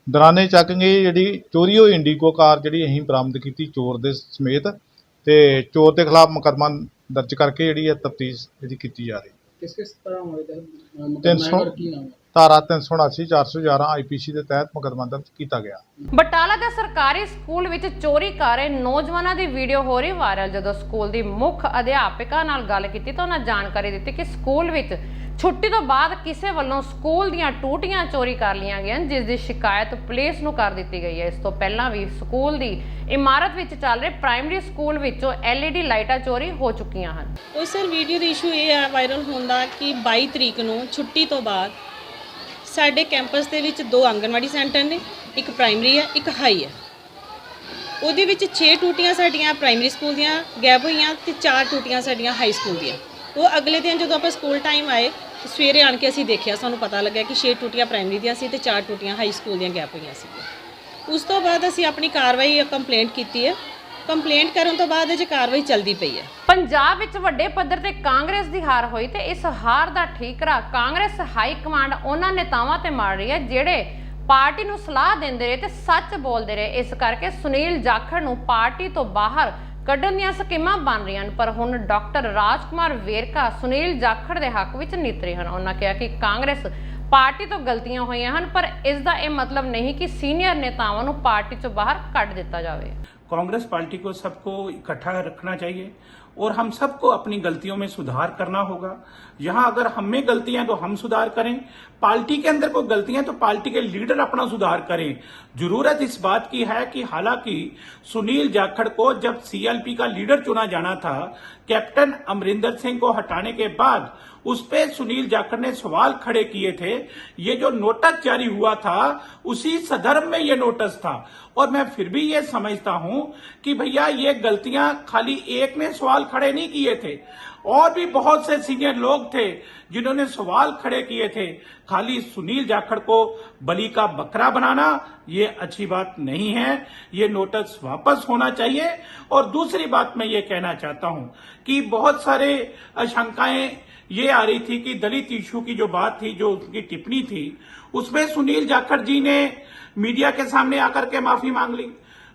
ਦੌਰਾਨੇ ਚੈਕਿੰਗ ਇਹ ਜਿਹੜੀ ਚੋਰੀ ਹੋਈ ਇੰਡੀਗੋ ਕਾਰ ਜਿਹੜੀ ਅਸੀਂ ਬਰਾਮਦ ਕੀਤੀ ਚੋਰ ਦੇ ਸਮੇਤ, ਤੇ ਚੋਰ ਦੇ ਖਿਲਾਫ ਮੁਕੱਦਮਾ ਦਰਜ ਕਰਕੇ ਜਿਹੜੀ ਆ ਤਫਤੀਸ਼ ਜਿਹੜੀ ਕੀਤੀ ਜਾ ਰਹੀ। ਕਿਸ ਤਰ੍ਹਾਂ ਹੋਏ ਧਾਰਾ 379 411 ਆਈਪੀਸੀ ਦੇ ਤਹਿਤ ਮੁਕੱਦਮਾ ਦਰਜ ਕੀਤਾ ਗਿਆ। ਬਟਾਲਾ ਦੇ ਸਰਕਾਰੀ ਸਕੂਲ ਵਿੱਚ ਚੋਰੀ ਕਰ ਰਹੇ ਨੌਜਵਾਨਾਂ ਦੀ ਵੀਡੀਓ ਹੋ ਰਹੀ ਵਾਇਰਲ। ਜਦੋਂ ਸਕੂਲ ਦੀ ਮੁੱਖ ਅਧਿਆਪਿਕਾ ਨਾਲ ਗੱਲ ਕੀਤੀ ਤਾਂ ਉਹਨਾਂ ਜਾਣਕਾਰੀ ਦਿੱਤੀ ਕਿ ਸਕੂਲ ਵਿੱਚ ਛੁੱਟੀ ਤੋਂ ਬਾਅਦ ਕਿਸੇ ਵੱਲੋਂ ਸਕੂਲ ਦੀਆਂ ਟੂਟੀਆਂ ਚੋਰੀ ਕਰ ਲਈਆਂ ਗਈਆਂ, ਜਿਸ ਦੀ ਸ਼ਿਕਾਇਤ ਪੁਲਿਸ ਨੂੰ ਕਰ ਦਿੱਤੀ ਗਈ ਹੈ। ਇਸ ਤੋਂ ਪਹਿਲਾਂ ਵੀ ਸਕੂਲ ਦੀ ਇਮਾਰਤ ਵਿੱਚ ਚੱਲ ਰਹੇ ਪ੍ਰਾਇਮਰੀ ਸਕੂਲ ਵਿੱਚੋਂ LED ਲਾਈਟਾਂ ਚੋਰੀ ਹੋ ਚੁੱਕੀਆਂ ਹਨ। ਉਹ ਸਰ ਵੀਡੀਓ ਦੀ ਇਸ਼ੂ ਇਹ ਹੈ ਵਾਇਰਲ ਹੋਣ ਦਾ ਕਿ 22 ਤਰੀਕ ਨੂੰ ਛੁੱਟੀ ਤੋਂ ਬਾਅਦ ਸਾਡੇ ਕੈਂਪਸ ਦੇ ਵਿੱਚ 2 ਆਂਗਨਵਾੜੀ ਸੈਂਟਰ ਨੇ, ਇੱਕ ਪ੍ਰਾਇਮਰੀ ਹੈ, ਇੱਕ ਹਾਈ ਹੈ। ਉਹਦੇ ਵਿੱਚ 6 ਟੂਟੀਆਂ ਸਾਡੀਆਂ ਪ੍ਰਾਇਮਰੀ ਸਕੂਲ ਦੀਆਂ ਗੈਪ ਹੋਈਆਂ ਤੇ 4 ਟੂਟੀਆਂ ਸਾਡੀਆਂ ਹਾਈ ਸਕੂਲ ਦੀਆਂ। ਉਹ ਅਗਲੇ ਦਿਨ ਜਦੋਂ ਆਪਾਂ ਸਕੂਲ ਟਾਈਮ ਆਏ ਸਵੇਰੇ ਆਣ ਕੇ ਅਸੀਂ ਦੇਖਿਆ, ਸਾਨੂੰ ਪਤਾ ਲੱਗਿਆ ਕਿ 6 ਟੂਟੀਆਂ ਪ੍ਰਾਇਮਰੀ ਦੀਆਂ ਸੀ ਤੇ 4 ਟੂਟੀਆਂ ਹਾਈ ਸਕੂਲ ਦੀਆਂ ਗੈਪ ਹੋਈਆਂ ਸੀ। ਉਸ ਤੋਂ ਬਾਅਦ ਅਸੀਂ ਆਪਣੀ ਕਾਰਵਾਈ ਕੰਪਲੇਂਟ ਕੀਤੀ ਹੈ। ਕੰਪਲੇਂਟ ਕਰਨ ਤੋਂ ਬਾਅਦ ਅਜੇ ਕਾਰਵਾਈ ਚੱਲਦੀ ਪਈ ਹੈ। ਪੰਜਾਬ ਵਿੱਚ ਵੱਡੇ ਪੱਧਰ ਤੇ ਕਾਂਗਰਸ ਦੀ ਹਾਰ ਹੋਈ ਤੇ ਇਸ ਹਾਰ ਦਾ ਠੀਕਰਾ ਕਾਂਗਰਸ ਹਾਈ ਕਮਾਂਡ ਉਹਨਾਂ ਨੇਤਾਵਾਂ ਤੇ ਮਾਰ ਰਹੀ ਹੈ ਜਿਹੜੇ ਪਾਰਟੀ ਨੂੰ ਸਲਾਹ ਦਿੰਦੇ ਰਹੇ ਤੇ ਸੱਚ ਬੋਲਦੇ ਰਹੇ। ਇਸ ਕਰਕੇ ਸੁਨੀਲ ਜਾਖੜ ਨੂੰ ਪਾਰਟੀ ਤੋਂ ਬਾਹਰ ਕੱਢਣ ਦੀਆਂ ਸਕੀਮਾਂ ਬਣ ਰਹੀਆਂ ਹਨ। ਪਰ ਹੁਣ ਡਾਕਟਰ ਰਾਜਕੁਮਾਰ ਵੇਰਕਾ ਸੁਨੀਲ ਜਾਖੜ ਦੇ ਹੱਕ ਵਿੱਚ ਨਿਤਰੇ ਹਨ। ਉਹਨਾਂ ਕਿਹਾ ਕਿ ਕਾਂਗਰਸ ਪਾਰਟੀ ਤੋਂ ਗਲਤੀਆਂ ਹੋਈਆਂ ਹਨ, ਪਰ ਇਸ ਦਾ ਇਹ ਮਤਲਬ ਨਹੀਂ ਕਿ ਸੀਨੀਅਰ ਨੇਤਾਵਾਂ ਨੂੰ ਪਾर्टी ਤੋਂ बाहर ਕੱਢ ਦਿੱਤਾ ਜਾਵੇ। कांग्रेस पार्टी को सबको इकट्ठा रखना चाहिए और हम सबको अपनी गलतियों में सुधार करना होगा। यहाँ अगर हम में गलतियां तो हम सुधार करें, पार्टी के अंदर कोई गलतियां तो पार्टी के लीडर अपना सुधार करें। जरूरत इस बात की है कि हालांकि सुनील जाखड़ को जब सीएलपी का लीडर चुना जाना था, कैप्टन अमरिंदर सिंह को हटाने के बाद उस पे सुनील जाखड़ ने सवाल खड़े किए थे। ये जो नोटिस जारी हुआ था उसी संदर्भ में ये नोटिस था और मैं फिर भी ये समझता हूं कि भैया ये गलतियां खाली एक ने सवाल खड़े नहीं किए थे, और भी बहुत से सीनियर लोग थे जिन्होंने सवाल खड़े किए थे। खाली सुनील जाखड़ को बलि का बकरा बनाना ये अच्छी बात नहीं है, ये नोटिस वापस होना चाहिए। और दूसरी बात मैं ये कहना चाहता हूं कि बहुत सारे आशंकाएं ये आ रही थी कि दलित इशू की जो बात थी, जो उनकी टिप्पणी थी, उसमें सुनील जाखड़ जी ने मीडिया के सामने आकर के माफी मांग ली,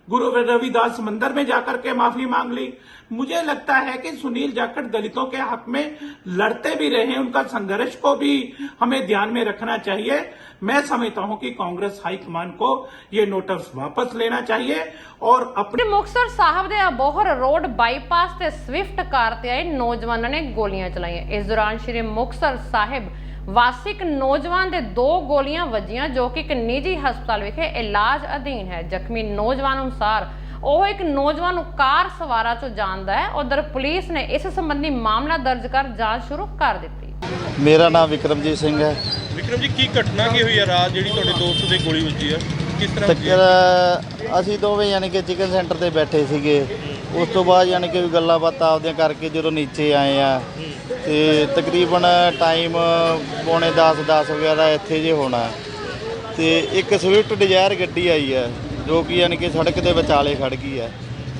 गुरु रविदास मंदिर में जाकर के माफी मांग ली। मुझे लगता है कि सुनील जाखड़ दलितों के हक में लड़ते भी रहे, उनका संघर्ष को भी हमें ध्यान में रखना चाहिए। मैं समझता हूं कि कांग्रेस हाईकमान को ये नोटिस वापस लेना चाहिए और अपने ਮੁਕਤਸਰ ਸਾਹਿਬ ਦੇ ਅਬੋਹਰ ਰੋਡ ਬਾਈਪਾਸ ਤੇ ਸਵਿਫਟ ਕਾਰ ਤੇ ਆਏ ਨੌਜਵਾਨਾਂ ਨੇ ਗੋਲੀਆਂ ਚਲਾਈਆਂ। ਇਸ ਦੌਰਾਨ ਸ਼੍ਰੀ ਮੁਕਤਸਰ ਸਾਹਿਬ ਵਾਸੀ ਇੱਕ ਨੌਜਵਾਨ ਦੇ 2 ਗੋਲੀਆਂ ਵੱਜੀਆਂ ਜੋ ਕਿ ਇੱਕ ਨਿੱਜੀ ਹਸਪਤਾਲ ਵਿਖੇ ਇਲਾਜ ਅਧੀਨ ਹੈ। ਜ਼ਖਮੀ ਨੌਜਵਾਨ ਅਨੁਸਾਰ ਉਹ ਇੱਕ ਨੌਜਵਾਨ ਨੂੰ ਕਾਰ ਸਵਾਰਾਂ ਚੋਂ ਜਾਣਦਾ ਹੈ। ਉਧਰ ਪੁਲਿਸ ਨੇ ਇਸ ਸੰਬੰਧੀ ਮਾਮਲਾ ਦਰਜ ਕਰ ਜਾਂਚ ਸ਼ੁਰੂ ਕਰ ਦਿੱਤੀ। ਮੇਰਾ ਨਾਮ ਵਿਕਰਮਜੀਤ ਸਿੰਘ ਹੈ। ਵਿਕਰਮ ਜੀ, ਕੀ ਘਟਨਾ ਕੀ ਹੋਈ ਹੈ ਰਾਤ ਜਿਹੜੀ ਤੁਹਾਡੇ ਦੋਸਤ ਦੇ ਗੋਲੀ ਵੱਜੀ ਹੈ? ਕਿਸ ਤਰ੍ਹਾਂ ਅਸੀਂ ਦੋਵੇਂ ਯਾਨੀ ਕਿ ਚਿਕਨ ਸੈਂਟਰ ਤੇ ਬੈਠੇ ਸੀਗੇ। ਉਸ ਤੋਂ ਬਾਅਦ ਯਾਨੀ ਕਿ ਗੱਲਾਂ ਬਾਤਾਂ ਆਪਦੀਆਂ ਕਰਕੇ ਜਦੋਂ ਨੀਚੇ ਆਏ ਆ ਤੇ ਤਕਰੀਬਨ ਟਾਈਮ ਪੌਣੇ 10 ਵਗੈਰਾ ਇੱਥੇ ਜੇ ਹੋਣਾ ਤੇ ਇੱਕ ਸਵਿਫਟ ਡਿਜ਼ਾਇਰ ਗੱਡੀ ਆਈ ਹੈ ਜੋ ਕਿ ਯਾਨੀ ਕਿ ਸੜਕ ਦੇ ਵਿਚਾਲੇ ਖੜ ਗਈ ਹੈ।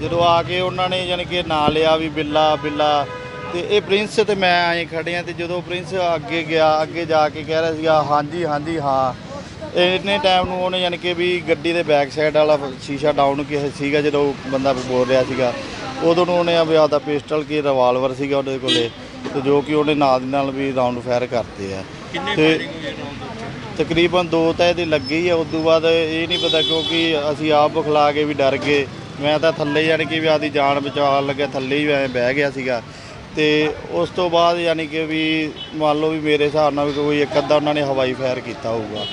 ਜਦੋਂ ਆ ਕੇ ਉਹਨਾਂ ਨੇ ਯਾਨੀ ਕਿ ਨਾਂ ਲਿਆ ਵੀ ਬਿੱਲਾ ਤੇ ਇਹ ਪ੍ਰਿੰਸ ਤੇ ਮੈਂ ਆਏ ਖੜੇ ਆ ਤੇ ਜਦੋਂ ਪ੍ਰਿੰਸ ਅੱਗੇ ਗਿਆ, ਅੱਗੇ ਜਾ ਕੇ ਕਹਿ ਰਿਹਾ ਸੀਗਾ ਹਾਂਜੀ ਹਾਂ। ਇੰਨੇ ਟਾਈਮ ਨੂੰ ਉਹਨੇ ਯਾਨੀ ਕਿ ਵੀ ਗੱਡੀ ਦੇ ਬੈਕ ਸਾਈਡ ਵਾਲਾ ਸ਼ੀਸ਼ਾ ਡਾਊਨ ਕੀਤਾ ਸੀਗਾ। ਜਦੋਂ ਬੰਦਾ ਬੋਲ ਰਿਹਾ ਸੀਗਾ ਉਦੋਂ ਨੂੰ ਉਹਨੇ ਵੀ ਆਪਦਾ ਪਿਸਟਲ ਕੀ ਰਿਵਾਲਵਰ ਸੀਗਾ ਉਹਦੇ ਕੋਲੇ ਤੇ ਜੋ ਕਿ ਉਹਨੇ ਨਾਲ ਵੀ ਰਾਉਂਡ ਫਾਇਰ ਕਰਤੇ ਆ ਤੇ ਤਕਰੀਬਨ 2 ਤਾਂ ਇਹਦੇ ਲੱਗੇ ਹੀ ਆ। ਉਸ ਤੋਂ ਬਾਅਦ ਇਹ ਨਹੀਂ ਪਤਾ ਕਿਉਂਕਿ ਅਸੀਂ ਆਪ ਬੁਖਲਾ ਕੇ ਵੀ ਡਰ ਗਏ। ਮੈਂ ਤਾਂ ਥੱਲੇ ਯਾਨੀ ਕਿ ਵੀ ਆਪਦੀ ਜਾਨ ਬਚਾਉਣ ਲੱਗਿਆ ਥੱਲੇ ਹੀ ਐਂ ਬਹਿ ਗਿਆ ਸੀਗਾ ਤੇ ਉਸ ਤੋਂ ਬਾਅਦ ਯਾਨੀ ਕਿ ਵੀ ਮੰਨ ਲਓ ਵੀ ਮੇਰੇ ਹਿਸਾਬ ਨਾਲ ਵੀ ਕੋਈ ਇੱਕ ਅੱਧਾ ਉਹਨਾਂ ਨੇ ਹਵਾਈ ਫਾਇਰ ਕੀਤਾ ਹੋਊਗਾ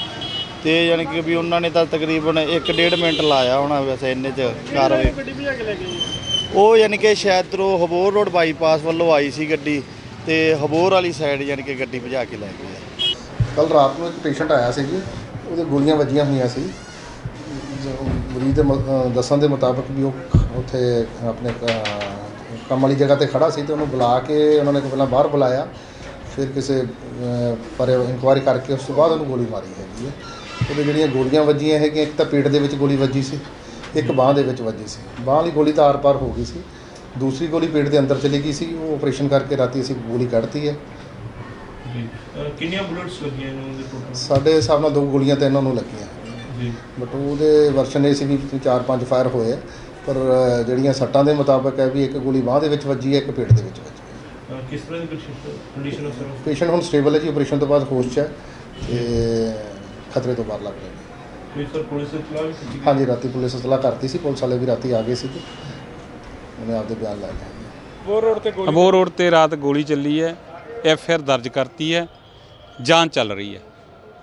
ਤੇ ਯਾਨੀ ਕਿ ਵੀ ਉਹਨਾਂ ਨੇ ਤਾਂ ਤਕਰੀਬਨ 1.5 ਮਿੰਟ ਲਾਇਆ ਹੋਣਾ ਵੈਸੇ ਇੰਨੇ 'ਚ ਕਾਰਵਾਈ। ਉਹ ਯਾਨੀ ਕਿ ਸ਼ਾਇਦ ਹਬੋਰ ਰੋਡ ਬਾਈਪਾਸ ਵੱਲੋਂ ਆਈ ਸੀ ਗੱਡੀ ਤੇ ਹਬੋਰ ਵਾਲੀ ਸਾਈਡ ਯਾਨੀ ਕਿ ਗੱਡੀ ਭਜਾ ਕੇ ਲੈ ਗਏ। ਕੱਲ ਰਾਤ ਨੂੰ ਇੱਕ ਪੇਸ਼ੈਂਟ ਆਇਆ ਸੀ ਜੀ, ਉਹਦੇ ਗੋਲੀਆਂ ਵੱਜੀਆਂ ਹੋਈਆਂ ਸੀ। ਮਰੀਜ਼ ਦੇ ਦੱਸਣ ਦੇ ਮੁਤਾਬਕ ਵੀ ਉਹ ਉੱਥੇ ਆਪਣੇ ਕੰਮ ਵਾਲੀ ਜਗ੍ਹਾ ਤੇ ਖੜਾ ਸੀ ਤੇ ਉਹਨੂੰ ਬੁਲਾ ਕੇ ਉਹਨਾਂ ਨੇ ਪਹਿਲਾਂ ਬਾਹਰ ਬੁਲਾਇਆ, ਫਿਰ ਕਿਸੇ ਪਰ ਇਨਕੁਆਇਰੀ ਕਰਕੇ ਉਸ ਤੋਂ ਬਾਅਦ ਉਹਨੂੰ ਗੋਲੀ ਮਾਰੀ ਹੈਗੀ ਹੈ। ਉਹਦੇ ਜਿਹੜੀਆਂ ਗੋਲੀਆਂ ਵੱਜੀਆਂ ਹੈਗੀਆਂ, ਇੱਕ ਤਾਂ ਪੇਟ ਦੇ ਵਿੱਚ ਗੋਲੀ ਵੱਜੀ ਸੀ, ਇੱਕ ਬਾਂਹ ਦੇ ਵਿੱਚ ਵੱਜੀ ਸੀ। ਬਾਂਹ ਵਾਲੀ ਗੋਲੀ ਤਾਂ ਆਰ-ਪਾਰ ਹੋ ਗਈ ਸੀ, ਦੂਸਰੀ ਗੋਲੀ ਪੇਟ ਦੇ ਅੰਦਰ ਚਲੀ ਗਈ ਸੀ। ਉਹ ਆਪਰੇਸ਼ਨ ਕਰਕੇ ਰਾਤੀ ਅਸੀਂ ਗੋਲੀ ਕੱਢਤੀ ਹੈ। ਕਿੰਨੀਆਂ ਬੁਲੇਟਸ ਲੱਗੀਆਂ ਇਹਨਾਂ ਦੇ ਟੋਟਲ? ਸਾਡੇ ਹਿਸਾਬ ਨਾਲ 2 ਗੋਲੀਆਂ ਤਾਂ ਇਹਨਾਂ ਨੂੰ ਲੱਗੀਆਂ ਜੀ, ਬਟ ਉਹਦੇ ਵਰਸ਼ਨ ਇਹ ਸੀ ਵੀ 4-5 ਫਾਇਰ ਹੋਏ, ਪਰ ਜਿਹੜੀਆਂ ਸੱਟਾਂ ਦੇ ਮੁਤਾਬਕ ਹੈ ਵੀ ਇੱਕ ਗੋਲੀ ਬਾਂਹ ਦੇ ਵਿੱਚ ਵੱਜੀ ਹੈ, ਇੱਕ ਪੇਟ ਦੇ ਵਿੱਚ ਵੱਜੀ ਹੈ। ਕਿਸ ਤਰ੍ਹਾਂ ਦੀ ਕੰਡੀਸ਼ਨ ਹੈ ਸਰ? ਪੇਸ਼ੈਂਟ ਹੁਣ ਸਟੇਬਲ ਹੈ ਜੀ, ਆਪਰੇਸ਼ਨ ਤੋਂ ਬਾਅਦ ਹੋਸ਼ 'ਚ ਹੈ ਤੇ ਖਤਰੇ ਤੋਂ ਬਾਹਰ ਲੱਗ ਰਿਹਾ ਹੈ। ਸਰ ਪੁਲਿਸ ਇਤਲਾਹ ਵੀ ਕੀਤੀ? ਹਾਂਜੀ, ਰਾਤੀ ਪੁਲਿਸ ਇਤਲਾਹ ਕਰਤੀ ਸੀ, ਪੁਲਿਸ ਵਾਲੇ ਵੀ ਰਾਤੀ ਆ ਗਏ ਸੀ, ਉਹਨੇ ਆਪਦੇ ਬਿਆਨ ਲੈ ਲਏ। ਅਬੋਹਰ ਰੋਡ ਤੇ ਰਾਤ ਗੋਲੀ ਚੱਲੀ ਹੈ, ਐਫਆਈਆਰ ਦਰਜ ਕਰਤੀ ਹੈ, ਜਾਂਚ ਚੱਲ ਰਹੀ ਹੈ।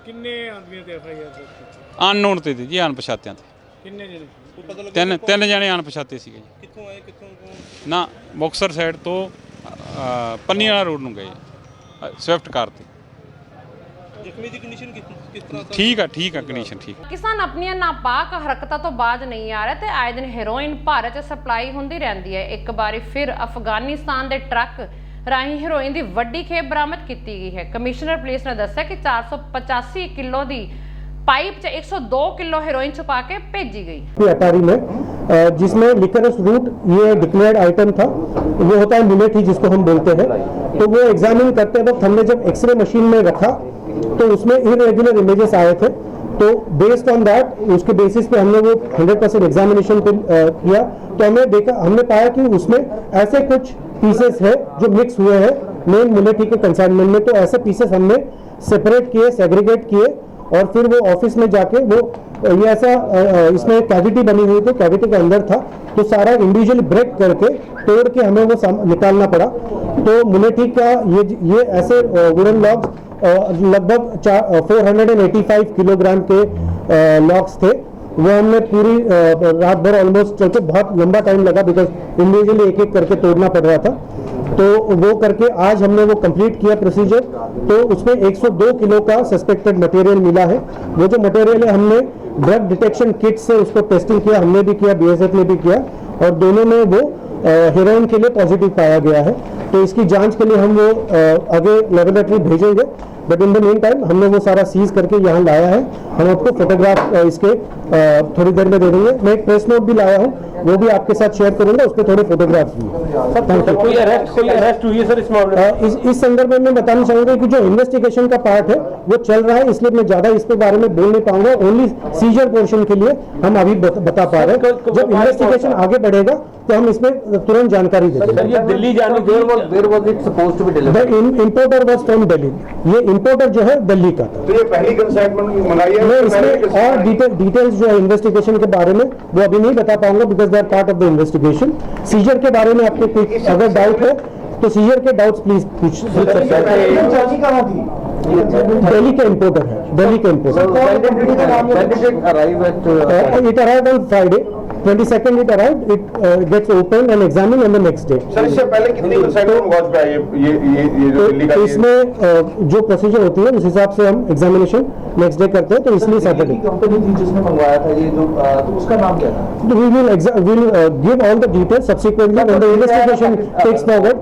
ਕਿੰਨੇ ਆਦਮੀਆਂ ਤੇ ਐਫਆਈਆਰ? ਅਨਨੋਨ ਤੇ ਜੀ, ਅਣਪਛਾਤਿਆਂ ਤੇ। ਕਿੰਨੇ ਜਣੇ? ਤਿੰਨ ਜਣੇ ਅਣਪਛਾਤੇ ਸੀਗੇ ਜੀ। ਕਿੱਥੋਂ ਆਏ ਕਿੱਥੋਂ? ਨਾ ਮੁਕਤਸਰ ਸਾਈਡ ਤੋਂ ਪੰਨੀਵਾਲਾ ਰੋਡ ਨੂੰ ਗਏ ਸਵਿਫਟ ਕਾਰ ਤੇ। ਜ਼ਖਮੀ ਦੀ ਕੰਡੀਸ਼ਨ ਕਿਸ ਤਰ੍ਹਾਂ ਠੀਕ ਆ ਕੰਡੀਸ਼ਨ ਠੀਕ। ਪਾਕਿਸਤਾਨ ਆਪਣੀਆਂ ਨਾਪਾਕ ਹਰਕਤਾਂ ਤੋਂ ਬਾਜ ਨਹੀਂ ਆ ਰਿਹਾ ਤੇ ਆਏ ਦਿਨ ਹੈਰੋਇਨ ਭਾਰਤ 'ਚ ਸਪਲਾਈ ਹੁੰਦੀ ਰਹਿੰਦੀ ਹੈ। ਇੱਕ ਵਾਰੀ ਫਿਰ ਅਫਗਾਨਿਸਤਾਨ ਦੇ ਟਰੱਕ ਰਾਹੀਂ ਹੈਰੋਇਨ ਦੀ ਵੱਡੀ ਖੇਪ ਬਰਾਮਦ ਕੀਤੀ ਗਈ ਹੈ। ਕਮਿਸ਼ਨਰ ਪੁਲਿਸ ਨੇ ਦੱਸਿਆ ਕਿ 485 किलो ਦੀ पाइप से 102 किलो हेरोइन छुपा के भेजी गई। अटारी में जिसमें लिकरस रूट ये डिक्लेयर्ड आइटम था, वो होता है मुलेठी जिसको हम बोलते हैं। तो वो एग्जामिन करते वक्त हमने जब एक्सरे मशीन में रखा तो उसमें इरेगुलर इमेजेस आए थे। तो बेस्ड ऑन दैट उसके बेसिस पे हमने वो 100% एग्जामिनेशन किया तो हमने पाया कि उसमें ऐसे कुछ पीसेस है जो मिक्स हुए हैं मेन मुलेठी के कंसाइनमेंट में। तो ऐसे पीसेस हमने सेपरेट किए, सेग्रीगेट किए और फिर वो ऑफिस में जाके वो ये ऐसा इसमें कैविटी बनी हुई थी, कैविटी के अंदर था तो सारा इंडिविजुअली ब्रेक करके तोड़ के हमें वो निकालना पड़ा। तो मुलेठी का ये ऐसे वुडन लॉग्स लगभग 485 किलोग्राम के लॉग्स थे। वो हमने पूरी रात भर ऑलमोस्ट चलते, बहुत लंबा टाइम लगा बिकॉज इंडिविजुअली एक एक करके तोड़ना पड़ रहा था। तो वो करके आज हमने वो कंप्लीट किया प्रोसीजर। तो उसमें 102 किलो का सस्पेक्टेड मटेरियल मिला है। वो जो मटेरियल है हमने ड्रग डिटेक्शन किट से उसको टेस्टिंग किया, हमने भी किया, BSF ने भी किया और दोनों में वो हेरोइन के लिए पॉजिटिव पाया गया है। तो इसकी जांच के लिए हम वो आगे लेबोरेटरी भेजेंगे। But in the mean time हमने वो सारा सीज करके यहाँ लाया है। हम आपको फोटोग्राफ इसके थोड़ी देर में दे देंगे। मैं एक प्रेस नोट भी लाया हूँ, वो भी आपके साथ शेयर करूंगा, उसके थोड़े फोटोग्राफ्स भी। कोई अरेस्ट हुई है सर इस मामले में? इस संदर्भ में मैं बताना चाहूंगा कि जो इन्वेस्टिगेशन का पार्ट है वो चल रहा है, इसलिए मैं ज्यादा इसके बारे में बोल नहीं पाऊंगा। ओनली सीजर पोर्शन के लिए हम अभी बता पा रहे हैं। जब इन्वेस्टिगेशन आगे बढ़ेगा तो हम इसमें तुरंत जानकारी देंगे। दिल्ली जाने इंपोर्टर वॉज फ्रॉम दिल्ली, ये इंपोर्टर जो है दिल्ली का था। तो ये पहली कंसाइनमेंट मंगाई है इसमें और डिटेल्स जो है इन्वेस्टिगेशन के बारे में वो अभी नहीं बता पाऊंगा because they are part of the investigation. Seizure के बारे में आपको कोई अगर डाउट है तो सीजर के डाउट्स प्लीज पूछ सकते हैं। दिल्ली का इंपोर्टर है, दिल्ली का importer. It arrived on Friday 22nd it arrived, it gets opened and examined on the next day। Sir इससे पहले कितनी कंसाइनमेंट पहुंच पाए ये जो दिल्ली का? इसमें जो प्रोसीजर होती है उस हिसाब से हम एग्जामिनेशन नेक्स्ट डे करते हैं। तो इसलिए सैटरडे कंपनी थी जिसने मंगवाया था ये जो, तो उसका नाम क्या था? We will give all the details subsequently when the investigation takes forward।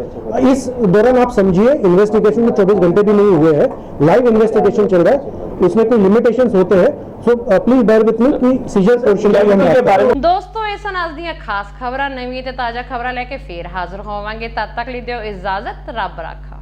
इस दौरान आप समझिए इन्वेस्टिगेशन में 24 घंटे भी नहीं हुए हैं, लाइव इन्वेस्टिगेशन चल रहा है, उसमें कोई लिमिटेशंस होते हैं। So please bear with me कि सीजर पोर्शन का हम ਦੋਸਤੋ ਇਹ ਸਨ ਅੱਜ ਦੀਆਂ ਖਾਸ ਖਬਰਾਂ। ਨਵੀਂ ਤੇ ਤਾਜ਼ਾ ਖਬਰਾਂ ਲੈ ਕੇ ਫੇਰ ਹਾਜ਼ਰ ਹੋਵਾਂਗੇ। ਤਦ ਤੱਕ ਲਈ ਦਿਓ ਇਜਾਜ਼ਤ। ਰੱਬ ਰਾਖਾ।